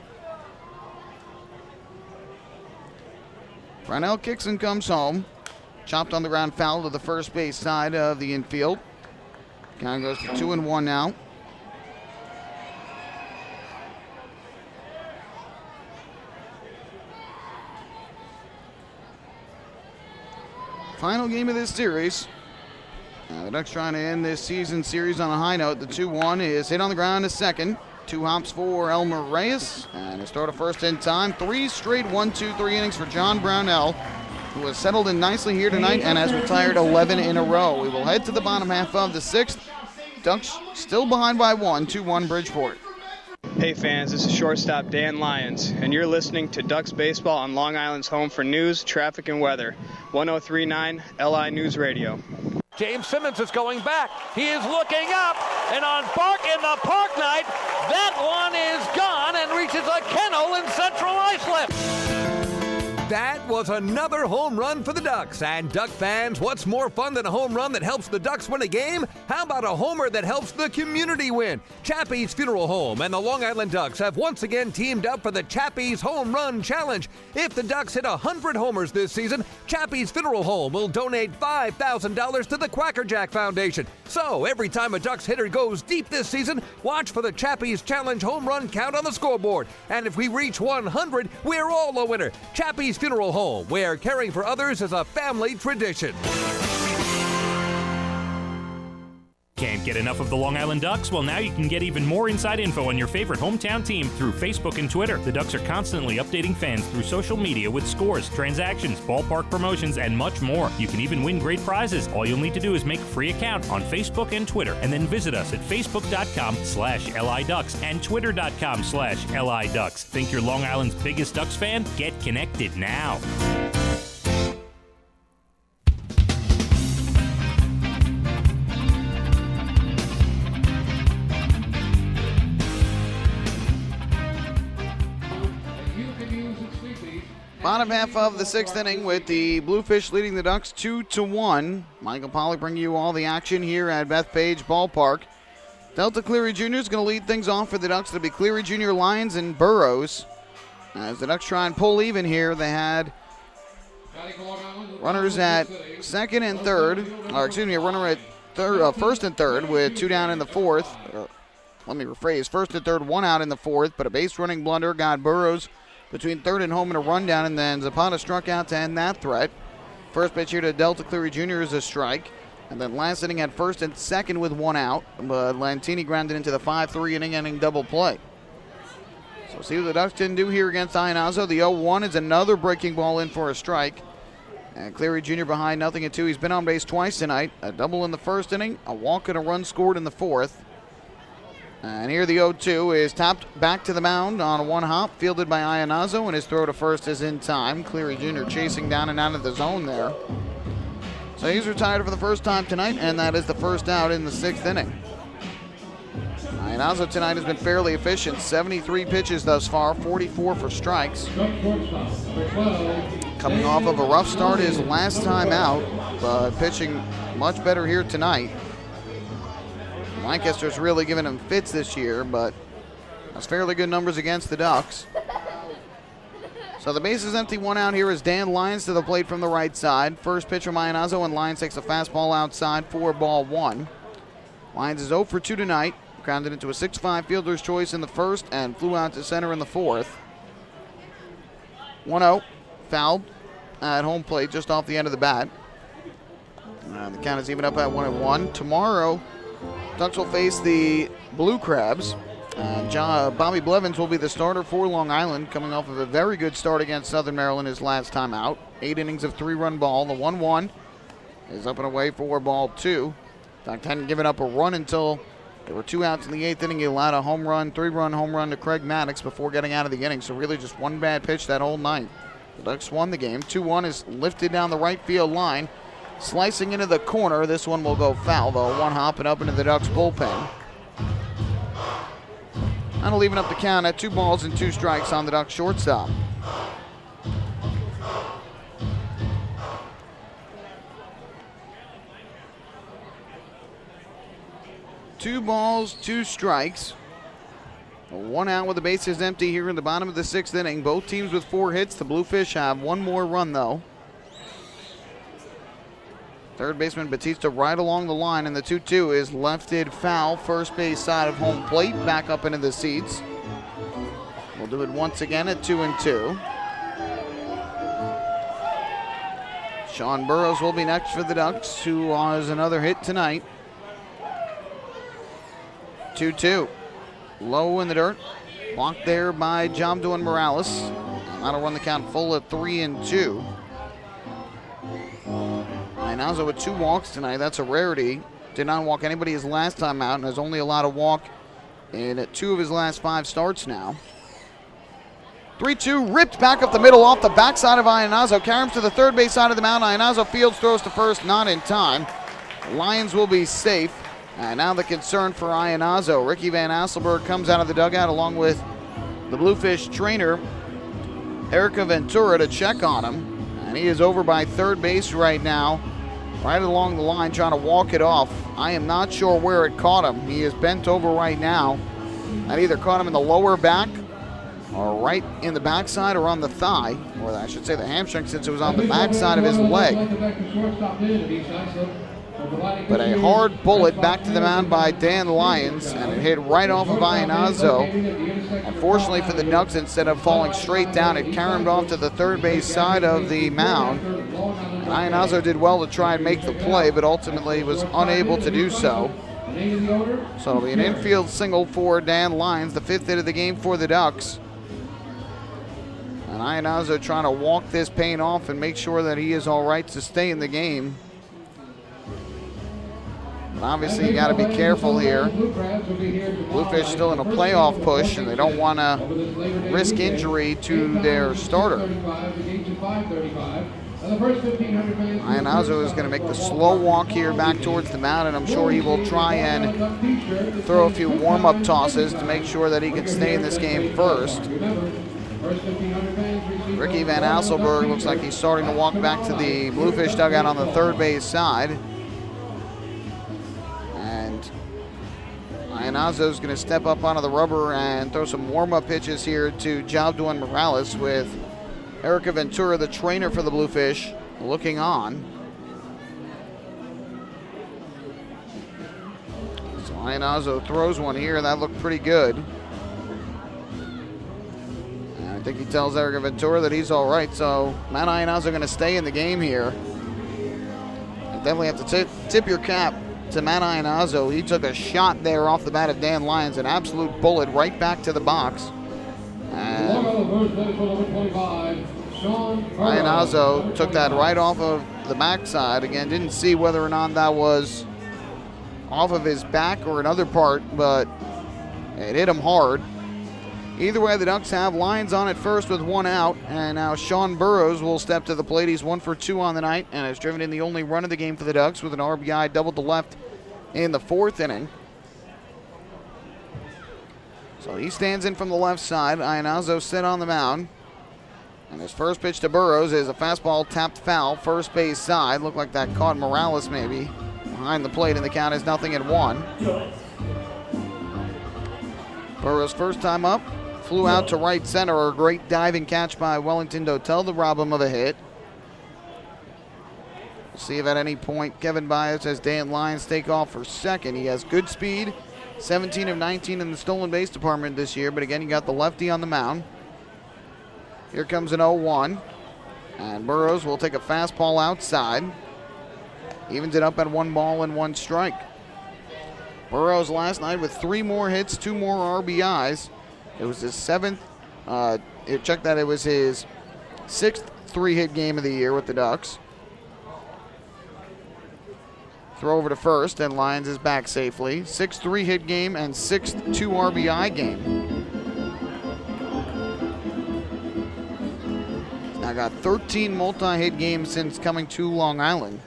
Brownell kicks and comes home. Chopped on the ground foul to the first base side of the infield. Count goes to 2-1 now. Final game of this series. The Ducks trying to end this season series on a high note. The 2-1 is hit on the ground to second. 2 hops for Elmer Reyes. And a start of first in time. 3 straight 1-2-3 innings for John Brownell, who has settled in nicely here tonight and has retired 11 in a row. We will head to the bottom half of the 6th. Ducks still behind by 1, 2-1 Bridgeport. Hey fans, this is shortstop Dan Lyons, and you're listening to Ducks Baseball on Long Island's home for news, traffic, and weather. 1039 LI News Radio. James Simmons is going back. He is looking up, and on Bark in the Park Night, that one is gone and reaches a kennel in central ice. That was another home run for the Ducks. And Duck fans, what's more fun than a home run that helps the Ducks win a game? How about a homer that helps the community win? Chappie's Funeral Home and the Long Island Ducks have once again teamed up for the Chappie's Home Run Challenge. If the Ducks hit 100 homers this season, Chappie's Funeral Home will donate $5,000 to the Quacker Jack Foundation. So every time a Ducks hitter goes deep this season, watch for the Chappie's Challenge home run count on the scoreboard. And if we reach 100, we're all a winner. Chappie's Funeral Home, where caring for others is a family tradition. Can't get enough of the Long Island Ducks? Well, now you can get even more inside info on your favorite hometown team through Facebook and Twitter. The Ducks are constantly updating fans through social media with scores, transactions, ballpark promotions, and much more. You can even win great prizes. All you'll need to do is make a free account on Facebook and Twitter, and then visit us at facebook.com/LIDucks and twitter.com/LIDucks. Think you're Long Island's biggest Ducks fan? Get connected now. Bottom half of the sixth inning with the Bluefish leading the Ducks 2-1. Michael Pollock bringing you all the action here at Bethpage Ballpark. Delta Cleary Jr. is going to lead things off for the Ducks. It'll be Cleary Jr., Lyons, and Burrows. As the Ducks try and pull even here, they had runners at second and third. Or excuse me, a runner at first and third with 2 down in the fourth. Let me rephrase. First and third, 1 out in the fourth, but a base running blunder got Burrows between third and home and a rundown, and then Zapata struck out to end that threat. First pitch here to Delta Cleary Jr. is a strike. And then last inning at first and second with 1 out, but Lantini grounded into the 5-3 inning double play. So see what the Ducks didn't do here against Iannazzo. The 0-1 is another breaking ball in for a strike. And Cleary Jr. behind 0-2. He's been on base twice tonight. A double in the first inning, a walk and a run scored in the fourth. And here the 0-2 is tapped back to the mound on a 1-hop, fielded by Iannazzo, and his throw to first is in time. Cleary Jr. chasing down and out of the zone there. So he's retired for the first time tonight, and that is the first out in the sixth inning. Iannazzo tonight has been fairly efficient. 73 pitches thus far, 44 for strikes. Coming off of a rough start his last time out, but pitching much better here tonight. Lancaster's really given him fits this year, but that's fairly good numbers against the Ducks. So the base is empty, 1 out here is Dan Lyons to the plate from the right side. First pitch from Iannazzo, and Lyons takes a fastball outside for ball 1. Lyons is 0 for 2 tonight. Grounded into a 6-5 fielder's choice in the first and flew out to center in the fourth. 1-0, fouled at home plate just off the end of the bat. The count is even up at 1-1. Tomorrow, Ducks will face the Blue Crabs. Bobby Blevins will be the starter for Long Island, coming off of a very good start against Southern Maryland his last time out. 8 innings of 3-run ball. The 1-1 is up and away for ball 2. Ducks hadn't given up a run until there were 2 outs in the 8th inning. He allowed a 3-run home run to Craig Maddox before getting out of the inning. So really just one bad pitch that whole night. The Ducks won the game. 2-1 is lifted down the right field line. Slicing into the corner, this one will go foul, though. 1 hopping up into the Ducks bullpen. That'll leave it up the count at 2 balls and 2 strikes on the Ducks shortstop. Two balls, 2 strikes. 1 out with the bases empty here in the bottom of the 6th inning. Both teams with 4 hits. The Bluefish have 1 more run, though. Third baseman Batista right along the line, and the 2-2 is lefted foul, first base side of home plate, back up into the seats. We'll do it once again at 2-2. Sean Burrows will be next for the Ducks, who has another hit tonight. 2-2. Low in the dirt. Blocked there by Jomdoan Morales. That'll run the count full at 3-2. Iannazzo with 2 walks tonight. That's a rarity. Did not walk anybody his last time out and has only allowed a walk in 2 of his last 5 starts now. 3-2, ripped back up the middle off the backside of Iannazzo. Carries to the third base side of the mound. Iannazzo fields, throws to first, not in time. Lions will be safe. And now the concern for Iannazzo. Ricky Van Asselberg comes out of the dugout along with the Bluefish trainer, Erica Ventura to check on him. And he is over by third base right now, right along the line, trying to walk it off. I am not sure where it caught him. He is bent over right now. That either caught him in the lower back or right in the backside or on the thigh, or I should say the hamstring, since it was on the backside of his leg. But a hard bullet back to the mound by Dan Lyons, and it hit right off of Iannazo. Unfortunately for the Ducks, instead of falling straight down, it caromed off to the third base side of the mound. And Iannazo did well to try and make the play, but ultimately was unable to do so. So it'll be an infield single for Dan Lyons, the 5th hit of the game for the Ducks. And Iannazo trying to walk this pain off and make sure that he is all right to stay in the game. But obviously you got to be careful here. Bluefish still in a playoff push, and they don't want to risk injury to their starter. Iannazo is going to make the slow walk here back towards the mound, and I'm sure he will try and throw a few warm-up tosses to make sure that he can stay in this game first. Ricky Van Asselberg looks like he's starting to walk back to the Bluefish dugout on the third base side. And Iannazo is going to step up onto the rubber and throw some warm-up pitches here to Jobduan Morales, with Erica Ventura, the trainer for the Bluefish, looking on. So Iannazo throws one here. That looked pretty good. And I think he tells Erica Ventura that he's all right. So Matt Iannazo going to stay in the game here. You definitely have to tip your cap to Matt Iannazo. He took a shot there off the bat of Dan Lyons, an absolute bullet right back to the box. And Iannazo took that right off of the backside. Again, didn't see whether or not that was off of his back or another part, but it hit him hard. Either way, the Ducks have Lyons on at first with one out, and now Sean Burrows will step to the plate. He's 1 for 2 on the night and has driven in the only run of the game for the Ducks with an RBI double to left in the 4th inning. So he stands in from the left side. Iannazo sit on the mound. And his first pitch to Burrows is a fastball tapped foul, first base side. Looked like that caught Morales maybe behind the plate, and the count is 0-1. Burrows' first time up, flew out to right center. A great diving catch by Wellington Dotel to rob him of a hit. We'll see if at any point Kevin Byers has Dan Lyons take off for second. He has good speed, 17 of 19 in the stolen base department this year, but again, you got the lefty on the mound. Here comes an 0-1, and Burrows will take a fastball outside. Evens it up at 1 ball and 1 strike. Burrows last night with 3 more hits, 2 more RBIs. It was his 7th. Check that, it was his 6th 3-hit game of the year with the Ducks. Throw over to first, and Lyons is back safely. 6th 3-hit game and 6th 2 RBI game. Now got 13 multi-hit games since coming to Long Island.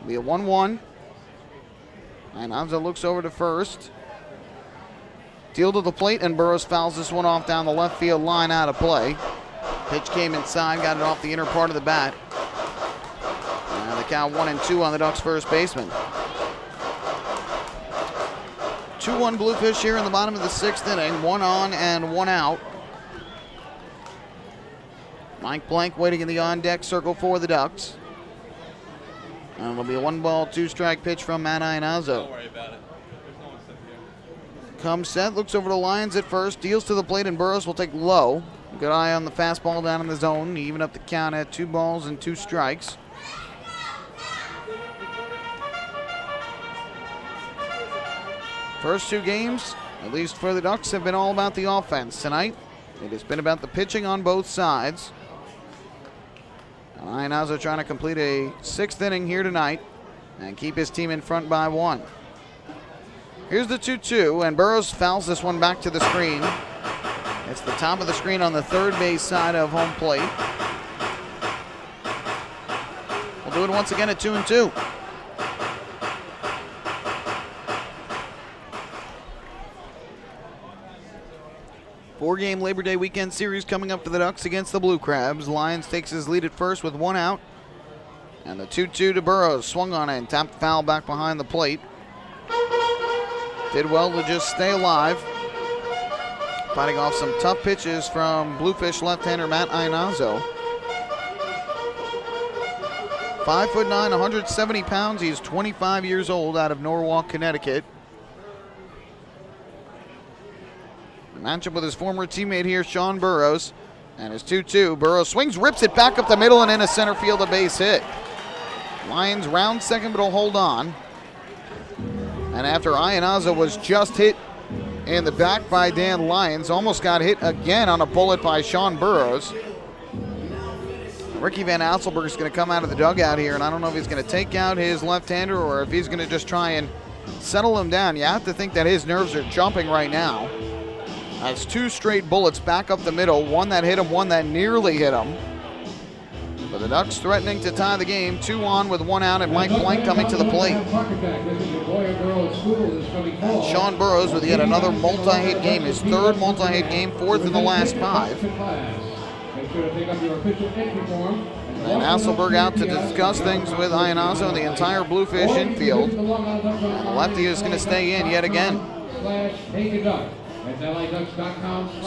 Be a 1-1. And Iannazo looks over to first. Deal to the plate, and Burrows fouls this one off down the left field line out of play. Pitch came inside, got it off the inner part of the bat. And the count 1-2 on the Ducks' first baseman. 2-1 Bluefish here in the bottom of the 6th inning. 1 on and 1 out. Mike Blank waiting in the on-deck circle for the Ducks. And it'll be a 1 ball, 2 strike pitch from Matt Iannazo. Don't worry about it. Comes set, looks over to Lyons at first, deals to the plate, and Burrows will take low. Good eye on the fastball down in the zone. Even up the count at 2 balls and 2 strikes. First 2 games, at least for the Ducks, have been all about the offense. Tonight, it has been about the pitching on both sides. Iannazo trying to complete a 6th inning here tonight and keep his team in front by 1. Here's the 2-2, and Burrows fouls this one back to the screen. It's the top of the screen on the third base side of home plate. We'll do it once again at 2-2. Four-game Labor Day weekend series coming up for the Ducks against the Blue Crabs. Lyons takes his lead at first with one out. And the 2-2 to Burrows. Swung on it and tapped foul back behind the plate. Did well to just stay alive. Fighting off some tough pitches from Bluefish left-hander Matt Iannazo. 5'9", 170 pounds. He's 25 years old, out of Norwalk, Connecticut. Matchup with his former teammate here, Sean Burrows. And his 2-2. Burrows swings, rips it back up the middle and into center field, a base hit. Lions round second, but will hold on. And after Iannazo was just hit in the back by Dan Lyons, almost got hit again on a bullet by Sean Burrows. Ricky Van Asselberg is going to come out of the dugout here, and I don't know if he's going to take out his left-hander or if he's going to just try and settle him down. You have to think that his nerves are jumping right now. That's two straight bullets back up the middle, one that hit him, one that nearly hit him. But the Ducks threatening to tie the game, 2 on with 1 out, and Mike Blank coming to the plate. And Sean Burrows with yet another multi-hit game, his third multi-hit game, fourth in the last 5. And Asselberg out to discuss things with Iannazo and the entire Bluefish infield. And the lefty is going to stay in yet again. So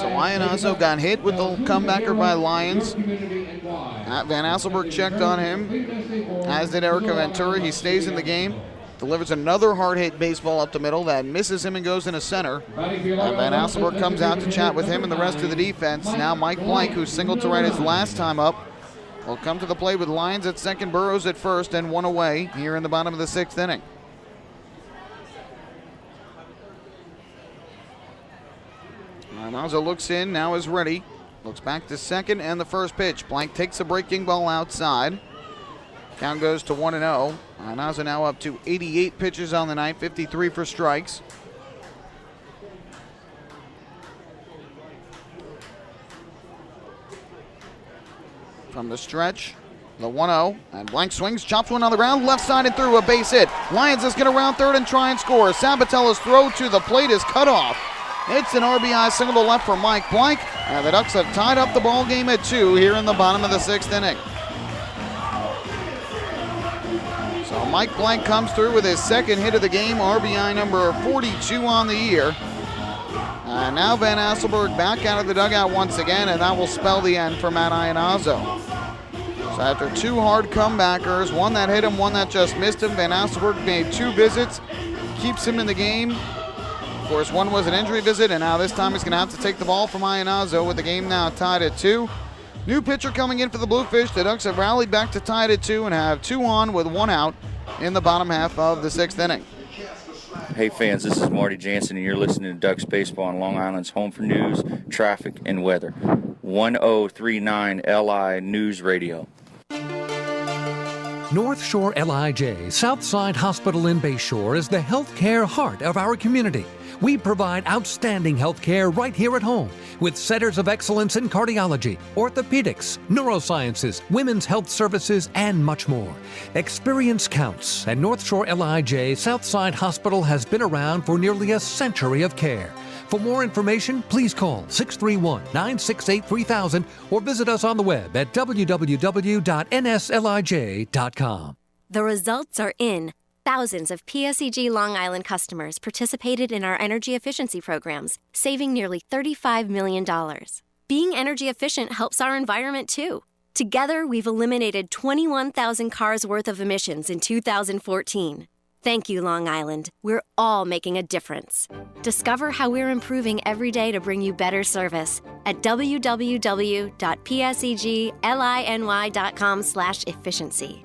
Iannazo got hit with the comebacker by Lyons. Van Asselberg checked on him, as did Erica Ventura. He stays in the game. Delivers another hard hit baseball up the middle that misses him and goes into center. And Van Asselberg comes out to chat with him and the rest of the defense. Now Mike Blank, who singled to right his last time up, will come to the plate with Lyons at second, Burrows at first, and 1 away here in the bottom of the 6th inning. Iannazo looks in, now is ready. Looks back to second and the first pitch. Blank takes a breaking ball outside. Count goes to 1-0. Iannazo now up to 88 pitches on the night, 53 for strikes. From the stretch, the 1-0, and Blank swings, chops one on the ground, left side and through, a base hit. Lyons is going to round third and try and score. Sabatella's throw to the plate is cut off. It's an RBI single to left for Mike Blank, and the Ducks have tied up the ball game at 2 here in the bottom of the 6th inning. So Mike Blank comes through with his second hit of the game, RBI number 42 on the year. And now Van Asselberg back out of the dugout once again, and that will spell the end for Matt Iannazo. So after 2 hard comebackers, one that hit him, one that just missed him, Van Asselberg made 2 visits, keeps him in the game. Of course, one was an injury visit, and now this time he's going to have to take the ball from Iannazo with the game now tied at 2. New pitcher coming in for the Bluefish. The Ducks have rallied back to tied at 2 and have 2 on with 1 out in the bottom half of the 6th inning. Hey fans, this is Marty Jansen, and you're listening to Ducks Baseball on Long Island's home for news, traffic, and weather. 1039 LI News Radio. North Shore LIJ Southside Hospital in Bayshore is the healthcare heart of our community. We provide outstanding health care right here at home with centers of excellence in cardiology, orthopedics, neurosciences, women's health services, and much more. Experience counts, and North Shore LIJ Southside Hospital has been around for nearly a century of care. For more information, please call 631-968-3000 or visit us on the web at www.nslij.com. The results are in. Thousands of PSEG Long Island customers participated in our energy efficiency programs, saving nearly $35 million. Being energy efficient helps our environment, too. Together, we've eliminated 21,000 cars worth of emissions in 2014. Thank you, Long Island. We're all making a difference. Discover how we're improving every day to bring you better service at www.psegliny.com/efficiency.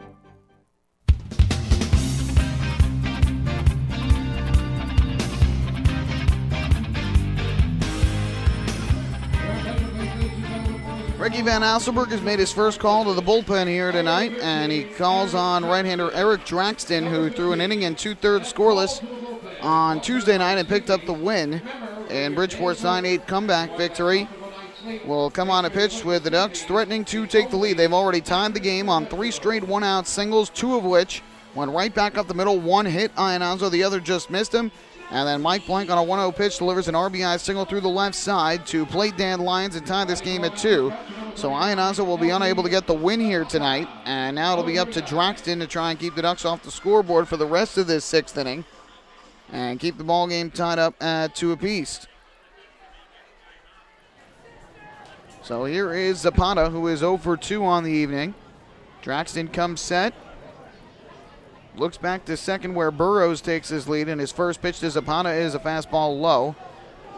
Ricky Van Asselberg has made his first call to the bullpen here tonight, and he calls on right-hander Eric Draxton, who threw an inning and 2/3 scoreless on Tuesday night and picked up the win in Bridgeport's 9-8 comeback victory. Will come on a pitch with the Ducks threatening to take the lead. They've already tied the game on 3 straight one-out singles, 2 of which went right back up the middle. One hit Iannazo, the other just missed him. And then Mike Blank on a 1-0 pitch delivers an RBI single through the left side to plate Dan Lyons and tie this game at 2. So Ionazzo will be unable to get the win here tonight. And now it'll be up to Draxton to try and keep the Ducks off the scoreboard for the rest of this 6th inning and keep the ball game tied up at 2 apiece. So here is Zapata, who is 0 for 2 on the evening. Draxton comes set. Looks back to second where Burrows takes his lead, and his first pitch to Zapata is a fastball low.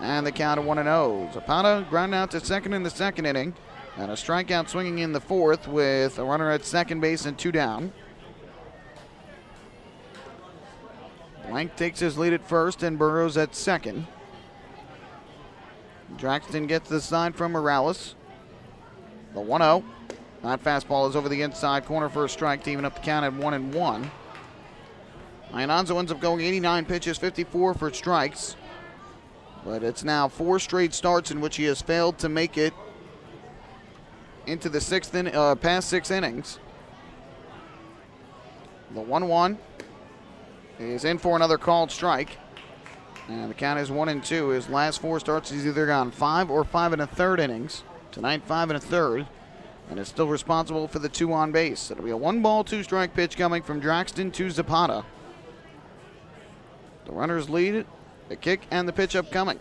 And the count of 1-0. Zapata grounded out to second in the 2nd inning. And a strikeout swinging in the 4th with a runner at second base and 2 down. Blank takes his lead at first and Burrows at second. Draxton gets the sign from Morales. The 1-0. That fastball is over the inside corner for a strike to even up the count at 1-1. Ionazzo ends up going 89 pitches, 54 for strikes. But it's now 4 straight starts in which he has failed to make it into the past 6 innings. The 1-1 is in for another called strike. And the count is 1-2. His last 4 starts, he's either gone 5 or 5 1/3 innings. Tonight, 5 1/3. And is still responsible for the 2 on base. It'll be a 1-ball, 2-strike pitch coming from Draxton to Zapata. The runners lead, the kick, and the pitch upcoming.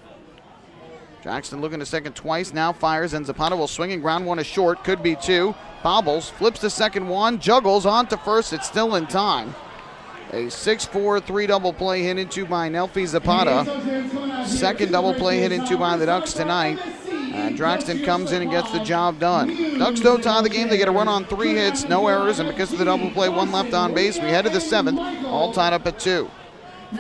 Draxton looking to second twice, now fires, and Zapata will swing and ground one to short. Could be 2. Bobbles, flips to second 1, juggles on to first. It's still in time. A 6-4-3 double play hit into by Nelfi Zapata. Second double play hit into by the Ducks tonight. And Draxton comes in and gets the job done. Ducks don't tie the game. They get a run on 3 hits, no errors, and because of the double play, 1 left on base, we head to the 7th, all tied up at 2.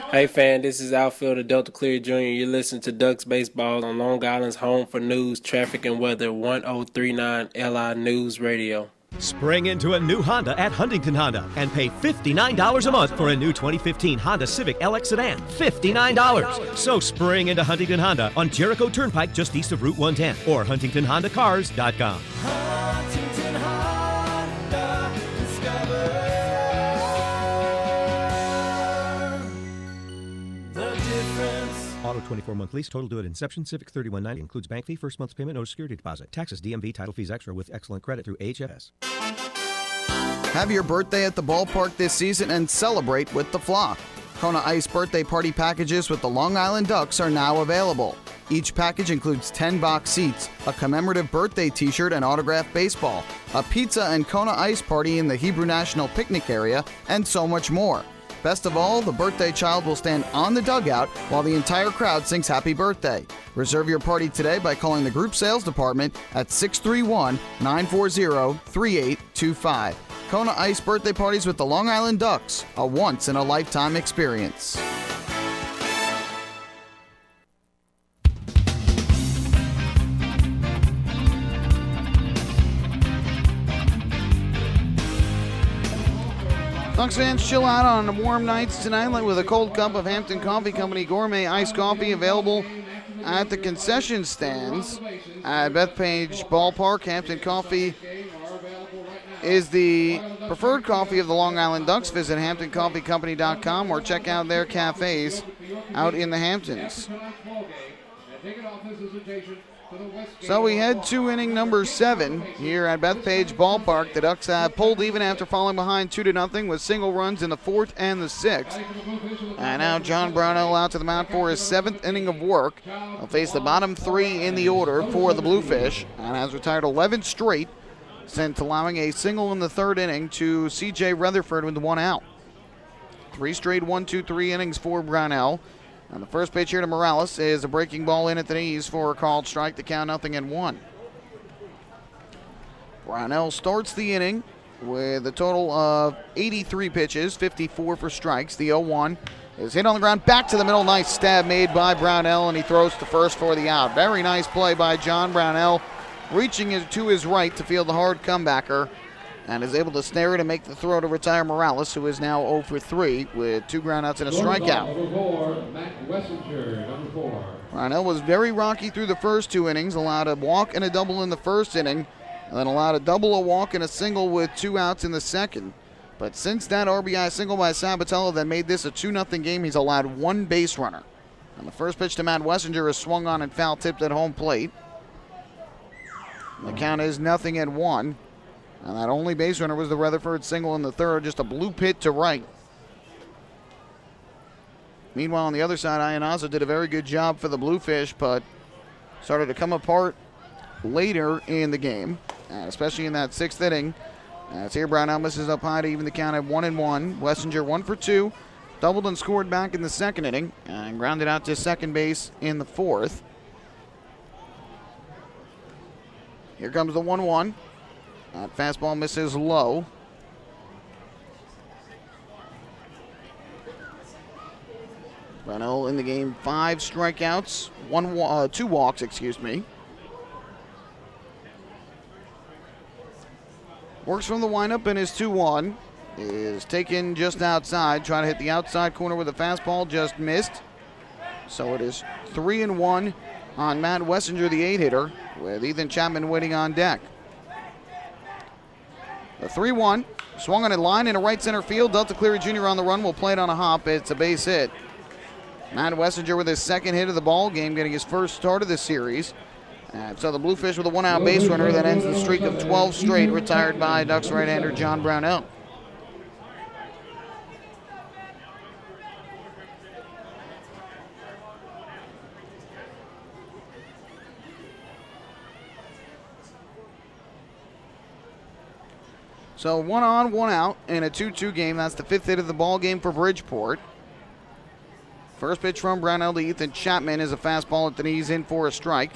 Hey, fan, this is outfielder Delta Clear Jr. You're listening to Ducks Baseball on Long Island's home for news, traffic, and weather, 1039 LI News Radio. Spring into a new Honda at Huntington Honda and pay $59 a month for a new 2015 Honda Civic LX sedan. $59. So spring into Huntington Honda on Jericho Turnpike just east of Route 110 or HuntingtonHondaCars.com. Huntington Honda, discover the difference. Auto 24-month lease, total due at inception. Civic 3190 includes bank fee, first month's payment, no security deposit. Taxes, DMV, title fees extra with excellent credit through HFS. Have your birthday at the ballpark this season and celebrate with the flock. Kona Ice birthday party packages with the Long Island Ducks are now available. Each package includes 10 box seats, a commemorative birthday t-shirt and autographed baseball, a pizza and Kona Ice party in the Hebrew National Picnic area, and so much more. Best of all, the birthday child will stand on the dugout while the entire crowd sings happy birthday. Reserve your party today by calling the group sales department at 631-940-3825. Kona Ice birthday parties with the Long Island Ducks, a once-in-a-lifetime experience. Ducks fans, chill out on warm nights tonight with a cold cup of Hampton Coffee Company gourmet iced coffee available at the concession stands at Bethpage Ballpark. Hampton Coffee is the preferred coffee of the Long Island Ducks. Visit HamptonCoffeeCompany.com or check out their cafes out in the Hamptons. So we head to inning number 7 here at Bethpage Ballpark. The Ducks have pulled even after falling behind 2-0 with single runs in the 4th and the 6th. And now John Brownell out to the mound for his 7th inning of work. He'll face the bottom 3 in the order for the Bluefish and has retired 11 straight since allowing a single in the 3rd inning to C.J. Rutherford with the 1 out. 3 straight 1-2-3 innings for Brownell. And the first pitch here to Morales is a breaking ball in at the knees for a called strike to count 0-1. Brownell starts the inning with a total of 83 pitches, 54 for strikes. The 0-1 is hit on the ground, back to the middle. Nice stab made by Brownell, and he throws to first for the out. Very nice play by John Brownell, reaching to his right to field the hard comebacker, and is able to snare it and make the throw to retire Morales, who is now 0 for 3 with 2 groundouts and a strikeout. Brownell was very rocky through the first 2 innings, allowed a walk and a double in the 1st inning, and then allowed a double, a walk, and a single with 2 outs in the 2nd. But since that RBI single by Sabatella that made this a 2-0 game, he's allowed 1 base runner. And the first pitch to Matt Wessinger is swung on and foul tipped at home plate. And the count is 0-1. And that only base runner was the Rutherford single in the third, just a blue pit to right. Meanwhile, on the other side, Ionazo did a very good job for the Bluefish, but started to come apart later in the game, especially in that 6th inning. As here, Brownell misses up high to even the count at 1-1. Wessinger 1 for 2, doubled and scored back in the 2nd inning, and grounded out to second base in the 4th. Here comes the 1-1. That fastball misses low. Brownell in the game, 5 strikeouts, 2 walks, Works from the windup and his 2-1 is taken just outside. Trying to hit the outside corner with a fastball, just missed. So it is 3-1 on Matt Wessinger, the 8-hitter, with Ethan Chapman waiting on deck. The 3-1, swung on a line into right center field. Delta Cleary Jr. on the run, will play it on a hop. It's a base hit. Matt Wessinger with his 2nd hit of the ball game, getting his first start of the series. And so the Bluefish with a 1-out base runner that ends the streak of 12 straight, retired by Ducks right-hander John Brownell. So 1 on, 1 out in a 2-2 game. That's the 5th hit of the ball game for Bridgeport. First pitch from Brownell to Ethan Chapman is a fastball at the knees, in for a strike.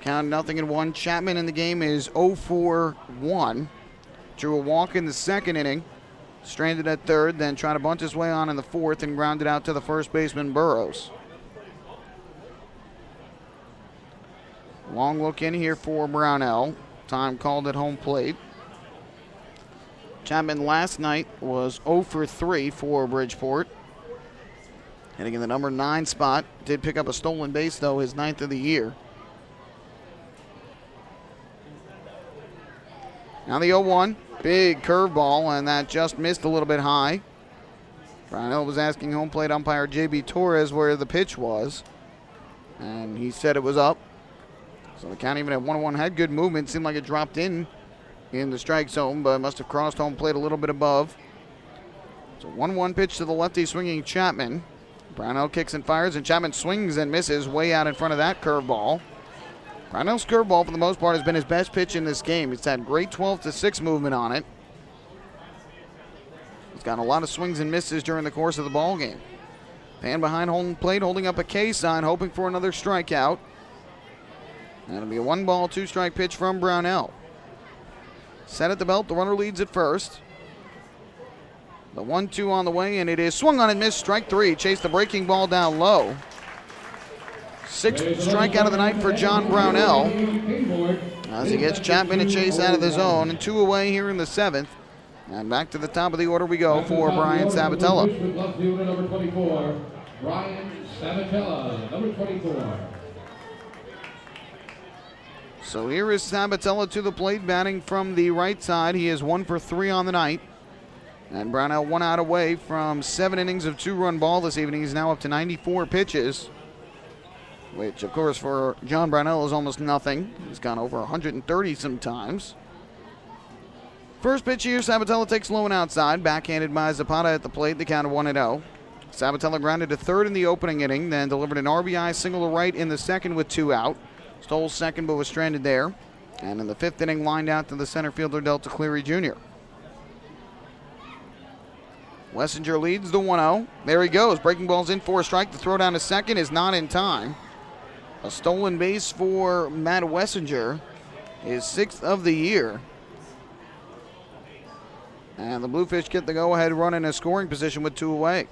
Count 0-1. Chapman in the game is 0 for 1. Drew a walk in the 2nd inning. Stranded at 3rd, then tried to bunt his way on in the 4th and grounded out to the first baseman Burrows. Long look in here for Brownell. Time called at home plate. Chapman last night was 0 for 3 for Bridgeport. Hitting in the number 9 spot. Did pick up a stolen base, though, his 9th of the year. Now the 0-1. Big curveball, and that just missed a little bit high. Brownell was asking home plate umpire J.B. Torres where the pitch was, and he said it was up. So the count even at 1-1 had good movement. Seemed like it dropped in the strike zone, but must have crossed home plate a little bit above. So 1-1 pitch to the lefty swinging Chapman. Brownell kicks and fires, and Chapman swings and misses way out in front of that curveball. Brownell's curveball, for the most part, has been his best pitch in this game. It's had great 12-6 movement on it. He's gotten a lot of swings and misses during the course of the ball game. Fan behind home plate holding up a K sign, hoping for another strikeout. And it'll be a 1-ball, 2-strike pitch from Brownell. Set at the belt, the runner leads at first. The 1-2 on the way, and it is swung on and missed. Strike 3. Chased the breaking ball down low. 6th strikeout of the night for John Brownell, as he gets Chapman and Chase out of the zone, and 2 away here in the 7th. And back to the top of the order we go for Brian Sabatella. Number 24, Brian Sabatella, number 24. So here is Sabatella to the plate, batting from the right side. He is 1 for 3 on the night. And Brownell 1 out away from 7 innings of 2-run ball this evening. He's now up to 94 pitches, which, of course, for John Brownell is almost nothing. He's gone over 130 sometimes. First pitch here, Sabatella takes low and outside. Backhanded by Zapata at the plate, the count of 1-0. Sabatella grounded to 3rd in the opening inning, then delivered an RBI single to right in the 2nd with 2 out. Stole 2nd but was stranded there. And in the 5th inning, lined out to the center fielder, Delta Cleary Jr. Wessinger leads the 1-0. There he goes. Breaking ball's in for a strike. The throw down to 2nd is not in time. A stolen base for Matt Wessinger, his 6th of the year. And the Bluefish get the go-ahead run in a scoring position with 2 away.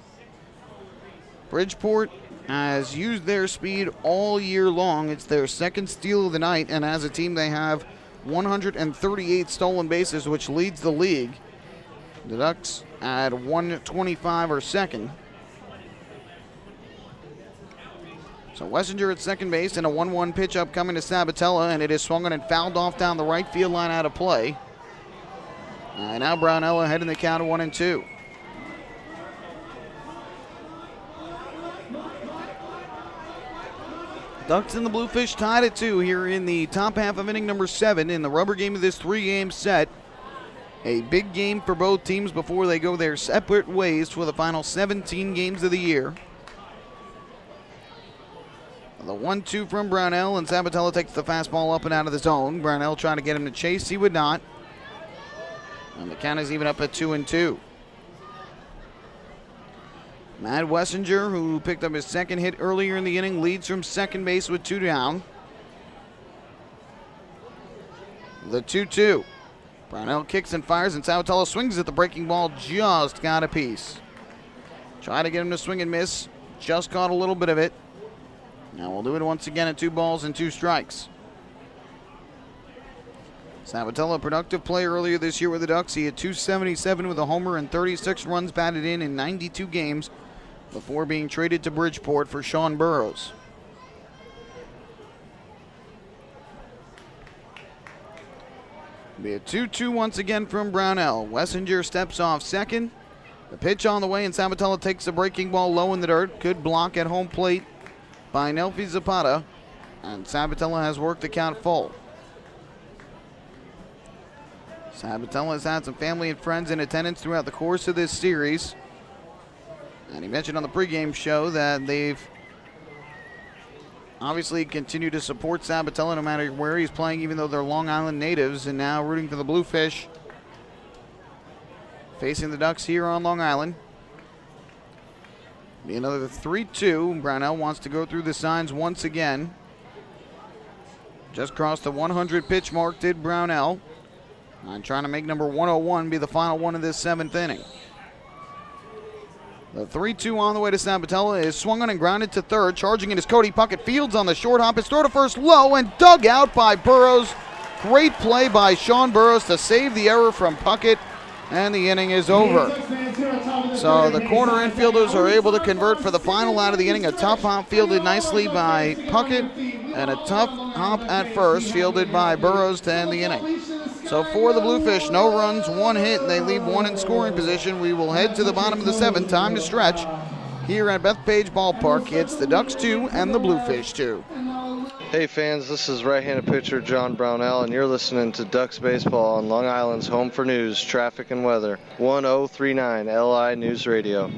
Bridgeport has used their speed all year long. It's their 2nd steal of the night, and as a team they have 138 stolen bases, which leads the league. The Ducks at 125 are 2nd. So Wessinger at second base, and a 1-1 pitch up coming to Sabatella, and it is swung on and fouled off down the right field line out of play. Now Brownell ahead in the count of 1-2. Ducks and the Bluefish tied at 2 here in the top half of inning number 7 in the rubber game of this 3-game set. A big game for both teams before they go their separate ways for the final 17 games of the year. The 1-2 from Brownell, and Sabatella takes the fastball up and out of the zone. Brownell trying to get him to chase. He would not. And the count is even up at 2-2. Matt Wessinger, who picked up his second hit earlier in the inning, leads from second base with 2 down. The 2-2. Brownell kicks and fires, and Sabatella swings at the breaking ball, just got a piece. Try to get him to swing and miss, just caught a little bit of it. Now we'll do it once again at 2 balls and 2 strikes. Sabatella, a productive play earlier this year with the Ducks. He had 277 with a homer and 36 runs batted in 92 games before being traded to Bridgeport for Sean Burrows. Be a 2-2 once again from Brownell. Wessinger steps off second. The pitch on the way, and Sabatella takes the breaking ball low in the dirt. Good block at home plate by Nelfi Zapata, and Sabatella has worked the count full. Sabatella has had some family and friends in attendance throughout the course of this series, and he mentioned on the pregame show that they've obviously continued to support Sabatella no matter where he's playing, even though they're Long Island natives, and now rooting for the Bluefish facing the Ducks here on Long Island. Be another 3-2. Brownell wants to go through the signs once again. Just crossed the 100 pitch mark did Brownell. And trying to make number 101 be the final one of this 7th inning. The 3-2 on the way to Sabatella is swung on and grounded to third. Charging in is Cody Puckett. Fields on the short hop. It's throw to first low and dug out by Burrows. Great play by Sean Burrows to save the error from Puckett. And the inning is over. So the corner infielders are able to convert for the final out of the inning. A tough hop fielded nicely by Puckett, and a tough hop at first fielded by Burrows to end the inning. So for the Bluefish, no runs, 1 hit, and they leave 1 in scoring position. We will head to the bottom of the 7th. Time to stretch here at Bethpage Ballpark. It's the Ducks 2 and the Bluefish 2. Hey fans, this is right-handed pitcher John Brownell, and you're listening to Ducks Baseball on Long Island's home for news, traffic, and weather, 1039 LI News Radio.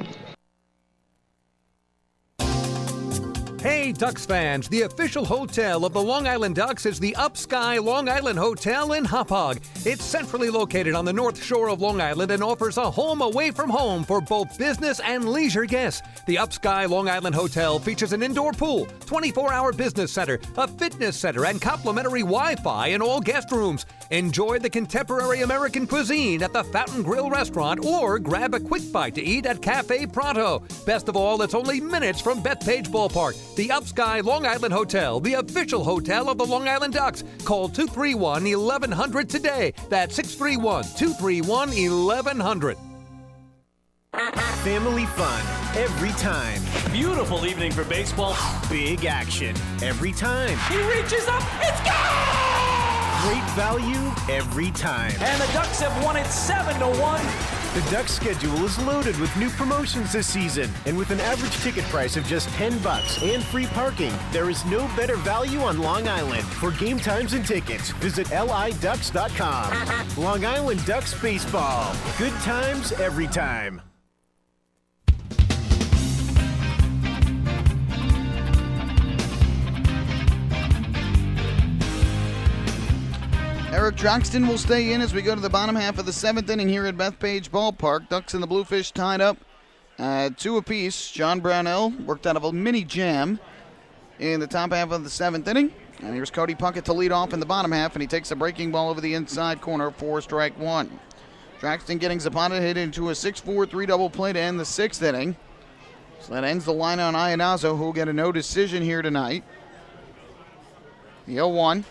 Hey, Ducks fans, the official hotel of the Long Island Ducks is the Upsky Long Island Hotel in Hauppauge. It's centrally located on the north shore of Long Island and offers a home away from home for both business and leisure guests. The Upsky Long Island Hotel features an indoor pool, 24-hour business center, a fitness center, and complimentary Wi-Fi in all guest rooms. Enjoy the contemporary American cuisine at the Fountain Grill restaurant or grab a quick bite to eat at Cafe Pronto. Best of all, it's only minutes from Bethpage Ballpark. The Upsky Long Island Hotel, the official hotel of the Long Island Ducks. Call 231-1100 today. That's 631-231-1100. Family fun every time. Beautiful evening for baseball. Big action every time. He reaches up. It's gone! Great value every time. And the Ducks have won it 7-1. The Ducks schedule is loaded with new promotions this season. And with an average ticket price of just $10 and free parking, there is no better value on Long Island. For game times and tickets, visit liducks.com. Long Island Ducks Baseball. Good times every time. Eric Droxton will stay in as we go to the bottom half of the 7th inning here at Bethpage Ballpark. Ducks and the Bluefish tied up at 2 apiece. John Brownell worked out of a mini jam in the top half of the 7th inning. And here's Cody Puckett to lead off in the bottom half, and he takes a breaking ball over the inside corner for strike 1. Droxton getting Zapata hit into a 6-4 3-double play to end the 6th inning. So that ends the line on Iannazo, who will get a no decision here tonight. The 0-1.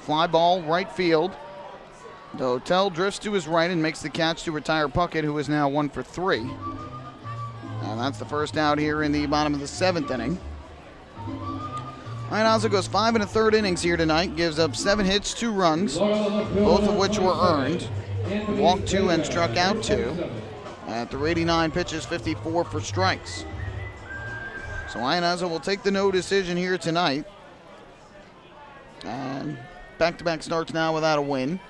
Fly ball, right field. Dotel drifts to his right and makes the catch to retire Puckett, who is now 1 for 3. And that's the first out here in the bottom of the 7th inning. Iannazo goes 5 1/3 innings here tonight, gives up 7 hits, 2 runs, both of which were earned. Walked 2 and struck out 2. At the 89 pitches, 54 for strikes. So Ionaza will take the no decision here tonight. And back-to-back starts now without a win.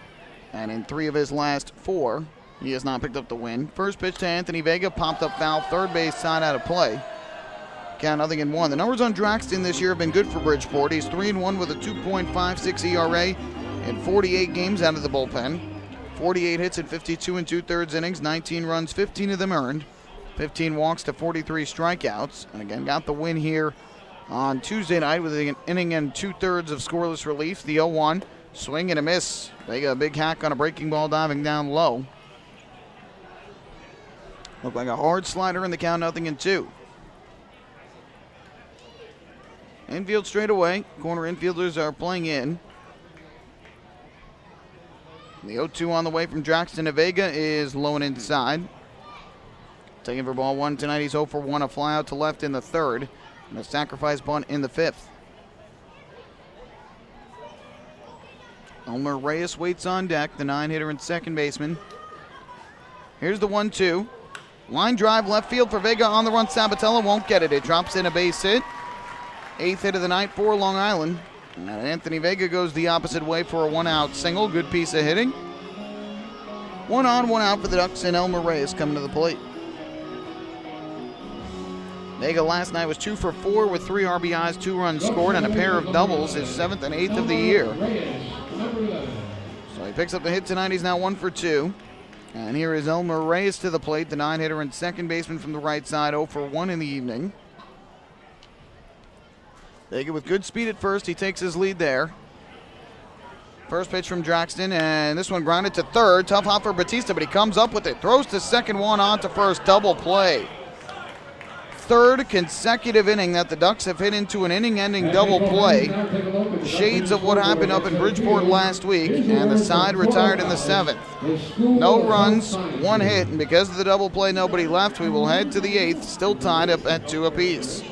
And in 3 of his last 4, he has not picked up the win. First pitch to Anthony Vega, popped up foul, third base side out of play. Count 0-1. The numbers on Draxton this year have been good for Bridgeport. He's 3-1 with a 2.56 ERA in 48 games out of the bullpen. 48 hits in 52 2/3 innings, 19 runs, 15 of them earned. 15 walks to 43 strikeouts. And again, got the win here on Tuesday night with an inning and 2/3 of scoreless relief. The 0-1, swing and a miss. Vega, a big hack on a breaking ball diving down low. Looked like a hard slider in the count, 0-2. Infield straight away. Corner infielders are playing in. The 0-2 on the way from Draxton to Vega is low and inside. Taking for ball 1 tonight. He's 0 for 1, a fly out to left in the 3rd, and a sacrifice bunt in the 5th. Elmer Reyes waits on deck, the 9-hitter and second baseman. Here's the 1-2. Line drive left field for Vega on the run. Sabatella won't get it. It drops in a base hit. 8th hit of the night for Long Island. And Anthony Vega goes the opposite way for a 1-out single. Good piece of hitting. 1 on, 1 out for the Ducks, and Elmer Reyes coming to the plate. Vega last night was 2 for 4 with 3 RBIs, 2 runs scored, and a pair of doubles, his 7th and 8th of the year. So he picks up the hit tonight. He's now 1 for 2. And here is Elmer Reyes to the plate, the 9-hitter and second baseman from the right side, 0 for 1 in the evening. Vega with good speed at first. He takes his lead there. First pitch from Draxton, and this one grounded to third. Tough hop for Batista, but he comes up with it. Throws to second, 1 on to first. Double play. 3rd consecutive inning that the Ducks have hit into an inning-ending double play. Shades of what happened up in Bridgeport last week, and the side retired in the 7th. No runs, 1 hit, and because of the double play, nobody left. We will head to the 8th, still tied up at 2 apiece.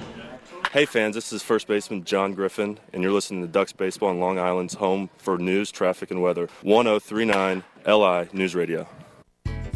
Hey fans, this is first baseman John Griffin, and you're listening to Ducks Baseball on Long Island's home for news, traffic, and weather. 1039 LI News Radio.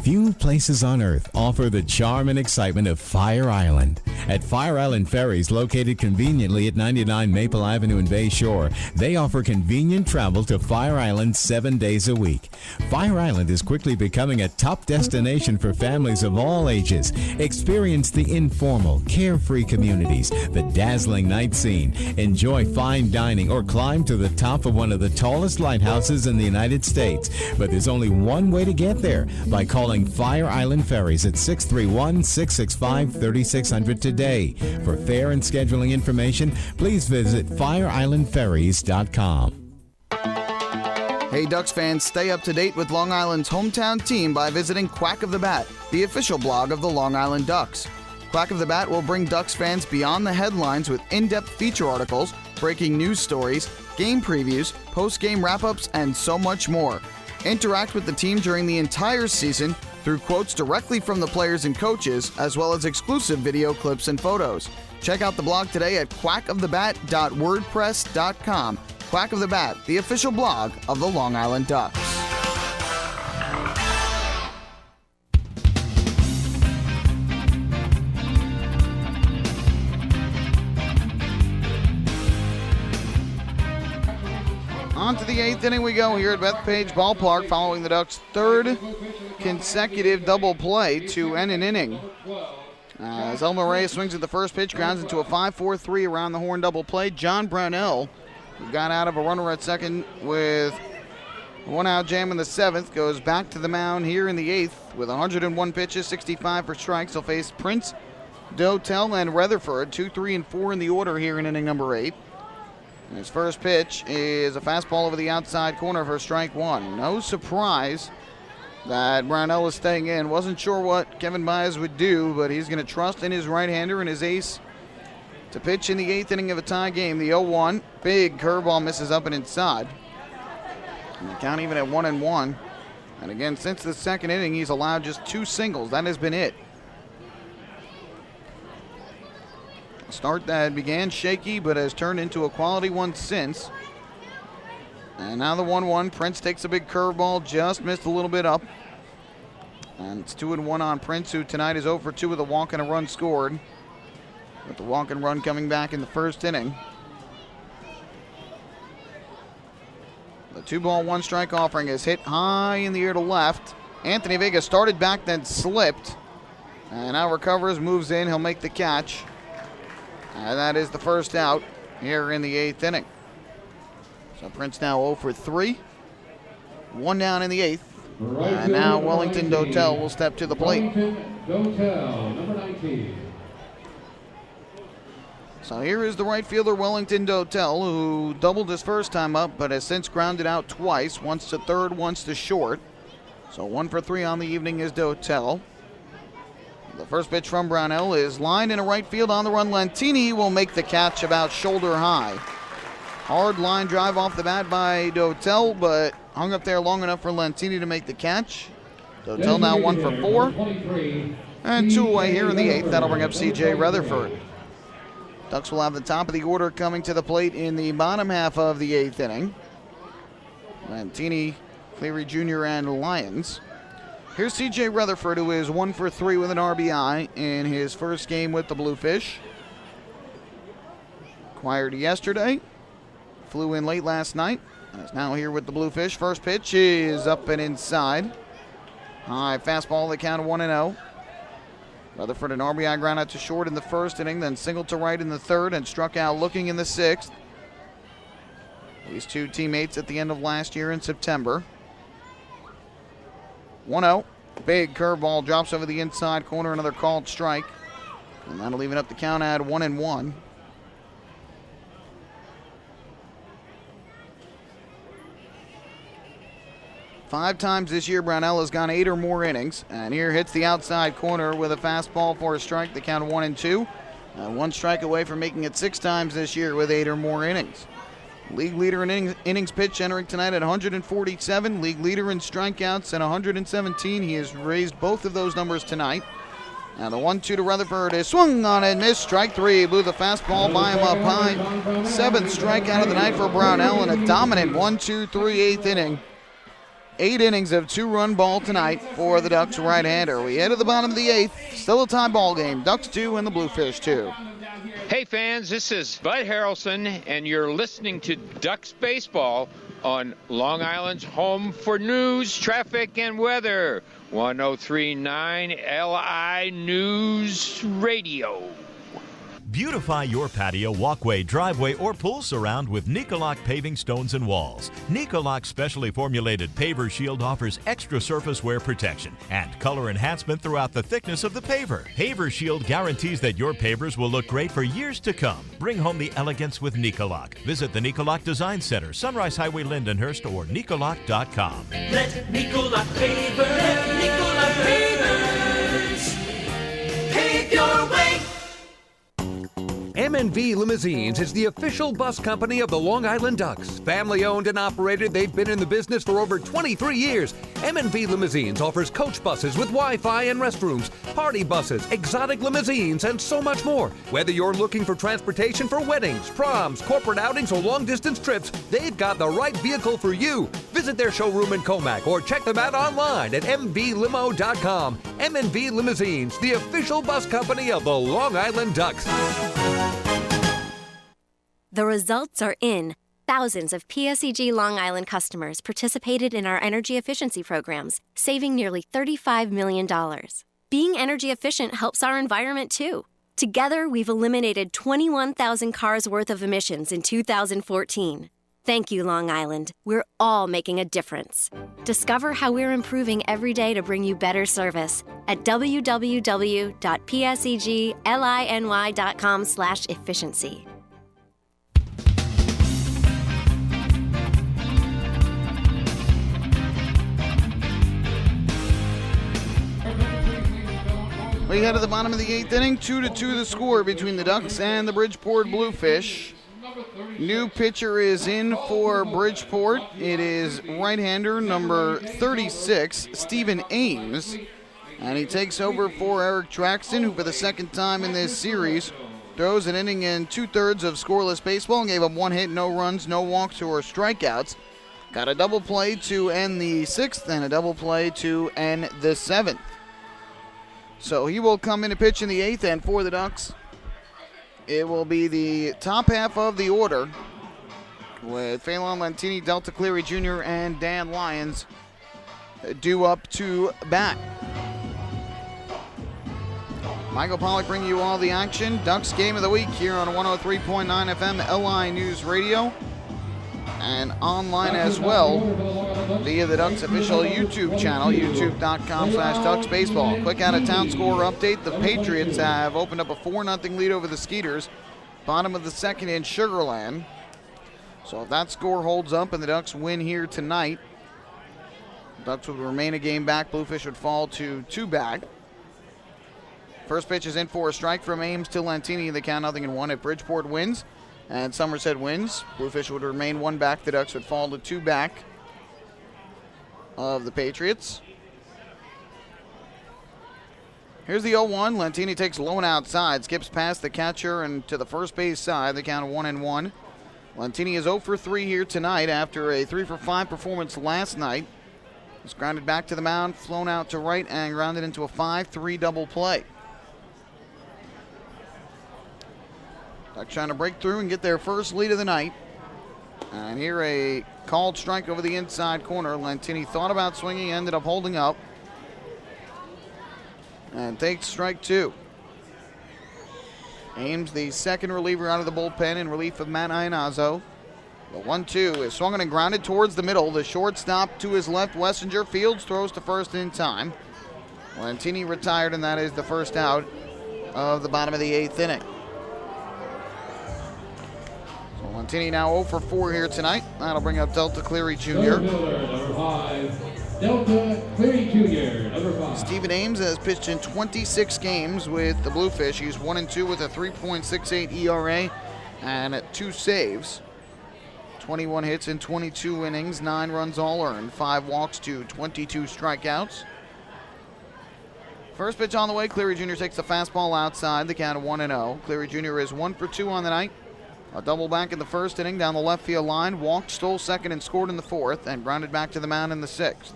Few places on earth offer the charm and excitement of Fire Island. At Fire Island Ferries, located conveniently at 99 Maple Avenue in Bay Shore, they offer convenient travel to Fire Island 7 days a week. Fire Island is quickly becoming a top destination for families of all ages. Experience the informal, carefree communities, the dazzling night scene, enjoy fine dining, or climb to the top of one of the tallest lighthouses in the United States. But there's only one way to get there, by calling Fire Island Ferries at 631-665-3600 today. For fare and scheduling information, please visit fireislandferries.com. Hey Ducks fans, stay up to date with Long Island's hometown team by visiting Quack of the Bat, the official blog of the Long Island Ducks. Quack of the Bat will bring Ducks fans beyond the headlines with in-depth feature articles, breaking news stories, game previews, post-game wrap-ups, and so much more. Interact with the team during the entire season through quotes directly from the players and coaches, as well as exclusive video clips and photos. Check out the blog today at quackofthebat.wordpress.com. Quack of the Bat, the official blog of the Long Island Ducks. On to the 8th inning we go here at Bethpage Ballpark, following the Ducks' 3rd consecutive double play to end an inning. As Elmer Reyes swings at the first pitch, grounds into a 5-4-3 around the horn double play. John Brownell, who got out of a runner at second with a 1-out jam in the 7th, goes back to the mound here in the 8th with 101 pitches, 65 for strikes. He'll face Prince, Dotel, and Rutherford, 2, 3, and 4 in the order here in inning number 8. And his first pitch is a fastball over the outside corner for strike 1. No surprise that Brownell is staying in. Wasn't sure what Kevin Baez would do, but he's going to trust in his right-hander and his ace to pitch in the 8th inning of a tie game. The 0-1, big curveball misses up and inside. And the count even at 1-1. And again, since the second inning, he's allowed just 2 singles. That has been it. A start that began shaky, but has turned into a quality one since. And now the 1-1. Prince takes a big curveball, just missed a little bit up. And it's 2-1 on Prince, who tonight is 0 for 2 with a walk and a run scored. with the walk and run coming back in the first inning. The 2-ball, 1-strike offering is hit high in the air to left. Anthony Vega started back, then slipped. And now recovers, moves in. He'll make the catch. And that is the first out here in the 8th inning. So Prince now 0 for 3. 1 down in the 8th. And now Wellington Dotel will step to the plate. Dotel, number 19. So here is the right fielder, Wellington Dotel, who doubled his first time up, but has since grounded out twice, once to third, once to short. So 1 for 3 on the evening is Dotel. The first pitch from Brownell is lined in a right field on the run. Lentini will make the catch about shoulder high. Hard line drive off the bat by Dotel, but hung up there long enough for Lentini to make the catch. Dotel now 1 for 4. And 2 away here in the 8th. That'll bring up C.J. Rutherford. Ducks will have the top of the order coming to the plate in the bottom half of the 8th inning. Lentini, Cleary Jr., and Lyons. Here's C.J. Rutherford, who is 1 for 3 with an RBI in his first game with the Bluefish. Acquired yesterday. Flew in late last night. And is now here with the Bluefish. First pitch is up and inside. High fastball, the count of 1-0. Rutherford an RBI ground out to short in the first inning, then singled to right in the third and struck out looking in the 6th. These two teammates at the end of last year in September. 1-0. Big curveball drops over the inside corner, another called strike. And that'll even up the count at 1-1. Five times this year, Brownell has gone 8 or more innings. And here hits the outside corner with a fastball for a strike, the count of 1-2. And 1 strike away from making it 6 times this year with 8 or more innings. League leader in innings pitched entering tonight at 147. League leader in strikeouts at 117. He has raised both of those numbers tonight. And the 1-2 to Rutherford is swung on and missed. Strike 3. Blew the fastball by him up high. 7th strikeout of the night for Brownell in a dominant 1-2-3 8th inning. 8 innings of 2-run ball tonight for the Ducks right-hander. We head to the bottom of the 8th. Still a tie ball game. Ducks 2 and the Bluefish 2. Hey fans, this is Bud Harrelson, and you're listening to Ducks Baseball on Long Island's home for news, traffic, and weather. 1039 LI News Radio. Beautify your patio, walkway, driveway, or pool surround with Nicoloc paving stones and walls. Nicoloc's specially formulated paver shield offers extra surface wear protection and color enhancement throughout the thickness of the paver. Paver shield guarantees that your pavers will look great for years to come. Bring home the elegance with Nicoloc. Visit the Nicoloc Design Center, Sunrise Highway, Lindenhurst, or Nicoloc.com. Let Nicoloc pavers pave your way. M&V Limousines is the official bus company of the Long Island Ducks. Family owned and operated, they've been in the business for over 23 years. M&V Limousines offers coach buses with Wi-Fi and restrooms, party buses, exotic limousines, and so much more. Whether you're looking for transportation for weddings, proms, corporate outings, or long-distance trips, they've got the right vehicle for you. Visit their showroom in Comac or check them out online at mvlimo.com. M&V Limousines, the official bus company of the Long Island Ducks. The results are in. Thousands of PSEG Long Island customers participated in our energy efficiency programs, saving nearly $35 million. Being energy efficient helps our environment, too. Together, we've eliminated 21,000 cars worth of emissions in 2014. Thank you, Long Island. We're all making a difference. Discover how we're improving every day to bring you better service at www.pseglinY.com/efficiency. We head to the bottom of the 8th inning. 2-2 the score between the Ducks and the Bridgeport Bluefish. New pitcher is in for Bridgeport. It is right-hander number 36, Stephen Ames. And he takes over for Eric Traxton, who for the second time in this series throws an inning in 2/3 of scoreless baseball and gave up 1 hit, no runs, no walks, or strikeouts. Got a double play to end the 6th and a double play to end the 7th. So he will come in to pitch in the 8th, and for the Ducks, it will be the top half of the order with Phelan Lentini, Delta Cleary Jr., and Dan Lyons due up to bat. Michael Pollock bringing you all the action. Ducks game of the week here on 103.9 FM LI News Radio and online as well via the Ducks official YouTube channel, youtube.com/DucksBaseball. Quick out-of-town score update. The Patriots have opened up a 4-0 lead over the Skeeters. Bottom of the second in Sugar Land. So if that score holds up and the Ducks win here tonight, Ducks would remain a game back. Bluefish would fall to 2 back. First pitch is in for a strike from Ames to Lentini. The count 0-1. If Bridgeport wins and Somerset wins, Bluefish would remain 1 back. The Ducks would fall to 2 back of the Patriots. Here's the 0-1. Lentini takes low and outside, skips past the catcher and to the first base side. The count of 1-1. Lentini is 0 for 3 here tonight after a 3 for 5 performance last night. He's grounded back to the mound, flown out to right, and grounded into a 5-3 double play. Ducks trying to break through and get their first lead of the night. And here a called strike over the inside corner. Lentini thought about swinging, ended up holding up. And takes strike 2. Ames, the second reliever out of the bullpen in relief of Matt Iannazzo. The 1-2 is swung and grounded towards the middle. The shortstop to his left, Wessinger. Fields throws to first in time. Lentini retired, and that is the first out of the bottom of the 8th inning. So Lentini now 0 for 4 here tonight. That'll bring up Delta Cleary Jr. Delta Cleary Jr., number 5. Stephen Ames has pitched in 26 games with the Bluefish. He's 1-2 with a 3.68 ERA and 2 saves. 21 hits in 22 innings, 9 runs all earned, 5 walks to 22 strikeouts. First pitch on the way, Cleary Jr. takes the fastball outside, the count of 1-0. Cleary Jr. is 1 for 2 on the night. A double back in the first inning down the left field line, walked, stole second, and scored in the 4th, and grounded back to the mound in the 6th.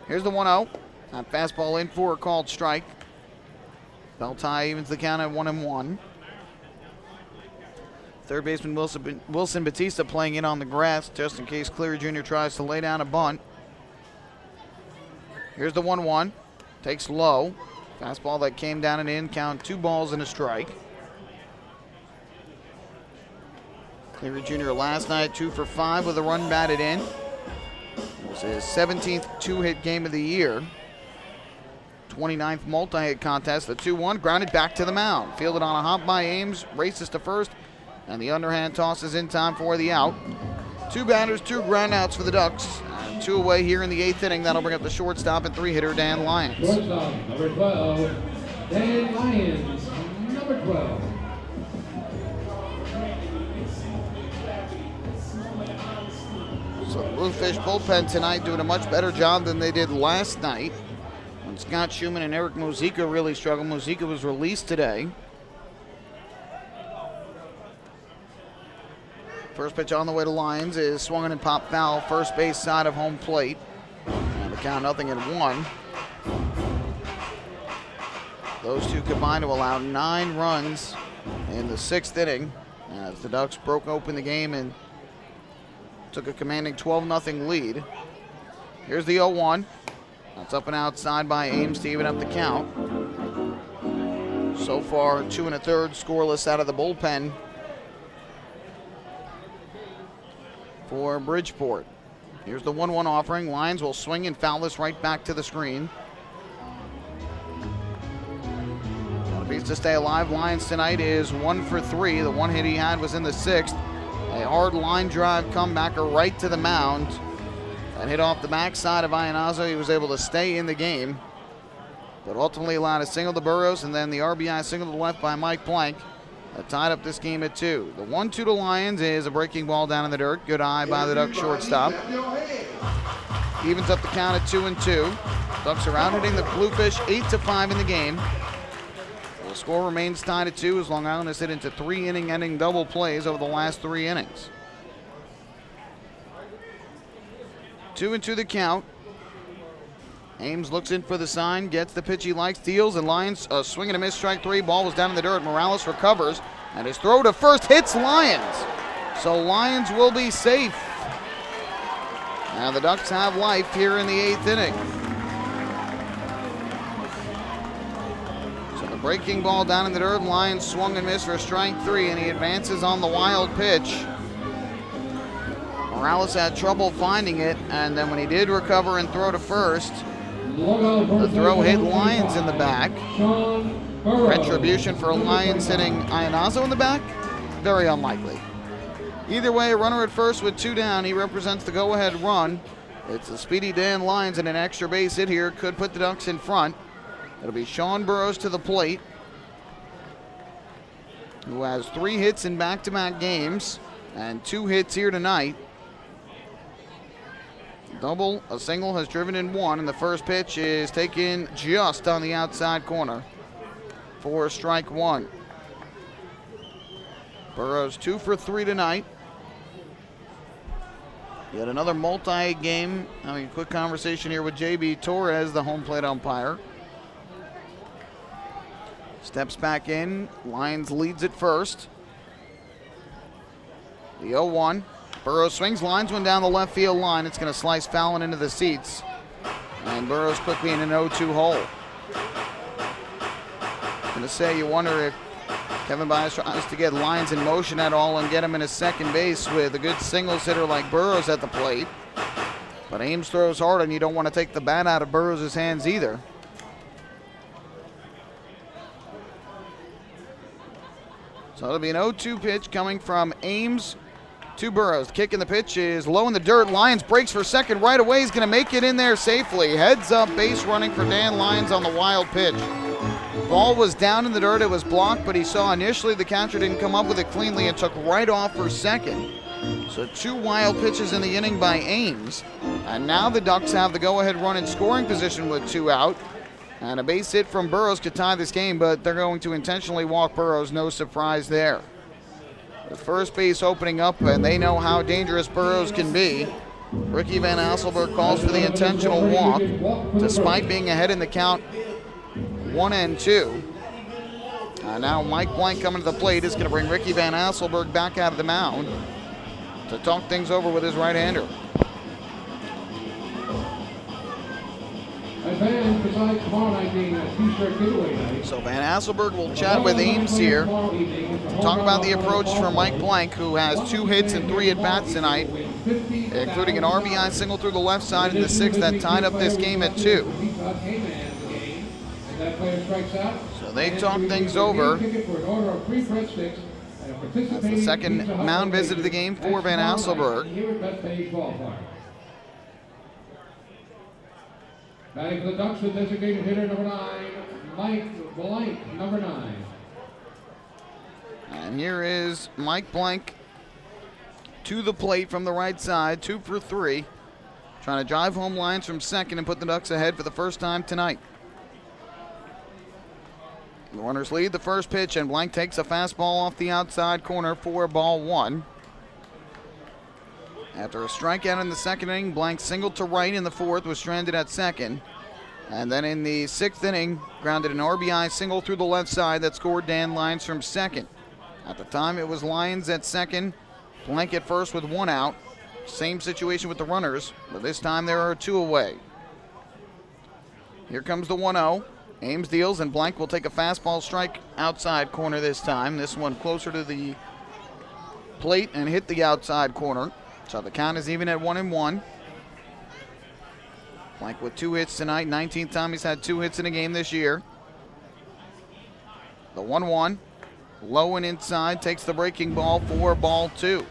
Here's the 1-0. That fastball in for a called strike. Belt tie evens the count at 1-1. Third baseman Wilson Batista playing in on the grass just in case Cleary Jr. tries to lay down a bunt. Here's the 1-1. Takes low. Fastball that came down and in. Count 2 balls and a strike. Cleary Jr. last night 2 for 5 with a run batted in. It was his 17th 2-hit game of the year. 29th multi-hit contest. The 2-1 grounded back to the mound. Fielded on a hop by Ames. Races to first. And the underhand toss is in time for the out. 2 batters, 2 groundouts for the Ducks. And 2 away here in the 8th inning. That'll bring up the shortstop and 3-hitter Dan Lyons. Shortstop, number 12, Dan Lyons, number 12. So the Bluefish bullpen tonight doing a much better job than they did last night when Scott Schumann and Eric Mozica really struggled. Mozica was released today. First pitch on the way to Lyons is swung and popped foul, first base side of home plate. And the count 0-1. Those two combined to allow 9 runs in the 6th inning as the Ducks broke open the game and took a commanding 12-0 lead. Here's the 0-1. That's up and outside by Ames to even up the count. So far, 2 1/3 scoreless out of the bullpen for Bridgeport. Here's the 1-1 offering. Lyons will swing and foul this right back to the screen. On a piece to stay alive. Lyons tonight is 1 for 3. The 1 hit he had was in the 6th. A hard line drive comebacker right to the mound. And hit off the backside of Iannazzo. He was able to stay in the game, but ultimately allowed a single to Burrows and then the RBI single to the left by Mike Blank. That tied up this game at 2. The 1-2 to Lyons is a breaking ball down in the dirt. Good eye by the Ducks shortstop. Evens up the count at 2-2. Ducks are out hitting the Bluefish 8-5 in the game. The score remains tied at 2 as Long Island has hit into 3 inning-ending double plays over the last 3 innings. 2-2 the count. Ames looks in for the sign, gets the pitch he likes, deals, and Lyons a swing and a miss, strike three. Ball was down in the dirt. Morales recovers, and his throw to first hits Lyons. So Lyons will be safe. Now the Ducks have life here in the 8th inning. So the breaking ball down in the dirt. Lyons swung and missed for strike three, and he advances on the wild pitch. Morales had trouble finding it, and then when he did recover and throw to first, the throw hit Lyons in the back. Retribution for Lyons hitting Iannazo in the back? Very unlikely. Either way, a runner at first with 2 down. He represents the go-ahead run. It's a speedy Dan Lyons, and an extra base hit here could put the Ducks in front. It'll be Sean Burrows to the plate, who has 3 hits in back-to-back games and 2 hits here tonight. Double, a single has driven in 1, and the first pitch is taken just on the outside corner for strike 1. Burrows 2 for 3 tonight. Yet another multi-game. Having a quick conversation here with JB Torres, the home plate umpire. Steps back in. Lyons leads at first. The 0-1. Burrows swings, lines one down the left field line. It's going to slice Fallon into the seats. And Burrows quickly in an 0-2 hole. I'm going to say, you wonder if Kevin Byers tries to get Lyons in motion at all and get him in a second base with a good singles hitter like Burrows at the plate. But Ames throws hard, and you don't want to take the bat out of Burrows' hands either. So it'll be an 0-2 pitch coming from Ames to Burrows. The kick in the pitch is low in the dirt. Lyons breaks for second right away. He's going to make it in there safely. Heads up, base running for Dan Lyons on the wild pitch. Ball was down in the dirt. It was blocked, but he saw initially the catcher didn't come up with it cleanly and took right off for second. So 2 wild pitches in the inning by Ames. And now the Ducks have the go-ahead run in scoring position with 2 out. And a base hit from Burrows could tie this game, but they're going to intentionally walk Burrows. No surprise there. The first base opening up, and they know how dangerous Burrows can be. Ricky Van Asselberg calls for the intentional walk, despite being ahead in the count 1-2. Now Mike Blank coming to the plate is going to bring Ricky Van Asselberg back out of the mound to talk things over with his right-hander. So Van Asselberg will chat with Ames here. Talk about the approach for Mike Blank, who has 2 hits and 3 at-bats tonight, including an RBI single through the left side in the 6th that tied up this game at 2. So they talk things over. That's the second mound visit of the game for Van Asselberg. Batting for the Ducks, the designated hitter, number 9, Mike Blank, number 9. And here is Mike Blank to the plate from the right side, 2 for 3. Trying to drive home lines from second and put the Ducks ahead for the first time tonight. The runners lead the first pitch, and Blank takes a fastball off the outside corner for ball 1. After a strikeout in the second inning, Blank singled to right in the 4th, was stranded at second. And then in the 6th inning, grounded an RBI single through the left side that scored Dan Lyons from second. At the time, it was Lyons at second, Blank at first with 1 out. Same situation with the runners, but this time there are 2 away. Here comes the 1-0. Ames deals, and Blank will take a fastball strike outside corner this time. This one closer to the plate and hit the outside corner. So the count is even at 1-1. Blank with 2 hits tonight. 19th time he's had 2 hits in a game this year. The 1-1. Low and inside. Takes the breaking ball for ball 2.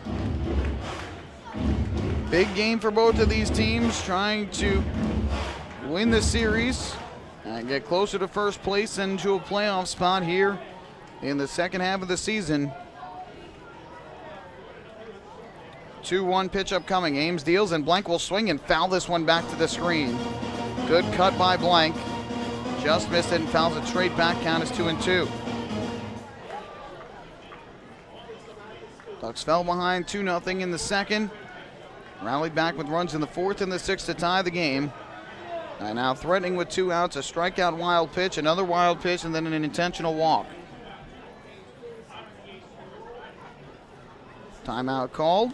Big game for both of these teams, trying to win the series and get closer to first place and to a playoff spot here in the second half of the season. 2-1 pitch upcoming. Ames deals, and Blank will swing and foul this one back to the screen. Good cut by Blank. Just missed it and fouls it straight back. Count is 2-2. Ducks fell behind 2-0 in the second. Rallied back with runs in the 4th and the 6th to tie the game. And now threatening with 2 outs, a strikeout wild pitch, another wild pitch, and then an intentional walk. Timeout called.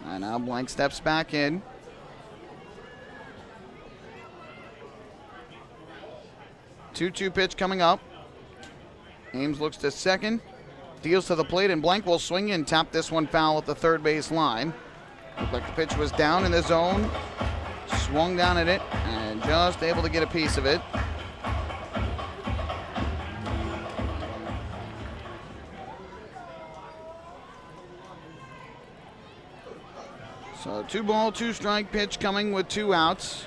And now Blank steps back in. Two-two pitch coming up. Ames looks to second, deals to the plate, and Blank will swing and tap this one foul at the third base line. Looked like the pitch was down in the zone, swung down at it, and just able to get a piece of it. So 2-ball, 2-strike pitch coming with 2 outs.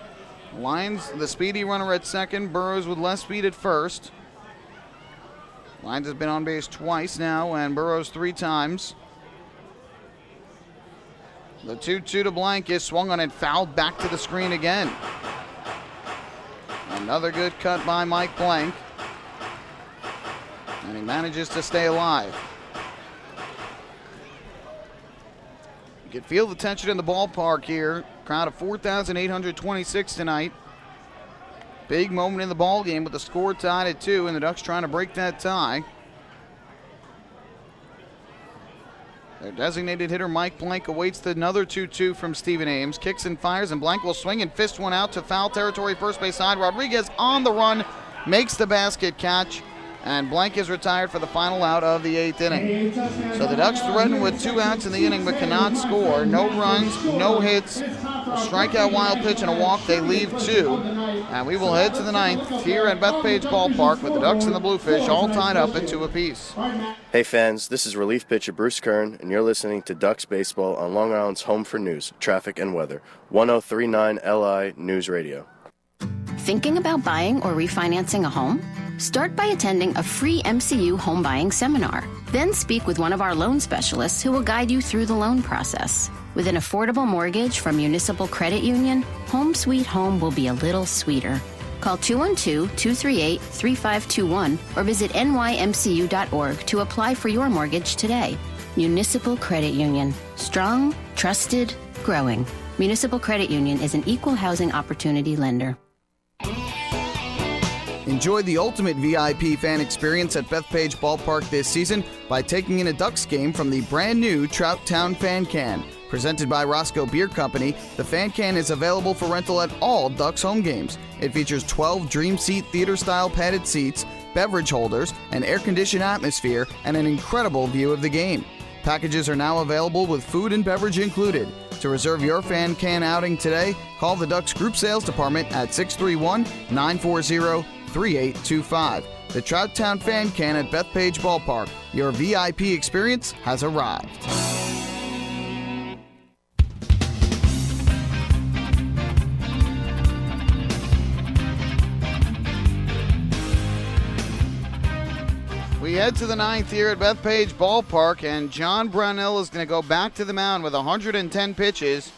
Lyons, the speedy runner at second, Burrows with less speed at first. Lyons has been on base twice now, and Burrows 3 times. The 2-2 to Blank is swung on and fouled back to the screen again. Another good cut by Mike Blank. And he manages to stay alive. You can feel the tension in the ballpark here. Crowd of 4,826 tonight. Big moment in the ball game with the score tied at 2, and the Ducks trying to break that tie. Their designated hitter Mike Blank awaits another 2-2 from Stephen Ames. Kicks and fires, and Blank will swing and fist one out to foul territory first base side. Rodriguez on the run, makes the basket catch, and Blank is retired for the final out of the 8th inning. So the Ducks threaten with 2 outs in the inning but cannot score. No runs, no hits, a strikeout wild pitch and a walk. They leave 2. And we will head to the 9th here at Bethpage Ballpark with the Ducks and the Bluefish all tied up at 2 apiece. Hey fans, this is relief pitcher Bruce Kern, and you're listening to Ducks Baseball on Long Island's home for news, traffic, and weather. 1039 LI News Radio. Thinking about buying or refinancing a home? Start by attending a free MCU home buying seminar. Then speak with one of our loan specialists who will guide you through the loan process. With an affordable mortgage from Municipal Credit Union, Home Sweet Home will be a little sweeter. Call 212-238-3521 or visit nymcu.org to apply for your mortgage today. Municipal Credit Union. Strong, trusted, growing. Municipal Credit Union is an equal housing opportunity lender. Enjoy the ultimate VIP fan experience at Bethpage Ballpark this season by taking in a Ducks game from the brand new Trout Town Fan Can. Presented by Roscoe Beer Company, the Fan Can is available for rental at all Ducks home games. It features 12 Dream Seat theater-style padded seats, beverage holders, an air-conditioned atmosphere, and an incredible view of the game. Packages are now available with food and beverage included. To reserve your Fan Can outing today, call the Ducks Group Sales Department at 631-940-3825. The Trout Town Fan Can at Bethpage Ballpark. Your VIP experience has arrived. We head to the 9th here at Bethpage Ballpark, and John Brownell is going to go back to the mound with 110 pitches.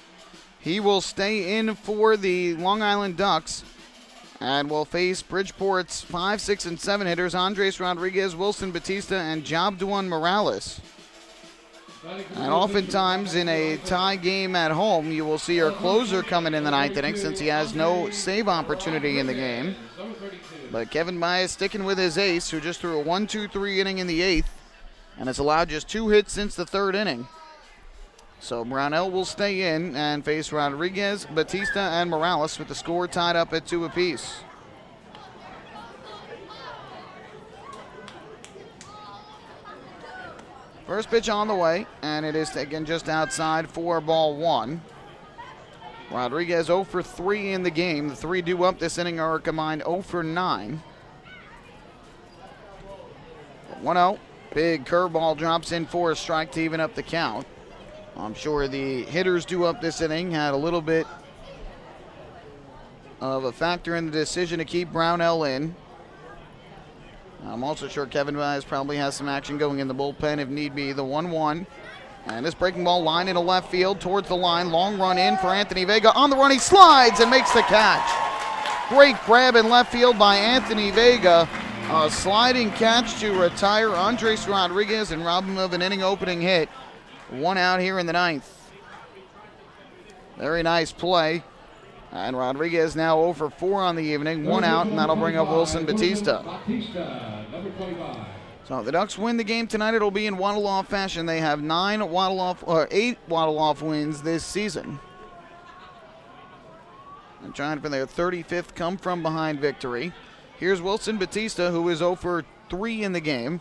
He will stay in for the Long Island Ducks and will face Bridgeport's 5, 6, and 7 hitters, Andres Rodriguez, Wilson Batista, and Jobduan Morales. And oftentimes in a tie game at home, you will see our closer coming in the 9th inning since he has no save opportunity in the game. But Kevin Baez sticking with his ace, who just threw a 1-2-3 inning in the 8th and has allowed just 2 hits since the 3rd inning. So Brownell will stay in and face Rodriguez, Batista, and Morales with the score tied up at 2 apiece. First pitch on the way, and it is taken just outside for ball 1. Rodriguez 0 for 3 in the game. The 3 due up this inning are a combined 0 for 9. 1-0. Big curveball drops in for a strike to even up the count. I'm sure the hitters due up this inning had a little bit of a factor in the decision to keep Brownell in. I'm also sure Kevin Baez probably has some action going in the bullpen if need be. The 1-1. And this breaking ball line into left field towards the line. Long run in for Anthony Vega. On the run, he slides and makes the catch. Great grab in left field by Anthony Vega. A sliding catch to retire Andres Rodriguez and rob him of an inning opening hit. 1 out here in the 9th. Very nice play. And Rodriguez now 0 for 4 on the evening. 1 out, and that'll bring up Wilson Batista. So if the Ducks win the game tonight, it'll be in Waddle-Off fashion. They have 8 Waddle-Off wins this season. And trying for their 35th come-from-behind victory. Here's Wilson Batista, who is 0 for 3 in the game.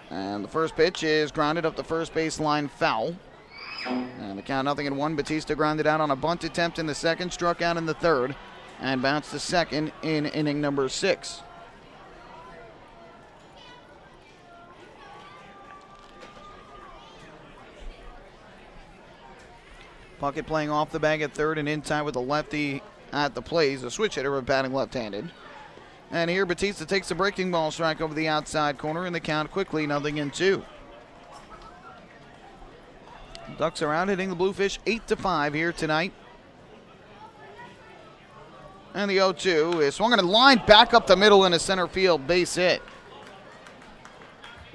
And the first pitch is grounded up the first baseline foul. And the count 0-1. Batista grounded out on a bunt attempt in the second, struck out in the third, and bounced to second in inning number 6. Puckett playing off the bag at third and inside with a lefty at the plate. He's a switch hitter with batting left-handed. And here Batista takes a breaking ball strike over the outside corner, and the count quickly 0-2. Ducks are out hitting the Bluefish 8-5 here tonight. And the 0-2 is swung on a line back up the middle in a center field base hit.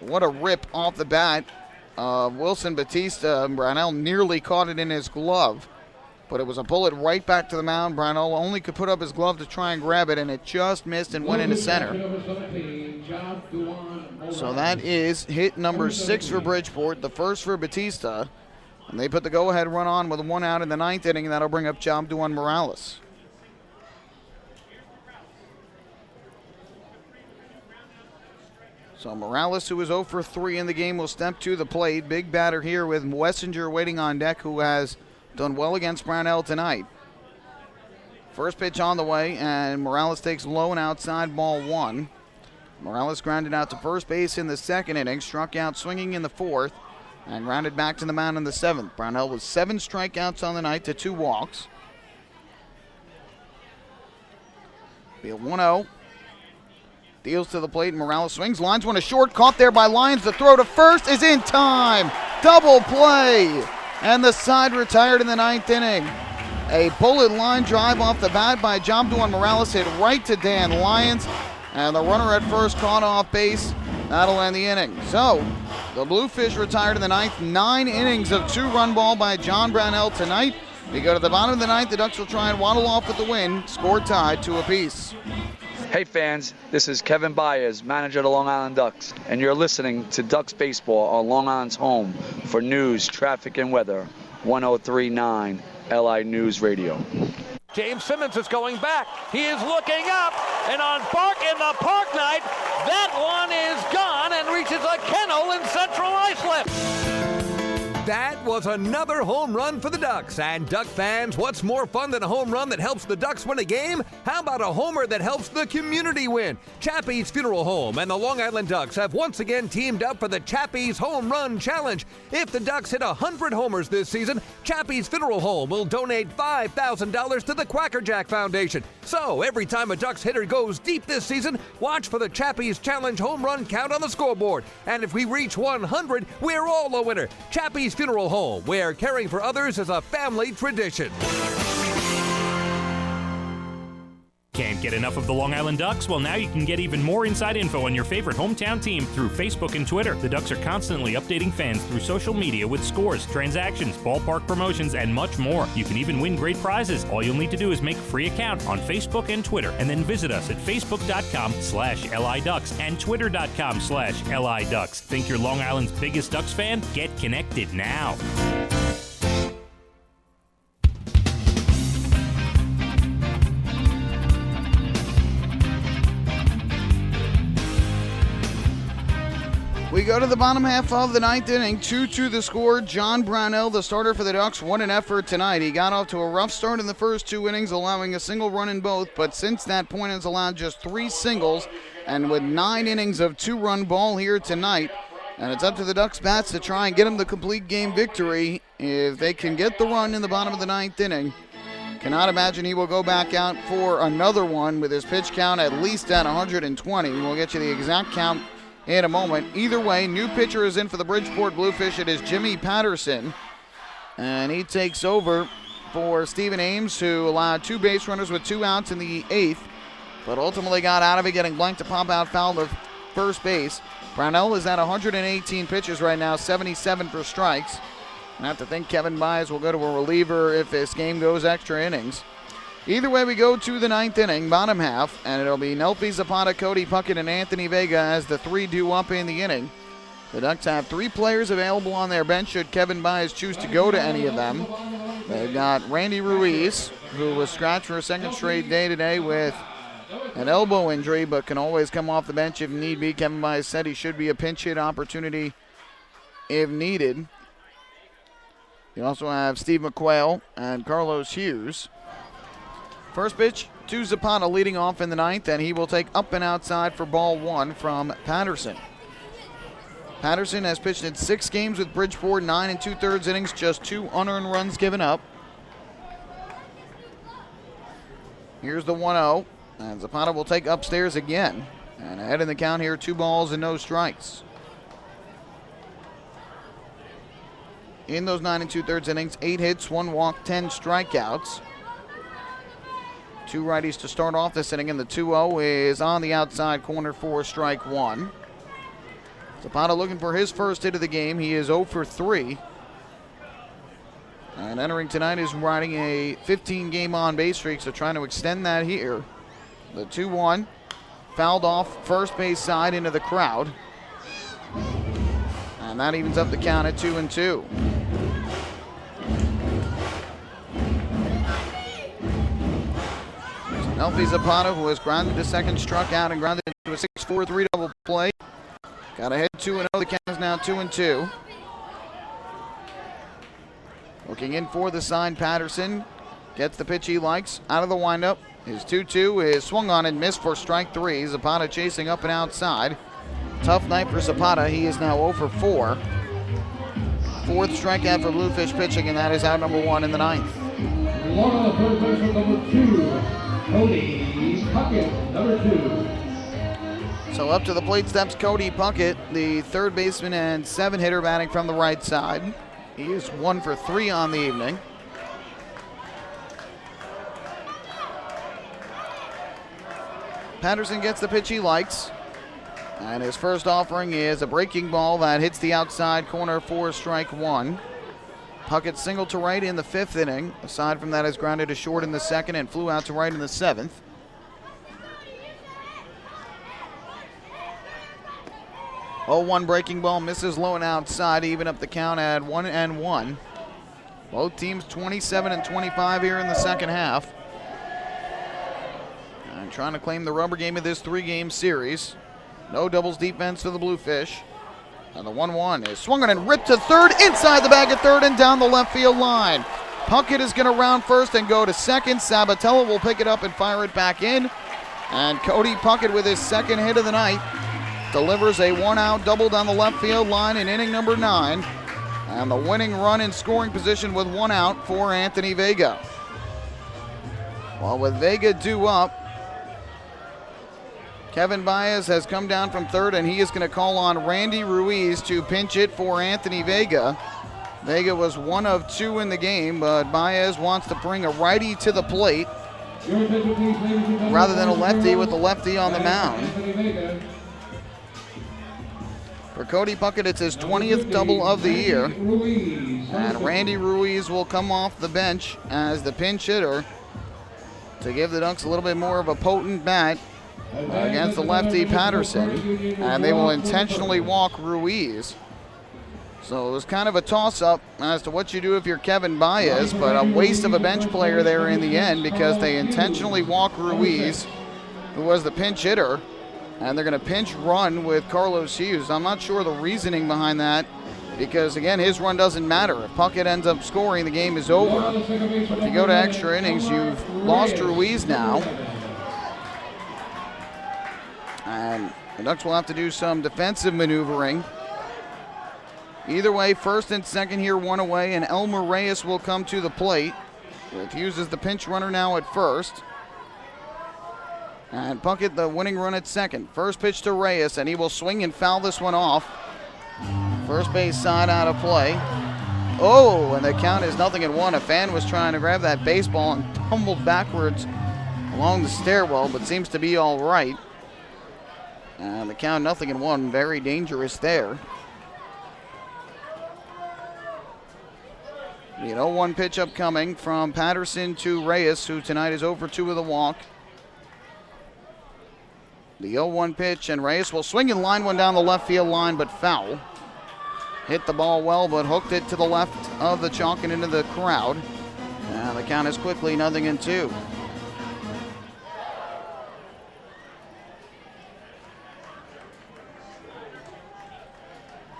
What a rip off the bat. Wilson Batista. Brownell nearly caught it in his glove, but it was a bullet right back to the mound. Brownell only could put up his glove to try and grab it, and it just missed and went into center. So that is hit number 6 for Bridgeport, the first for Batista. And they put the go-ahead run on with 1 out in the 9th inning, and that'll bring up Jabduan Morales. So Morales, who is 0 for 3 in the game, will step to the plate. Big batter here with Wessinger waiting on deck, who has done well against Brownell tonight. First pitch on the way, and Morales takes low and outside, ball 1. Morales grounded out to first base in the 2nd inning, struck out swinging in the 4th, and grounded back to the mound in the 7th. Brownell with 7 strikeouts on the night to 2 walks. Be a 1-0. Deals to the plate, and Morales swings. Lines one to short, caught there by Lyons. The throw to first is in time. Double play. And the side retired in the 9th inning. A bullet line drive off the bat by Jabduan Morales hit right to Dan Lyons. And the runner at first caught off base. That'll end the inning. So, the Bluefish retired in the 9th. 9 innings of 2-run ball by John Brownell tonight. We go to the bottom of the 9th. The Ducks will try and waddle off with the win. Score tied 2 apiece. Hey fans, this is Kevin Byers, manager of the Long Island Ducks, and you're listening to Ducks Baseball on Long Island's home for news, traffic, and weather, 103.9 LI News Radio. James Simmons is going back. He is looking up, and on Bark in the Park Night, that one is gone and reaches a kennel in Central Islip. That was another home run for the Ducks. And Duck fans, what's more fun than a home run that helps the Ducks win a game? How about a homer that helps the community win? Chappie's Funeral Home and the Long Island Ducks have once again teamed up for the Chappie's Home Run Challenge. If the Ducks hit 100 homers this season, Chappie's Funeral Home will donate $5,000 to the Quackerjack Foundation. So every time a Ducks hitter goes deep this season, watch for the Chappie's Challenge home run count on the scoreboard. And if we reach 100, we're all a winner. Chappie's Funeral Home, where caring for others is a family tradition. Can't get enough of the Long Island Ducks? Well, now you can get even more inside info on your favorite hometown team through Facebook and Twitter. The Ducks are constantly updating fans through social media with scores, transactions, ballpark promotions, and much more. You can even win great prizes. All you'll need to do is make a free account on Facebook and Twitter, and then visit us at facebook.com/LIDucks and twitter.com/LIDucks. Think you're Long Island's biggest Ducks fan? Get connected now. We go to the bottom half of the 9th inning. 2-2 the score. John Brownell, the starter for the Ducks, won an effort tonight. He got off to a rough start in the first 2 innings, allowing a single run in both, but since that point has allowed just 3 singles, and with 9 innings of 2-run ball here tonight. And it's up to the Ducks bats to try and get him the complete game victory. If they can get the run in the bottom of the 9th inning, cannot imagine he will go back out for another one with his pitch count at least at 120. We'll get you the exact count in a moment. Either way, new pitcher is in for the Bridgeport Bluefish. It is Jimmy Patterson, and he takes over for Stephen Ames, who allowed 2 base runners with 2 outs in the 8th, but ultimately got out of it, getting blanked to pop out foul to first base. Brownell is at 118 pitches right now, 77 for strikes. I have to think Kevin Byers will go to a reliever if this game goes extra innings. Either way, we go to the 9th inning, bottom half, and it'll be Nelfi Zapata, Cody Puckett, and Anthony Vega as the three due up in the inning. The Ducks have 3 players available on their bench should Kevin Byers choose to go to any of them. They've got Randy Ruiz, who was scratched for a second straight day today with an elbow injury, but can always come off the bench if need be. Kevin Byers said he should be a pinch hit opportunity if needed. You also have Steve McQuail and Carlos Hughes. First pitch to Zapata leading off in the 9th, and he will take up and outside for ball 1 from Patterson. Patterson has pitched in 6 games with Bridgeport, 9 2/3 innings, just 2 unearned runs given up. Here's the 1-0, and Zapata will take upstairs again. And ahead in the count here, 2 balls and no strikes. In those 9 2/3 innings, 8 hits, 1 walk, 10 strikeouts. 2 righties to start off this inning, and the 2-0 is on the outside corner for strike 1. Zapata looking for his first hit of the game. He is 0 for 3. And entering tonight is riding a 15-game on-base streak, so trying to extend that here. The 2-1 fouled off first base side into the crowd. And that evens up the count at 2-2. Nelfi Zapata, who has grounded to second, struck out and grounded into a 6-4-3 double play. Got ahead 2-0. The count is now 2-2. Looking in for the sign, Patterson gets the pitch he likes out of the windup. His 2-2 is swung on and missed for strike 3. Zapata chasing up and outside. Tough night for Zapata. He is now 0 for 4. 4th strikeout for Bluefish pitching, and that is out number 1 in the 9th. One on the third baseman, number 2, Cody Puckett, number 2. So up to the plate steps Cody Puckett, the third baseman and 7-hitter batting from the right side. He is 1 for 3 on the evening. Patterson gets the pitch he likes. And his first offering is a breaking ball that hits the outside corner for strike 1. Puckett singled to right in the 5th inning. Aside from that, has grounded to short in the 2nd and flew out to right in the 7th. Oh, 1 breaking ball misses low and outside, even up the count at 1-1. Both teams 27 and 25 here in the second half. And trying to claim the rubber game of this 3-game series. No doubles defense for the Bluefish. And the 1-1 is swung on and ripped to third, inside the bag at third and down the left field line. Puckett is going to round first and go to second. Sabatella will pick it up and fire it back in. And Cody Puckett with his 2nd hit of the night delivers a 1-out double down the left field line in inning number 9. And the winning run in scoring position with 1 out for Anthony Vega. While with Vega due up, Kevin Byers has come down from third, and he is going to call on Randy Ruiz to pinch it for Anthony Vega. Vega was 1 of 2 in the game, but Byers wants to bring a righty to the plate rather than a lefty with the lefty on the mound. For Cody Puckett, it's his 20th double of the year. And Randy Ruiz will come off the bench as the pinch hitter to give the Ducks a little bit more of a potent bat against the lefty Patterson, and they will intentionally walk Ruiz. So it was kind of a toss-up as to what you do if you're Kevin Byers, but a waste of a bench player there in the end because they intentionally walk Ruiz, who was the pinch hitter, and they're going to pinch run with Carlos Hughes. I'm not sure the reasoning behind that because, again, his run doesn't matter. If Puckett ends up scoring, the game is over. But if you go to extra innings, you've lost Ruiz now. And the Ducks will have to do some defensive maneuvering. Either way, first and second here, 1 away, and Elmer Reyes will come to the plate. With Hughes as the pinch runner now at first. And Puckett the winning run at second. First pitch to Reyes, and he will swing and foul this one off. First base side out of play. Oh, and the count is 0-1. A fan was trying to grab that baseball and tumbled backwards along the stairwell, but seems to be all right. And the count 0-1, very dangerous there. The 0-1 pitch upcoming from Patterson to Reyes, who tonight is over 2 with a walk. The 0-1 pitch, and Reyes will swing and line one down the left field line, but foul. Hit the ball well, but hooked it to the left of the chalk and into the crowd. And the count is quickly 0-2.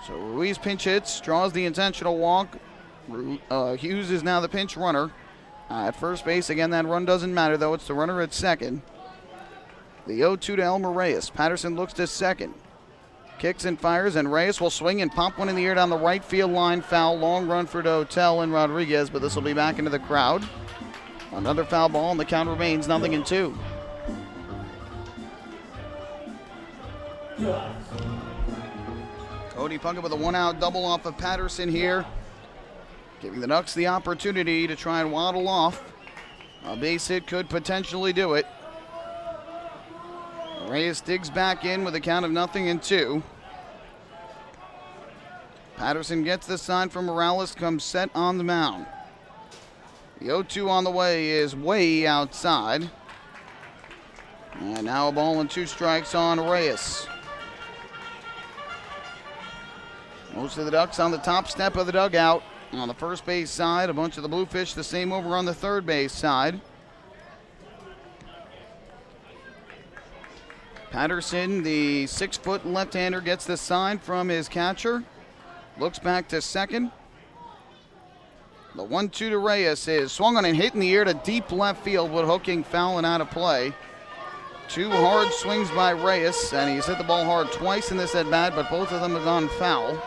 So Ruiz pinch hits, draws the intentional walk. Hughes is now the pinch runner at first base. Again, that run doesn't matter, though. It's the runner at second. The 0-2 to Elmer Reyes. Patterson looks to second. Kicks and fires, and Reyes will swing and pop one in the air down the right field line. Foul. Long run for Dotel and Rodriguez, but this will be back into the crowd. Another foul ball, and the count remains 0-2. Cody Puckett with a 1-out double off of Patterson here, giving the Ducks the opportunity to try and waddle off. A base hit could potentially do it. Reyes digs back in with a count of 0-2. Patterson gets the sign from Morales, comes set on the mound. The 0-2 on the way is way outside. And now a ball and 2 strikes on Reyes. Most of the Ducks on the top step of the dugout. On the first base side, a bunch of the Bluefish the same over on the third base side. Patterson, the 6-foot left-hander, gets the sign from his catcher. Looks back to second. The 1-2 to Reyes is swung on and hit in the air to deep left field with hooking, foul, and out of play. 2 hard swings by Reyes, and he's hit the ball hard twice in this at-bat, but both of them have gone foul.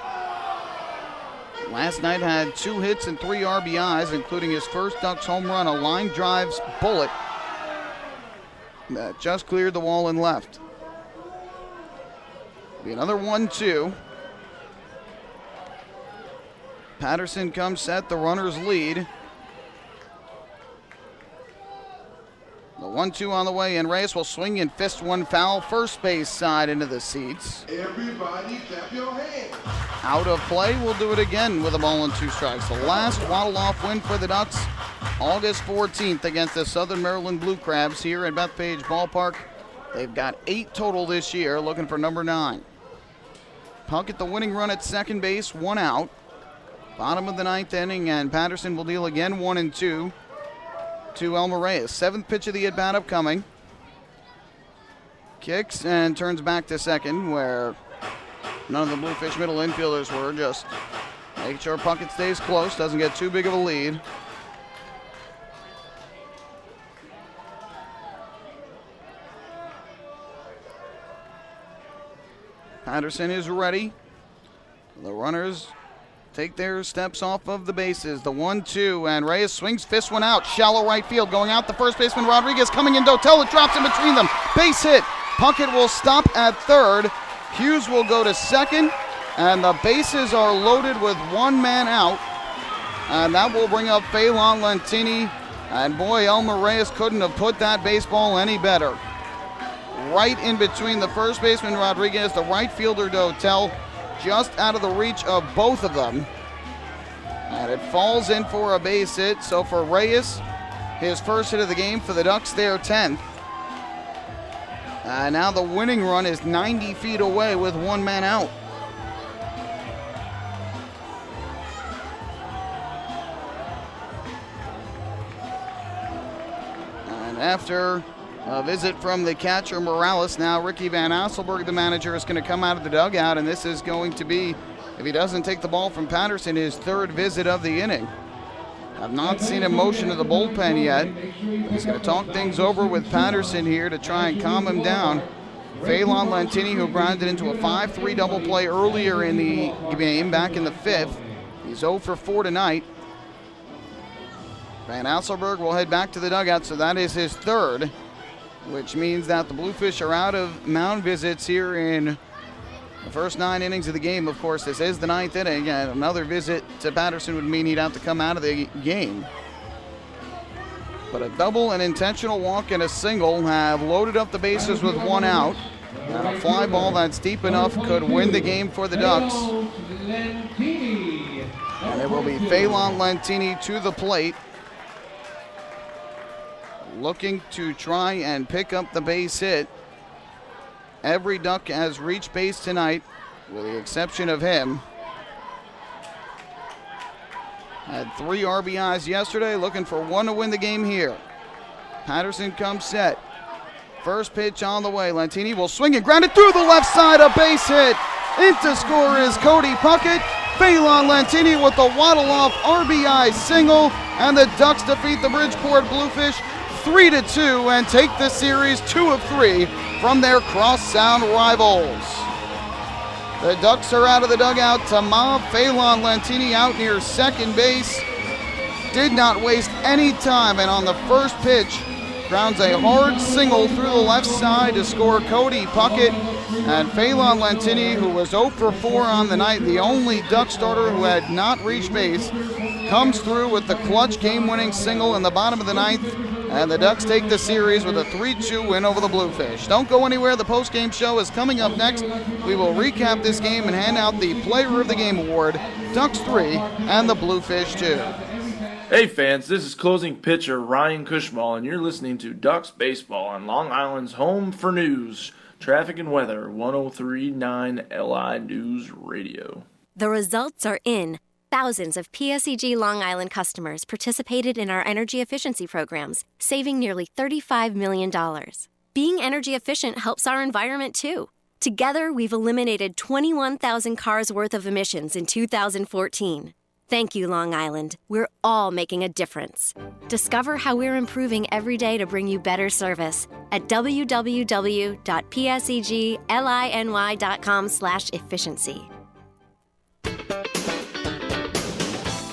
Last night had 2 hits and 3 RBIs, including his first Ducks home run, a line drives bullet that just cleared the wall and left. Be another 1-2. Patterson comes set, the runners lead. The 1-2 on the way, and Reyes will swing and fist one foul first base side into the seats. Everybody clap your hands. Out of play, we'll do it again with a ball and 2 strikes. The last waddle-off win for the Ducks, August 14th against the Southern Maryland Blue Crabs here at Bethpage Ballpark. They've got 8 total this year, looking for number 9. Puckett the winning run at second base, 1 out. Bottom of the 9th inning, and Patterson will deal again 1-2 to Elmer Reyes. 7th pitch of the at-bat upcoming. Kicks and turns back to second, where none of the Bluefish middle infielders were. Just making sure Puckett stays close, doesn't get too big of a lead. Patterson is ready. The runners take their steps off of the bases. The 1-2, and Reyes swings, fists one out. Shallow right field, going out. The first baseman Rodriguez coming in. Dotel, it drops in between them. Base hit. Puckett will stop at third. Hughes will go to second, and the bases are loaded with 1 man out. And that will bring up Phelan Lentini. And boy, Elmer Reyes couldn't have put that baseball any better. Right in between the first baseman Rodriguez, the right fielder Dotel, just out of the reach of both of them. And it falls in for a base hit. So for Reyes, his first hit of the game for the Ducks, their 10th. And now the winning run is 90 feet away with 1 man out. And after a visit from the catcher Morales, now Ricky Van Asselberg, the manager, is going to come out of the dugout, and this is going to be, if he doesn't take the ball from Patterson, his 3rd visit of the inning. I've not seen him motion to the bullpen yet. He's going to talk things over with Patterson here to try and calm him down. Phelan Lentini, who grounded into a 5-3 double play earlier in the game, back in the 5th. He's 0 for 4 tonight. Van Asselberg will head back to the dugout, so that is his 3rd. Which means that the Bluefish are out of mound visits here in the first 9 innings of the game. Of course, this is the 9th inning, and another visit to Patterson would mean he'd have to come out of the game. But a double, an intentional walk, and a single have loaded up the bases with 1 out. And a fly ball that's deep enough could win the game for the Ducks. And it will be Phelan Lentini to the plate, looking to try and pick up the base hit. Every Duck has reached base tonight, with the exception of him. Had 3 RBIs yesterday, looking for 1 to win the game here. Patterson comes set. First pitch on the way. Lentini will swing and ground it through the left side. A base hit. In to score is Cody Puckett. Phelan Lentini with the waddle-off RBI single. And the Ducks defeat the Bridgeport Bluefish 3-2 and take the series 2 of 3 from their cross-sound rivals. The Ducks are out of the dugout to mob Phelan Lentini out near second base. Did not waste any time, and on the first pitch, grounds a hard single through the left side to score Cody Puckett. And Phelan Lentini, who was 0 for 4 on the night, the only Duck starter who had not reached base, comes through with the clutch game-winning single in the bottom of the ninth. And the Ducks take the series with a 3-2 win over the Bluefish. Don't go anywhere. The post-game show is coming up next. We will recap this game and hand out the Player of the Game award. Ducks 3 and the Bluefish 2. Hey fans, this is closing pitcher Ryan Cushmall, and you're listening to Ducks Baseball on Long Island's home for news, traffic and weather, 103.9 LI News Radio. The results are in. Thousands of PSEG Long Island customers participated in our energy efficiency programs, saving nearly $35 million. Being energy efficient helps our environment too. Together, we've eliminated 21,000 cars worth of emissions in 2014. Thank you, Long Island. We're all making a difference. Discover how we're improving every day to bring you better service at www.psegliny.com/efficiency.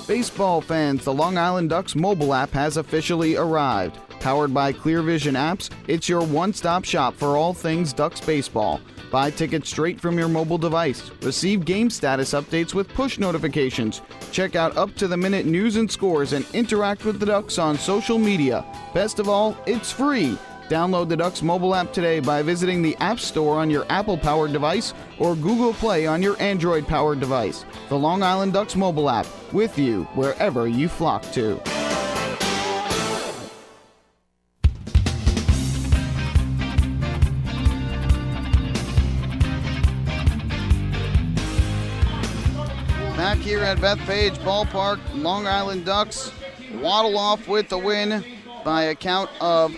Baseball fans, the Long Island Ducks mobile app has officially arrived. Powered by Clear Vision Apps, it's your one-stop shop for all things Ducks baseball. Buy tickets straight from your mobile device. Receive game status updates with push notifications. Check out up-to-the-minute news and scores and interact with the Ducks on social media. Best of all, it's free. Download the Ducks mobile app today by visiting the App Store on your Apple-powered device or Google Play on your Android-powered device. The Long Island Ducks mobile app, with you wherever you flock to. Back here at Bethpage Ballpark, Long Island Ducks waddle off with the win by a count of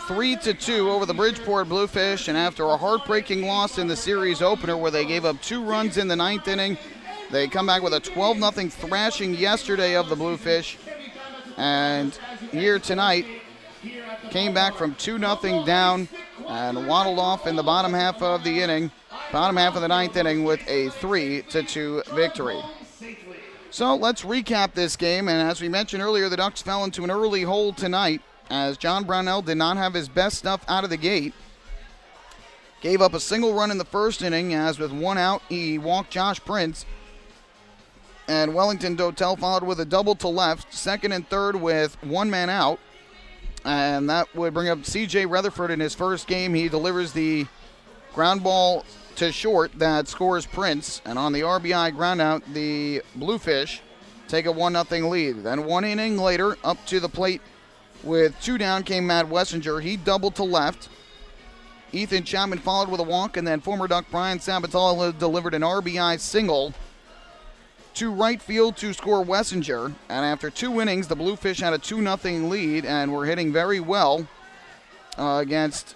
3-2 over the Bridgeport Bluefish, and after a heartbreaking loss in the series opener where they gave up 2 runs in the 9th inning, they come back with a 12-0 thrashing yesterday of the Bluefish, and here tonight came back from 2-0 down and waddled off in the bottom half of the 9th inning with a 3-2 victory. So let's recap this game, and as we mentioned earlier, the Ducks fell into an early hole tonight as John Brownell did not have his best stuff out of the gate. Gave up a single run in the first inning, as with 1 out, he walked Josh Prince. And Wellington Dotel followed with a double to left, second and third with 1 man out. And that would bring up C.J. Rutherford in his first game. He delivers the ground ball to short that scores Prince. And on the RBI ground out, the Bluefish take a 1-0 lead. Then 1 inning later, up to the plate with 2 down came Matt Wessinger. He doubled to left. Ethan Chapman followed with a walk, and then former Duck Brian Sabatella delivered an RBI single to right field to score Wessinger. And after 2 innings, the Bluefish had a 2-0 lead and were hitting very well against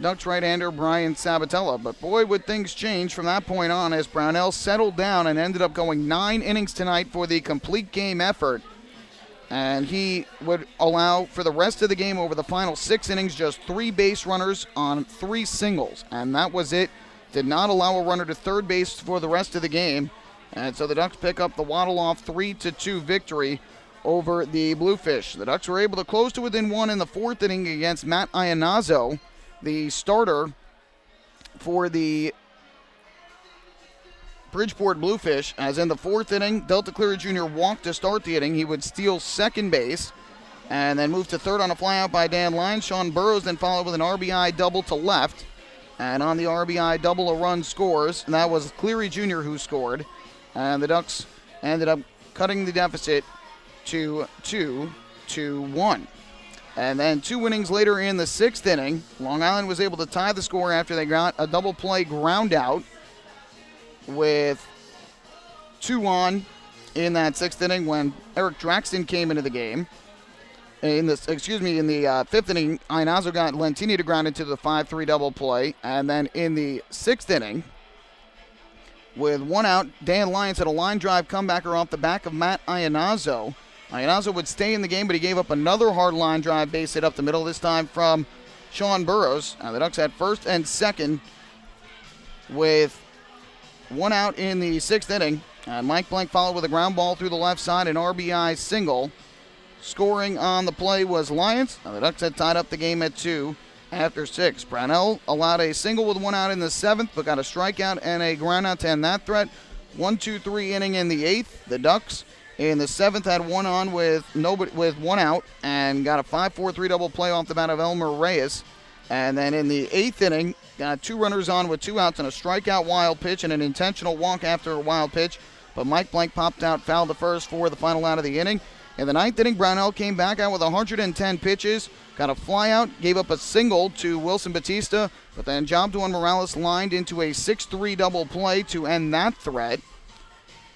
Ducks right-hander Brian Sabatella. But boy, would things change from that point on as Brownell settled down and ended up going 9 innings tonight for the complete game effort. And he would allow for the rest of the game over the final 6 innings just 3 base runners on 3 singles. And that was it. Did not allow a runner to third base for the rest of the game. And so the Ducks pick up the waddle-off 3-2 victory over the Bluefish. The Ducks were able to close to within 1 in the 4th inning against Matt Iannazzo, the starter for the Bridgeport Bluefish, as in the 4th inning, Delta Cleary Jr. walked to start the inning. He would steal second base and then move to third on a flyout by Dan Lyons. Sean Burrows then followed with an RBI double to left. And on the RBI double, a run scores. And that was Cleary Jr. who scored. And the Ducks ended up cutting the deficit to 2-1. And then 2 innings later in the 6th inning, Long Island was able to tie the score after they got a double play ground out with 2 on in that 6th inning when Eric Draxton came into the game. In the 5th inning, Iannazo got Lentini to ground into the 5-3 double play. And then in the 6th inning, with 1 out, Dan Lyons had a line drive comebacker off the back of Matt Iannazo. Iannazo would stay in the game, but he gave up another hard line drive base hit up the middle, this time from Sean Burrows. The Ducks had first and second with 1 out in the 6th inning. And Mike Blank followed with a ground ball through the left side, an RBI single. Scoring on the play was Lyons. The Ducks had tied up the game at 2 after 6. Brownell allowed a single with 1 out in the 7th, but got a strikeout and a ground out to end that threat. 1-2-3 inning in the 8th. The Ducks in the 7th had 1 on with 1 out and got a 5-4-3 double play off the bat of Elmer Reyes. And then in the 8th inning, got 2 runners on with 2 outs and a strikeout wild pitch and an intentional walk after a wild pitch. But Mike Blank popped out, fouled the first for the final out of the inning. In the 9th inning, Brownell came back out with 110 pitches, got a flyout, gave up a single to Wilson Batista, but then Jobduan Morales lined into a 6-3 double play to end that threat.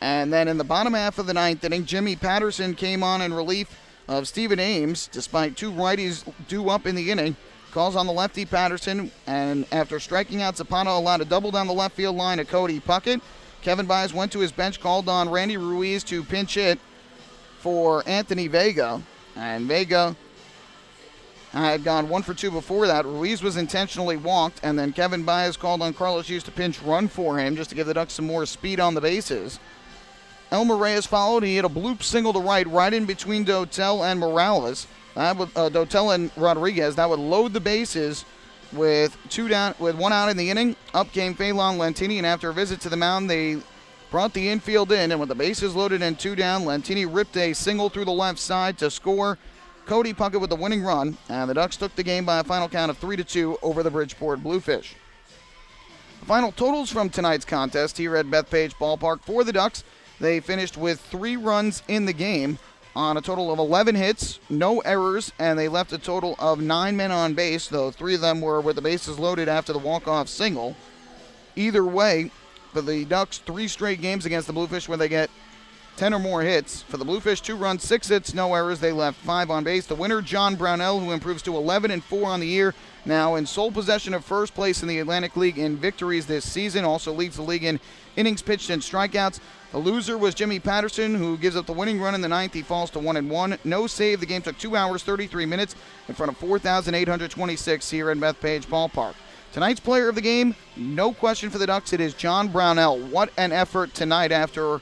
And then in the bottom half of the 9th inning, Jimmy Patterson came on in relief of Stephen Ames, despite 2 righties due up in the inning. Calls on the lefty Patterson, and after striking out Zapata, allowed a double down the left field line to Cody Puckett. Kevin Baez went to his bench, called on Randy Ruiz to pinch hit for Anthony Vega, and Vega had gone 1 for 2 before that. Ruiz was intentionally walked, and then Kevin Baez called on Carlos Hughes to pinch run for him just to give the Ducks some more speed on the bases. Elmer Reyes followed. He hit a bloop single to right in between Dotel and Morales. That would, Dotel and Rodriguez. That would load the bases with 1 out in the inning. Up came Phelan Lentini, and after a visit to the mound, they brought the infield in, and with the bases loaded and 2 down, Lentini ripped a single through the left side to score Cody Puckett with the winning run, and the Ducks took the game by a final count of 3-2 over the Bridgeport Bluefish. The final totals from tonight's contest here at Bethpage Ballpark for the Ducks. They finished with 3 runs in the game on a total of 11 hits, no errors, and they left a total of 9 men on base, though 3 of them were with the bases loaded after the walk-off single. Either way, for the Ducks, 3 straight games against the Bluefish where they get 10 or more hits. For the Bluefish, 2 runs, 6 hits, no errors. They left 5 on base. The winner, John Brownell, who improves to 11-4 on the year, now in sole possession of first place in the Atlantic League in victories this season. Also leads the league in innings pitched and strikeouts. The loser was Jimmy Patterson, who gives up the winning run in the 9th. He falls to 1-1. No save. The game took 2 hours, 33 minutes in front of 4,826 here at Bethpage Ballpark. Tonight's player of the game, no question for the Ducks, it is John Brownell. What an effort tonight after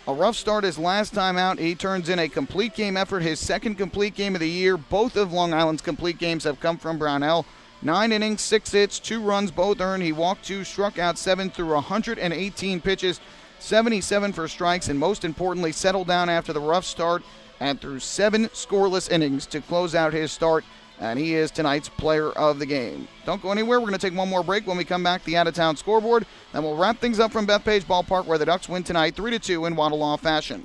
a rough start his last time out. He turns in a complete game effort, his 2nd complete game of the year. Both of Long Island's complete games have come from Brownell. 9 innings, 6 hits, 2 runs, both earned. He walked 2, struck out 7 through 118 pitches, 77 for strikes, and most importantly, settled down after the rough start and threw 7 scoreless innings to close out his start. And he is tonight's player of the game. Don't go anywhere. We're going to take one more break. When we come back, the out-of-town scoreboard. Then we'll wrap things up from Bethpage Ballpark, where the Ducks win tonight 3-2 in Waddle-Off fashion.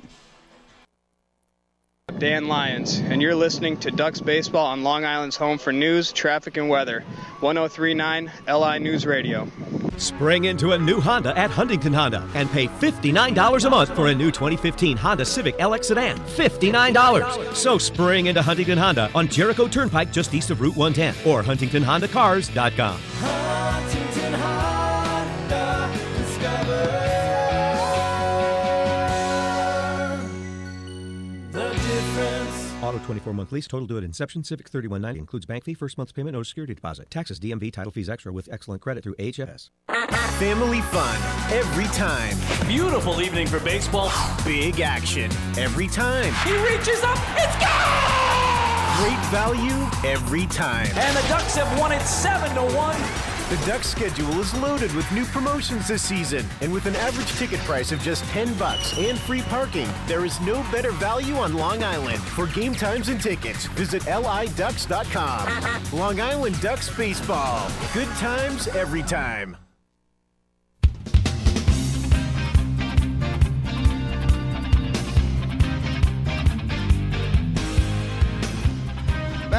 Dan Lyons, and you're listening to Ducks Baseball on Long Island's home for news, traffic, and weather. 1039 LI News Radio. Spring into a new Honda at Huntington Honda and pay $59 a month for a new 2015 Honda Civic LX sedan. $59. So spring into Huntington Honda on Jericho Turnpike just east of Route 110 or HuntingtonHondaCars.com. Huntington Honda, discover the difference. Auto 24-month lease, total due at inception. Civic $31.90 includes bank fee, first month's payment, no security deposit. Taxes, DMV, title fees extra with excellent credit through HFS. Family fun every time. Beautiful evening for baseball. Big action every time. He reaches up. It's gone! Great value every time. And the Ducks have won it 7-1. The Ducks schedule is loaded with new promotions this season. And with an average ticket price of just $10 and free parking, there is no better value on Long Island. For game times and tickets, visit liducks.com. Long Island Ducks Baseball. Good times every time.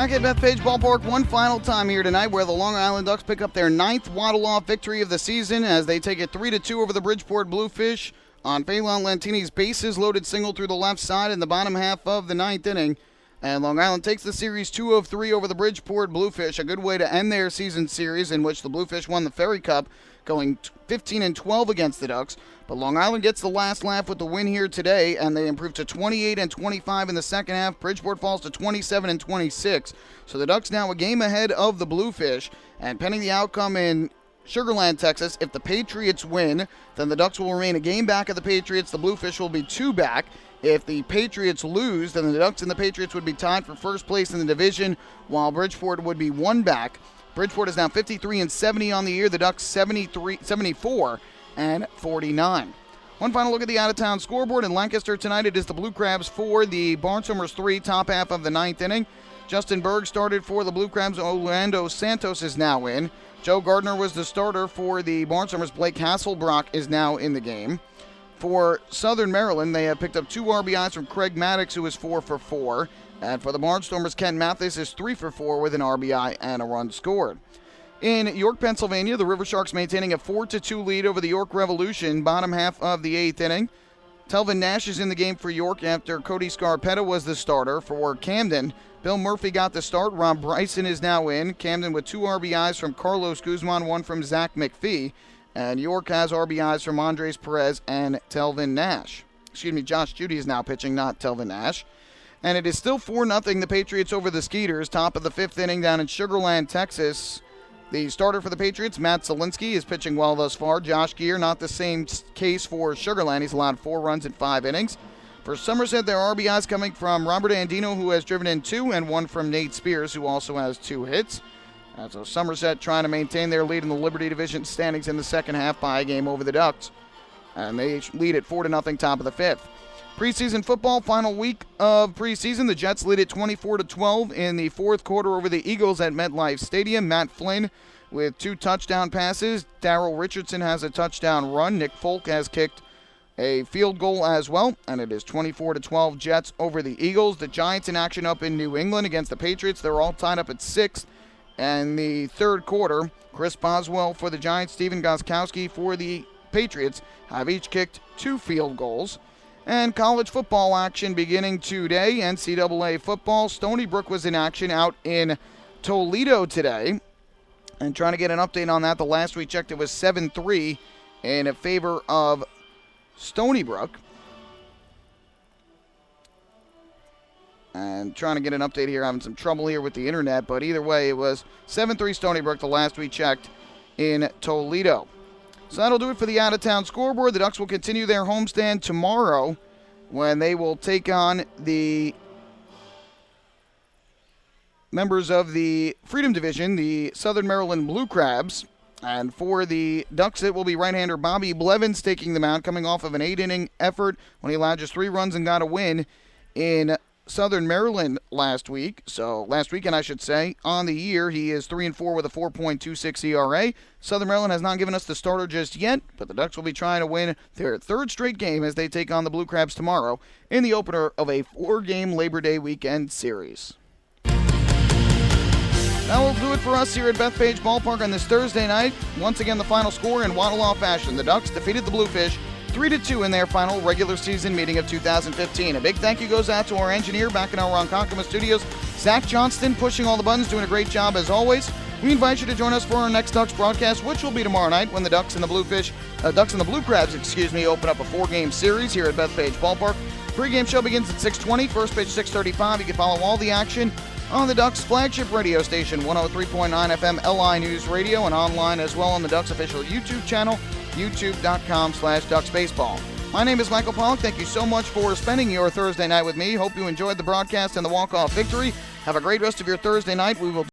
Back at Bethpage Ballpark one final time here tonight, where the Long Island Ducks pick up their 9th waddle-off victory of the season as they take it 3-2 over the Bridgeport Bluefish on Phelan Lantini's bases-loaded single through the left side in the bottom half of the 9th inning. And Long Island takes the series 2 of 3 over the Bridgeport Bluefish, a good way to end their season series in which the Bluefish won the Ferry Cup, going 15-12 against the Ducks. But Long Island gets the last laugh with the win here today, and they improve to 28-25 in the second half. Bridgeport falls to 27-26. So the Ducks now a game ahead of the Bluefish, and pending the outcome in Sugar Land, Texas, if the Patriots win, then the Ducks will remain a game back of the Patriots. The Bluefish will be 2 back. If the Patriots lose, then the Ducks and the Patriots would be tied for first place in the division, while Bridgeport would be 1 back. Bridgeport is now 53-70 on the year. The Ducks 74-49. One final look at the out-of-town scoreboard in Lancaster tonight. It is the Blue Crabs 4, the Barnstormers 3, top half of the 9th inning. Justin Berg started for the Blue Crabs. Orlando Santos is now in. Joe Gardner was the starter for the Barnstormers. Blake Hasselbrock is now in the game. For Southern Maryland, they have picked up 2 RBIs from Craig Maddox, who is 4 for 4. And for the Barnstormers, Ken Mathis is 3 for 4 with an RBI and a run scored. In York, Pennsylvania, the River Sharks maintaining a 4-2 lead over the York Revolution, bottom half of the 8th inning. Telvin Nash is in the game for York after Cody Scarpetta was the starter. For Camden, Bill Murphy got the start. Rob Bryson is now in. Camden with 2 RBIs from Carlos Guzman, 1 from Zach McPhee. And York has RBIs from Andres Perez and Telvin Nash. Josh Judy is now pitching, not Telvin Nash. And it is still 4-0 the Patriots over the Skeeters, top of the 5th inning down in Sugar Land, Texas. The starter for the Patriots, Matt Zielinski, is pitching well thus far. Josh Gear, not the same case for Sugar Land. He's allowed 4 runs in 5 innings. For Somerset, there are RBIs coming from Robert Andino, who has driven in 2, and 1 from Nate Spears, who also has 2 hits. So Somerset trying to maintain their lead in the Liberty Division standings in the second half by a game over the Ducks. And they lead at 4-0, top of the 5th. Preseason football, final week of preseason. The Jets lead at 24-12 in the 4th quarter over the Eagles at MetLife Stadium. Matt Flynn with 2 touchdown passes. Darrell Richardson has a touchdown run. Nick Folk has kicked a field goal as well. And it is 24-12 Jets over the Eagles. The Giants in action up in New England against the Patriots. They're all tied up at 6th. And the 3rd quarter, Chris Boswell for the Giants, Stephen Gostkowski for the Patriots have each kicked 2 field goals. And college football action beginning today. NCAA football. Stony Brook was in action out in Toledo today. And trying to get an update on that. The last we checked, it was 7-3 in favor of Stony Brook. And trying to get an update here. Having some trouble here with the internet. But either way, it was 7-3 Stony Brook the last we checked in Toledo. So that'll do it for the out-of-town scoreboard. The Ducks will continue their homestand tomorrow when they will take on the members of the Freedom Division, the Southern Maryland Blue Crabs. And for the Ducks, it will be right-hander Bobby Blevins taking the mound, coming off of an 8-inning effort when he allowed just 3 runs and got a win in Southern Maryland last weekend, I should say. On the year, he is 3-4 with a 4.26 ERA. Southern Maryland has not given us the starter just yet, but the Ducks will be trying to win their 3rd straight game as they take on the Blue Crabs tomorrow in the opener of a 4-game Labor Day weekend series. That will do it for us here at Bethpage Ballpark on this Thursday night. Once again, the final score in waddle-off fashion. The Ducks defeated the Bluefish 3-2 in their final regular season meeting of 2015. A big thank you goes out to our engineer back in our Ronkonkoma studios, Zach Johnston, pushing all the buttons, doing a great job as always. We invite you to join us for our next Ducks broadcast, which will be tomorrow night when the Ducks and the Blue Crabs, open up a 4-game series here at Bethpage Ballpark. Pregame show begins at 6:20, first pitch 6:35. You can follow all the action on the Ducks flagship radio station, 103.9 FM LI News Radio, and online as well on the Ducks official YouTube channel, youtube.com/DucksBaseball. My name is Michael Pollock. Thank you so much for spending your Thursday night with me. Hope you enjoyed the broadcast and the walk-off victory. Have a great rest of your Thursday night. We will